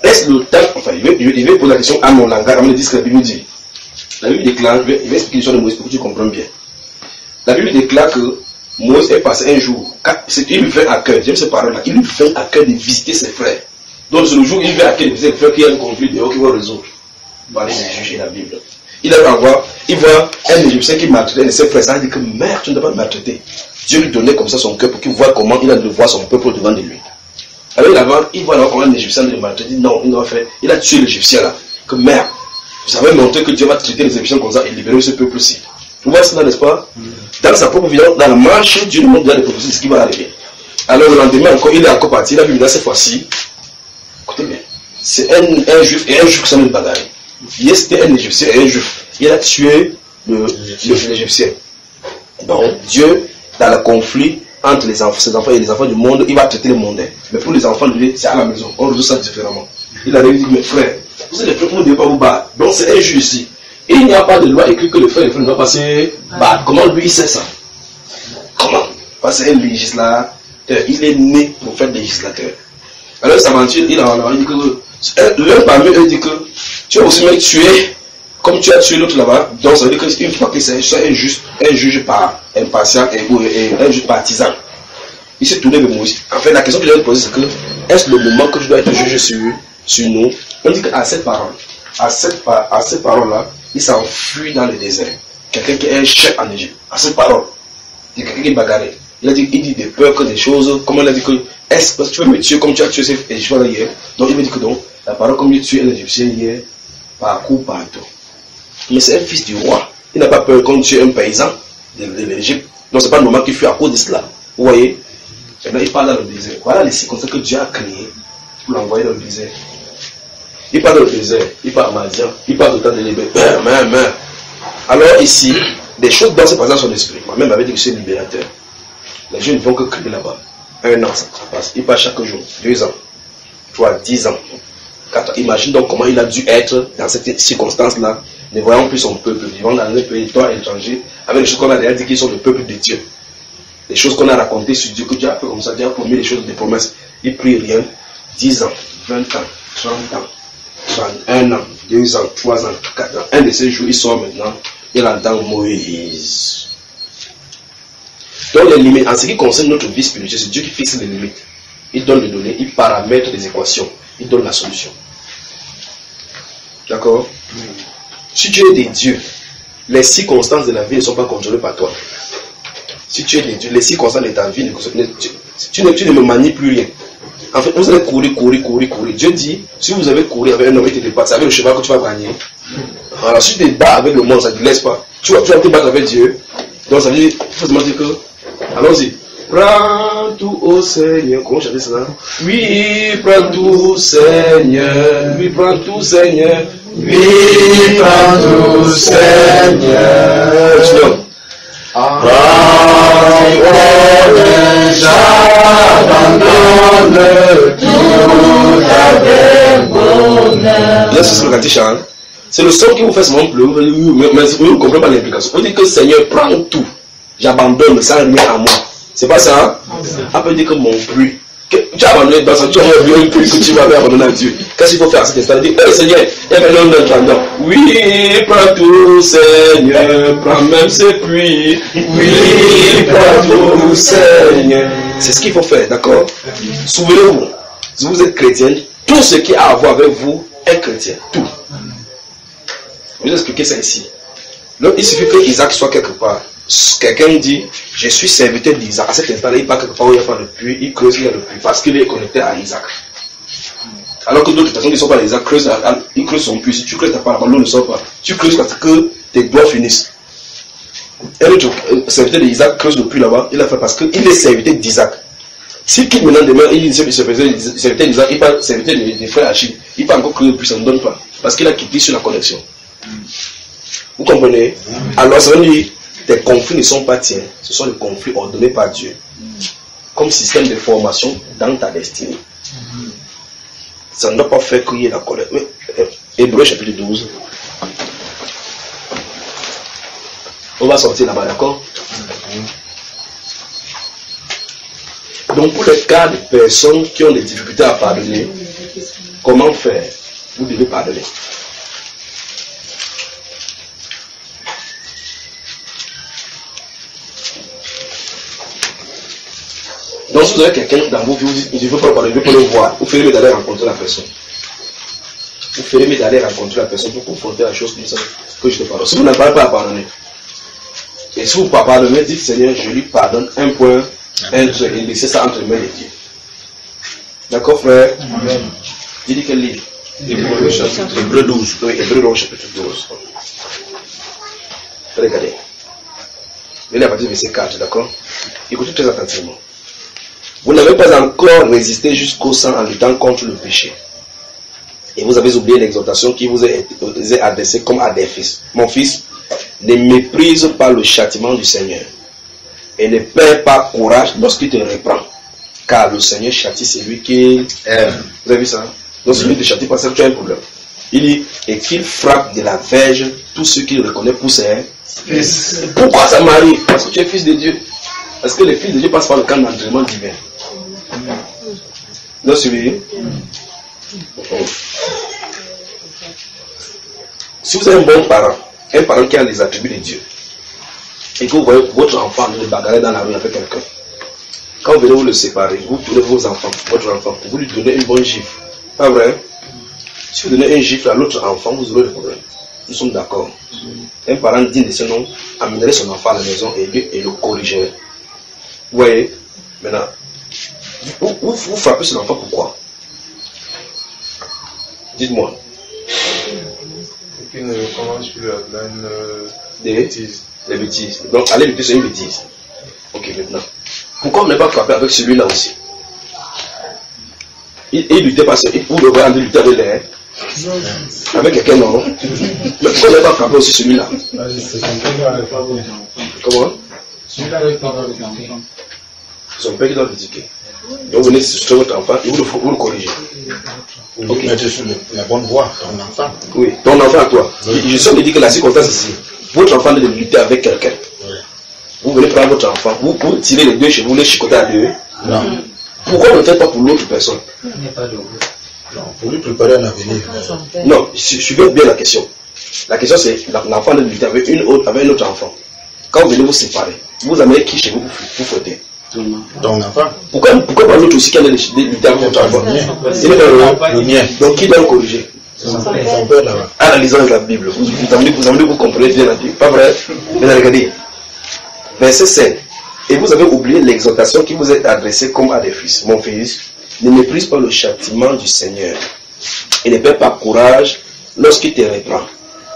Est-ce le temps, enfin, il veut poser la question à mon langage, à mon disque, la Bible dit. La Bible déclare, il va expliquer l'histoire de Moïse pour que tu comprennes bien. La Bible déclare que Moïse est passé un jour, il lui fait à cœur, j'aime ces paroles-là, il lui fait à cœur de visiter ses frères. Donc c'est le jour où il fait à cœur de visiter ses frères qu'il y a un conflit dehors qu'il va résoudre. Parler des juges et la Bible. Il voit un Égyptien qui maltraitait ses frères, ça veut dire que merde, tu ne dois pas me maltraiter. Dieu lui donnait comme ça son cœur pour qu'il voit comment il a de voir son peuple devant de lui. Alors il voit comment un Égyptien le maltraiter, non, il a tué l'Égyptien là, que merde. Vous avez montré que Dieu va traiter les Égyptiens comme ça et libérer ce peuple-ci. Vous voyez cela, n'est-ce pas? Dans sa propre vie, dans la marche, Dieu nous montre déjà les prophéties, ce qui va arriver. Alors le lendemain encore, il est encore parti, il a vu là cette fois-ci. Écoutez bien, c'est un juif et un juif qui sont bagarrés. Hier c'était un Égyptien et un juif. Il a tué l'Égyptien. Donc Dieu, dans le conflit entre ses enfants et les enfants du monde, il va traiter les mondains. Mais pour les enfants de lui, c'est à la maison. On résout ça différemment. Il a dit, mes frères, vous êtes les frères, vous ne devez pas vous battre. Donc c'est un juge ici. Et il n'y a pas de loi écrite que le frère et le frère ne doivent pas se battre. Comment lui il sait ça? Comment? Parce que c'est un législateur. Il est né pour faire législateur. Alors il s'aventure, il dit que l'un parmi eux dit que tu as aussi même tué, comme tu as tué l'autre là-bas. Donc ça veut dire qu'une fois que c'est un juge par impatient et un juge partisan, il s'est tourné vers Moïse. En fait, la question que je vais te poser, c'est que est-ce le moment que je dois être juge sur nous? On dit qu'à cette parole, à cette parole-là, il s'enfuit dans le désert. Quelqu'un qui est un chef en Égypte, à cette parole, il y a quelqu'un qui est bagarré. Il dit des peurs, que des choses, comme on a dit que, est-ce que tu veux me tuer comme tu as tué ces Égyptiens hier? Donc il me dit que donc, la parole comme il a tué un Égyptien hier, par coup, partout. Mais c'est un fils du roi. Il n'a pas peur qu'on tue un paysan de l'Égypte. Donc c'est pas normal qu'il fuit à cause de cela. Vous voyez? Et là, il parle dans le désert. Voilà les circonstances que Dieu a créées pour l'envoyer dans le désert. Il parle dans le désert, il parle à Madian, il parle de temps de liberté. Alors ici, des choses dans ce passage son esprit. Moi-même avec dit que je suis libérateur. Les jeunes ne vont que crier là-bas. 1 an, ça passe. Il passe chaque jour. 2 ans. 3, 10 ans. 4 ans. Imagine donc comment il a dû être dans cette circonstance-là, ne voyant plus son peuple, vivant dans un pays étranger, avec les choses qu'on a déjà dit qu'ils sont le peuple de Dieu. Les choses qu'on a racontées sur Dieu, que Dieu a fait comme ça, Dieu a promis les choses, des promesses. Il prie rien. 10 ans, 20 ans, 30 ans, 31 ans, 2 ans, 3 ans, 4 ans. Un de ces jours, il sort maintenant, il entend Moïse. Donc les limites, en ce qui concerne notre vie spirituelle, c'est Dieu qui fixe les limites. Il donne les données, il paramètre les équations, il donne la solution. D'accord? Si tu es des dieux, les circonstances de la vie ne sont pas contrôlées par toi. Si tu es des dieux, les circonstances de ta vie, tu ne me manies plus rien. En fait, vous allez courir. Dieu dit, si vous avez couru avec un homme et te débattre, c'est avec le cheval que tu vas gagner. Alors si tu te bats avec le monde, ça ne te laisse pas. Tu vas te battre avec Dieu. Donc ça veut dire, il faut se dire que, allons-y. Prends tout au Seigneur. Comment j'avais ça? Oui, prends tout Seigneur. Oui, prends tout Seigneur. Oui, prends tout Seigneur. Là, c'est ce que le cantique chante. C'est le son qui vous fait seulement pleurer, mais vous ne comprenez pas l'implication. Vous dites que Seigneur, prends tout. J'abandonne, ça remet à moi. C'est pas ça, hein? On peut dire que mon bruit. Tu as abandonné dans ça, tu as un bruit que tu vas abandonner à Dieu. Qu'est-ce qu'il faut faire à cet instant? Il dit, oh Seigneur, il y a un homme d'entendant. Oui, prends tout, Seigneur, prends même ses pluies. Oui, prends tout, Seigneur. C'est ce qu'il faut faire, d'accord? Souvenez-vous, si vous êtes chrétien, tout ce qui a à voir avec vous est chrétien. Tout. Je vais vous expliquer ça ici. Donc, il suffit que Isaac soit quelque part. Quelqu'un dit, je suis serviteur d'Isaac. À cet instant-là, il part quelque part où il n'y a pas de puits, il creuse, il y a le puits, parce qu'il est connecté à Isaac. Alors que d'autres personnes qui ne sont pas d'Isaac creusent, ils creusent son puits. Si tu creuses, l'eau ne sort pas. Tu creuses parce que tes doigts finissent. Et l'autre serviteur d'Isaac creuse le puits là-bas, il a fait parce qu'il est serviteur d'Isaac. S'il quitte maintenant demain, il est serviteur d'Isaac, il part serviteur des frères Achille, il part encore creuser le puits, ça ne donne pas. Parce qu'il a quitté sur la connexion. Vous comprenez? Alors ça veut dire, tes conflits ne sont pas tiens, ce sont les conflits ordonnés par Dieu. Comme système de formation dans ta destinée. Ça ne doit pas faire crier la colère. Mais Hébreux chapitre 12. On va sortir là-bas, d'accord? Donc pour les cas de personnes qui ont des difficultés à pardonner, comment faire? Vous devez pardonner. Donc si vous avez quelqu'un dans vos vies, vous ne veut pas parler, vous pouvez le voir. Vous ferez mieux d'aller rencontrer la personne. Vous ferez mieux d'aller rencontrer la personne pour confronter la chose comme ça, que je te pardonne. Si vous n'avez pas à pardonner, et si vous ne pouvez pas pardonner, dites Seigneur, je lui pardonne un point, un trait, et laissez ça entre les mains de Dieu. D'accord frère? Amen. Dis quel livre? Hébreux 12. Oui, Hébreux 12, chapitre 12. Regardez. Venez à partir du verset 4, d'accord? Écoutez très attentivement. Vous n'avez pas encore résisté jusqu'au sang en luttant contre le péché. Et vous avez oublié l'exhortation qui vous est adressée comme à des fils. Mon fils, ne méprise pas le châtiment du Seigneur. Et ne perds pas courage lorsqu'il te reprend. Car le Seigneur châtie celui qui aime. Vous avez vu ça? Donc si lui ne te châtie pas, ça tu as un problème. Il dit, et qu'il frappe de la verge tous ceux qu'il reconnaît pour ses fils. Pourquoi ça m'arrive? Parce que tu es fils de Dieu. Parce que les fils de Dieu passent par le camp d'entraînement divin. Vous suivez? Si vous êtes un bon parent qui a les attributs de Dieu, et que vous voyez votre enfant le bagarrer dans la rue avec quelqu'un, quand vous venez vous le séparer, vous tournez vos enfants, votre enfant, vous lui donnez une bonne gifle. Pas vrai? Si vous donnez un gifle à l'autre enfant, vous aurez le problème. Nous sommes d'accord. Un parent digne de ce nom amènerait son enfant à la maison et le corrigerait. Vous voyez? Maintenant, vous frappez son enfant pourquoi? Dites-moi. Et qu'il ne recommence plus à pleine des bêtises. Des bêtises. Donc, aller lutter, c'est une bêtise. Ok, maintenant. Pourquoi on n'est pas frappé avec celui-là aussi? Il luttait pas seul. Vous devez aller lutter avec les. Avec quelqu'un, non? Mais pourquoi on n'est pas frappé aussi celui-là? Comment? Celui-là avec l'enfant. Son père qui doit l'éduquer. Donc vous venez sur votre enfant et vous le corrigez. Vous mettez sur la bonne voie, ton enfant. Oui, ton enfant à toi. Oui. Je suis dit que la circonstance ici, votre enfant doit lutter avec quelqu'un. Oui. Vous venez prendre votre enfant, vous tirez les deux chez vous, les chicoter à deux. Non. Pourquoi ne le faites pas pour l'autre personne? Non, pour lui préparer un avenir. Non, suivez bien la question. La question c'est, l'enfant doit lutter avec un autre enfant. Quand vous venez vous séparer, vous amenez qui chez vous pour fouetter? Ton enfant. Pourquoi pas l'autre aussi qui a lutter avec votre enfant? Le mien. Donc qui doit le corriger? Son père là-bas. Analysons la Bible. Vous comprenez bien la Bible. Pas vrai? Mais regardez. Verset 5. Et vous avez oublié l'exhortation qui vous est adressée comme à des fils. Mon fils, ne méprise pas le châtiment du Seigneur. Et ne perds pas courage lorsqu'il te reprend.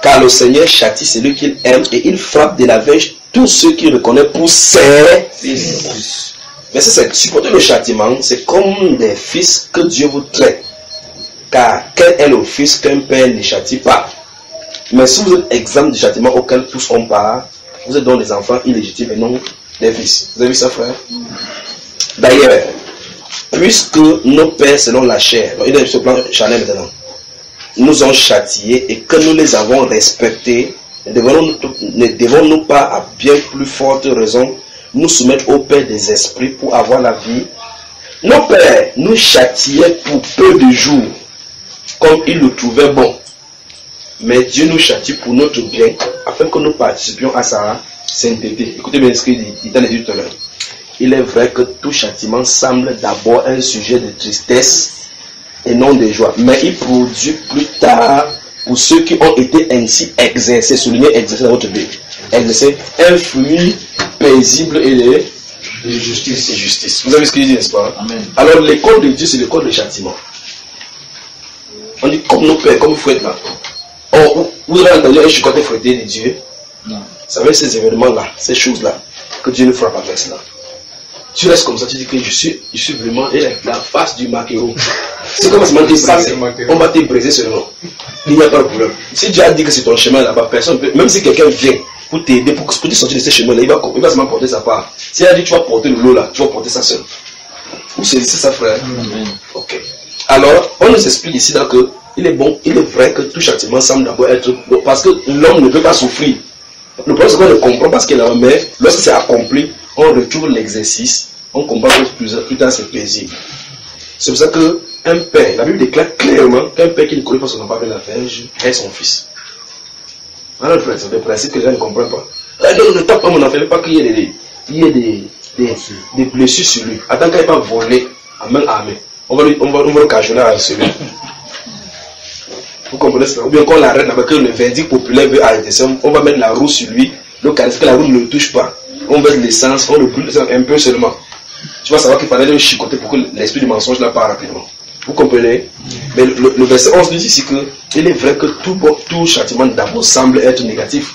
Car le Seigneur châtie celui qu'il aime et il frappe de la verge tous ceux qu'il reconnaît pour ses fils. Verset 5. Supportez le châtiment, c'est comme des fils que Dieu vous traite. Car quel est le fils qu'un père ne châtie pas? Mais si vous êtes exempt du châtiment auquel tous ont part, Vous êtes donc des enfants illégitimes et non des fils. Vous avez vu ça, frère? D'ailleurs, puisque nos pères, selon la chair, il est sur le plan charnel maintenant, nous ont châtiés et que nous les avons respectés, ne devons-nous pas, à bien plus forte raison, nous soumettre au Père des esprits pour avoir la vie? Nos pères nous châtiaient pour peu de jours, comme ils le trouvaient bon. Mais Dieu nous châtie pour notre bien, afin que nous participions à sa sainteté. Écoutez bien ce qu'il dit dans les yeux tout à l'heure. Il est vrai que tout châtiment semble d'abord un sujet de tristesse et non de joie. Mais il produit plus tard, pour ceux qui ont été ainsi exercés, soulignez exercés dans votre vie, exercés, un fruit paisible et de justice. Vous avez ce qu'il dit, n'est-ce pas? Amen. Alors l'école de Dieu, c'est l'école de châtiment. On dit comme nos pères, comme vous faites là. Oh, vous avez entendu un chicoté fouetté de Dieu? Non. Vous savez ces événements-là, ces choses-là, que Dieu nous frappe avec cela. Tu restes comme ça, tu dis que je suis vraiment la face du maquereau. C'est comme si on va te briser seulement. Il n'y a pas de problème. Si Dieu a dit que c'est ton chemin là-bas, personne peut, même si quelqu'un vient pour t'aider, pour te sortir de ce chemin-là, il va seulement porter sa part. S'il a dit tu vas porter le lot là, tu vas porter ça seul. Vous saisissez ça, frère? Ok. Alors, on nous explique ici là que il est vrai que tout châtiment semble d'abord être bon, parce que l'homme ne peut pas souffrir. Le problème c'est qu'on ne comprend pas ce qu'il a, mais lorsque c'est accompli, on retrouve l'exercice, on comprend que plus tard c'est paisible. C'est pour ça qu'un père, la Bible déclare clairement qu'un père qui ne connaît pas son enfant avec la verge est son fils. Alors frère, c'est des principes que les gens ne comprennent pas. Ne tape pas mon enfant, il ne veut pas qu'il y ait des blessures sur lui. Attends qu'il n'ait pas volé à main armée. On va le cajoler à celui. Vous comprenez cela? Ou bien qu'on l'arrête avec le verdict populaire veut arrêter ça, on va mettre la roue sur lui, le caractère que la roue ne le touche pas. On verse l'essence, on le brûle un peu seulement. Tu vas savoir qu'il fallait le chicoter pour que l'esprit du mensonge là part rapidement. Vous comprenez? Mais le verset 11 dit ici qu'il est vrai que tout châtiment d'abord semble être négatif.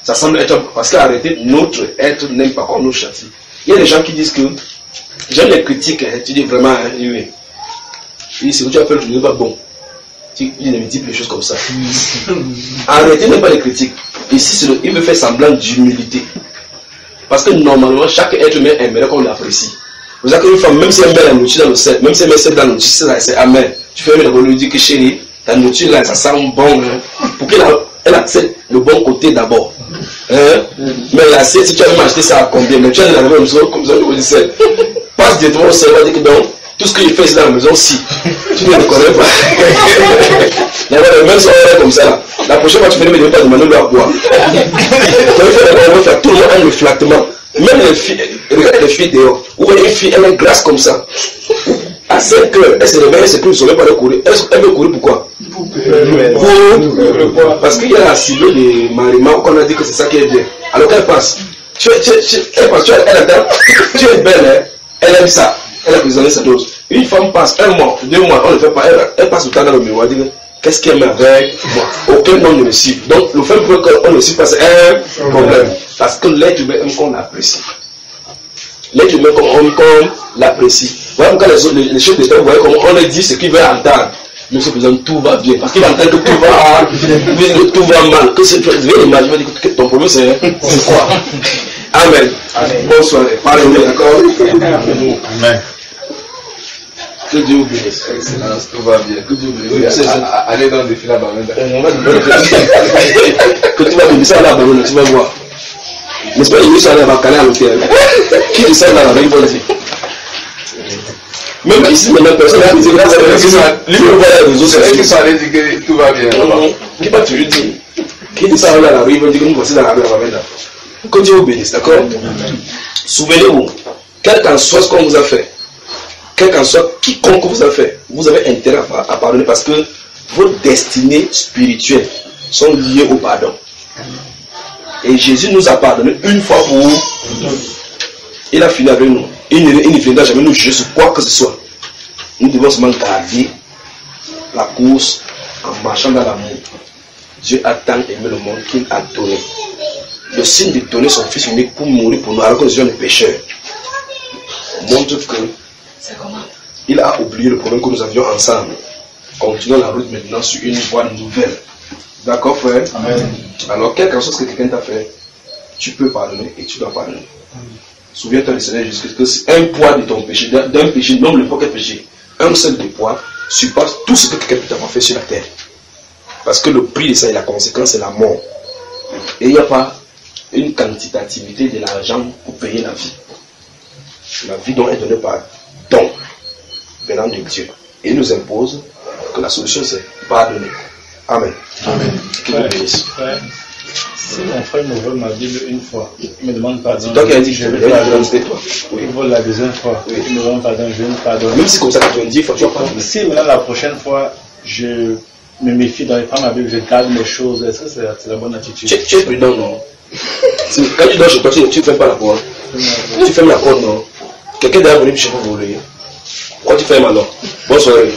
Ça semble être parce qu'arrêter notre être n'aime pas qu'on nous châtie. Il y a des gens qui disent que j'aime les critiques, hein, tu dis vraiment, oui. C'est que tu appelles le pas bon. Il y a des multiples choses comme ça. Arrêtez même pas les critiques. Ici, il veut faire semblant d'humilité. Parce que normalement, chaque être humain aimerait qu'on l'apprécie. Vous savez qu'une femme, même si elle met la nourriture dans le sel, même si elle met le sel dans la nourriture, c'est amer. Tu fais d'abord lui dire que chérie, ta nourriture là, ça sent bon. Hein, pour qu'elle accepte le bon côté d'abord. Hein? Mais l'assiette, si tu as même acheté ça à combien? Mais tu as la même chose comme ça, au sel. Passe directement au sel, on va dire que donc, tout ce que je fais c'est dans la maison, si. Tu ne le connais pas. Même si on est comme ça, là. La prochaine fois, tu fais, mais ne pas demander de à boire. On va faire tout le monde un reflectement. Même les filles, regardez les filles dehors. Vous voyez une fille, elle est grasse comme ça. À 5 heures, elle se réveille, elle ne sait plus, elle ne pas courir. Elle veut courir pourquoi? Parce qu'il y a la cible de Marima qu'on a dit que c'est ça qui est bien. Alors qu'elle passe. Elle attend. Tu es belle, hein? Elle aime ça. Elle a prisonné sa dose. Une femme passe 1 mois, 2 mois, on ne le fait pas. Elle passe le temps dans le miroir. Elle dit qu'est-ce qu'elle met avec moi? Aucun homme ne le cible. Donc le fait qu'on ne le cible pas, c'est un problème. Parce que l'être humain aime qu'on l'apprécie. L'être humain comme l'apprécie. Voilà pourquoi les choses de temps, vous voyez comment on leur dit ce qu'il veut entendre. Monsieur le Président, tout va bien. Parce qu'il va entendre que tout va mal. Que c'est imaginer que ton problème c'est quoi? Amen. Amen. Bonsoir. Parlez-nous, d'accord? Amen. Que Dieu vous bénisse. Excellence, tout va bien. Que Dieu vous bénisse. Allez dans le défi là-bas. Que tu vas bénir ça là-bas, tu vas voir. N'est-ce pas, il ça va caler à l'hôtel. Qui descend là-bas, il va dire. Même ici, maintenant, personne n'a dit que lui, on voit les réseaux sociaux. Qui sont allés dire que tout va bien. Qui va toujours dire? Qui descend là, la rue, il va dire que nous voici dans la rue, là-bas. Que Dieu vous bénisse, d'accord? Souvenez-vous, quel qu'en soit ce qu'on vous a fait, quel qu'en soit quiconque vous a fait, vous avez intérêt à pardonner parce que vos destinées spirituelles sont liées au pardon. Et Jésus nous a pardonné une fois pour il a fini avec nous. Il ne viendra jamais nous juger sur quoi que ce soit. Nous devons seulement garder la course en marchant dans l'amour. Dieu a tant aimé le monde qu'il a donné. Le signe de donner son fils unique pour mourir pour nous alors que nous sommes des pécheurs montre que il a oublié le problème que nous avions ensemble. Continuons la route maintenant sur une voie nouvelle. D'accord, frère? Amen. Alors, quelque chose que quelqu'un t'a fait, tu peux pardonner et tu dois pardonner. Souviens-toi du Seigneur Jésus-Christ que c'est un poids de ton péché, d'un péché, non le quel péché, un seul des poids surpasse tout ce que quelqu'un peut t'avoir fait sur la terre. Parce que le prix de ça et la conséquence, c'est la mort. Et il n'y a pas une quantitativité de l'argent pour payer la vie. La vie doit être donnée par don venant de Dieu. Et il nous impose que la solution c'est pardonner. Amen. Amen. Que Dieu bénisse. Si mon frère me vole ma Bible une fois, il me demande pardon. C'est toi qui as dit que je je vais vais pardonner. c'était toi. Oui. Il vole la deuxième fois, Oui. il me demande pardon, je vais me pardonner. Même si comme ça 90 fois, tu vas pardonner. Si maintenant la prochaine fois, je me méfie dans les prends ma Bible, je garde mes choses, est-ce que c'est la bonne attitude? Tu es prudent, non? Quand tu dors chez toi, tu ne fermes pas la porte. Tu fermes la porte, non? Quelqu'un derrière venu chez vous voler. Pourquoi tu fermes alors? Bonne soirée.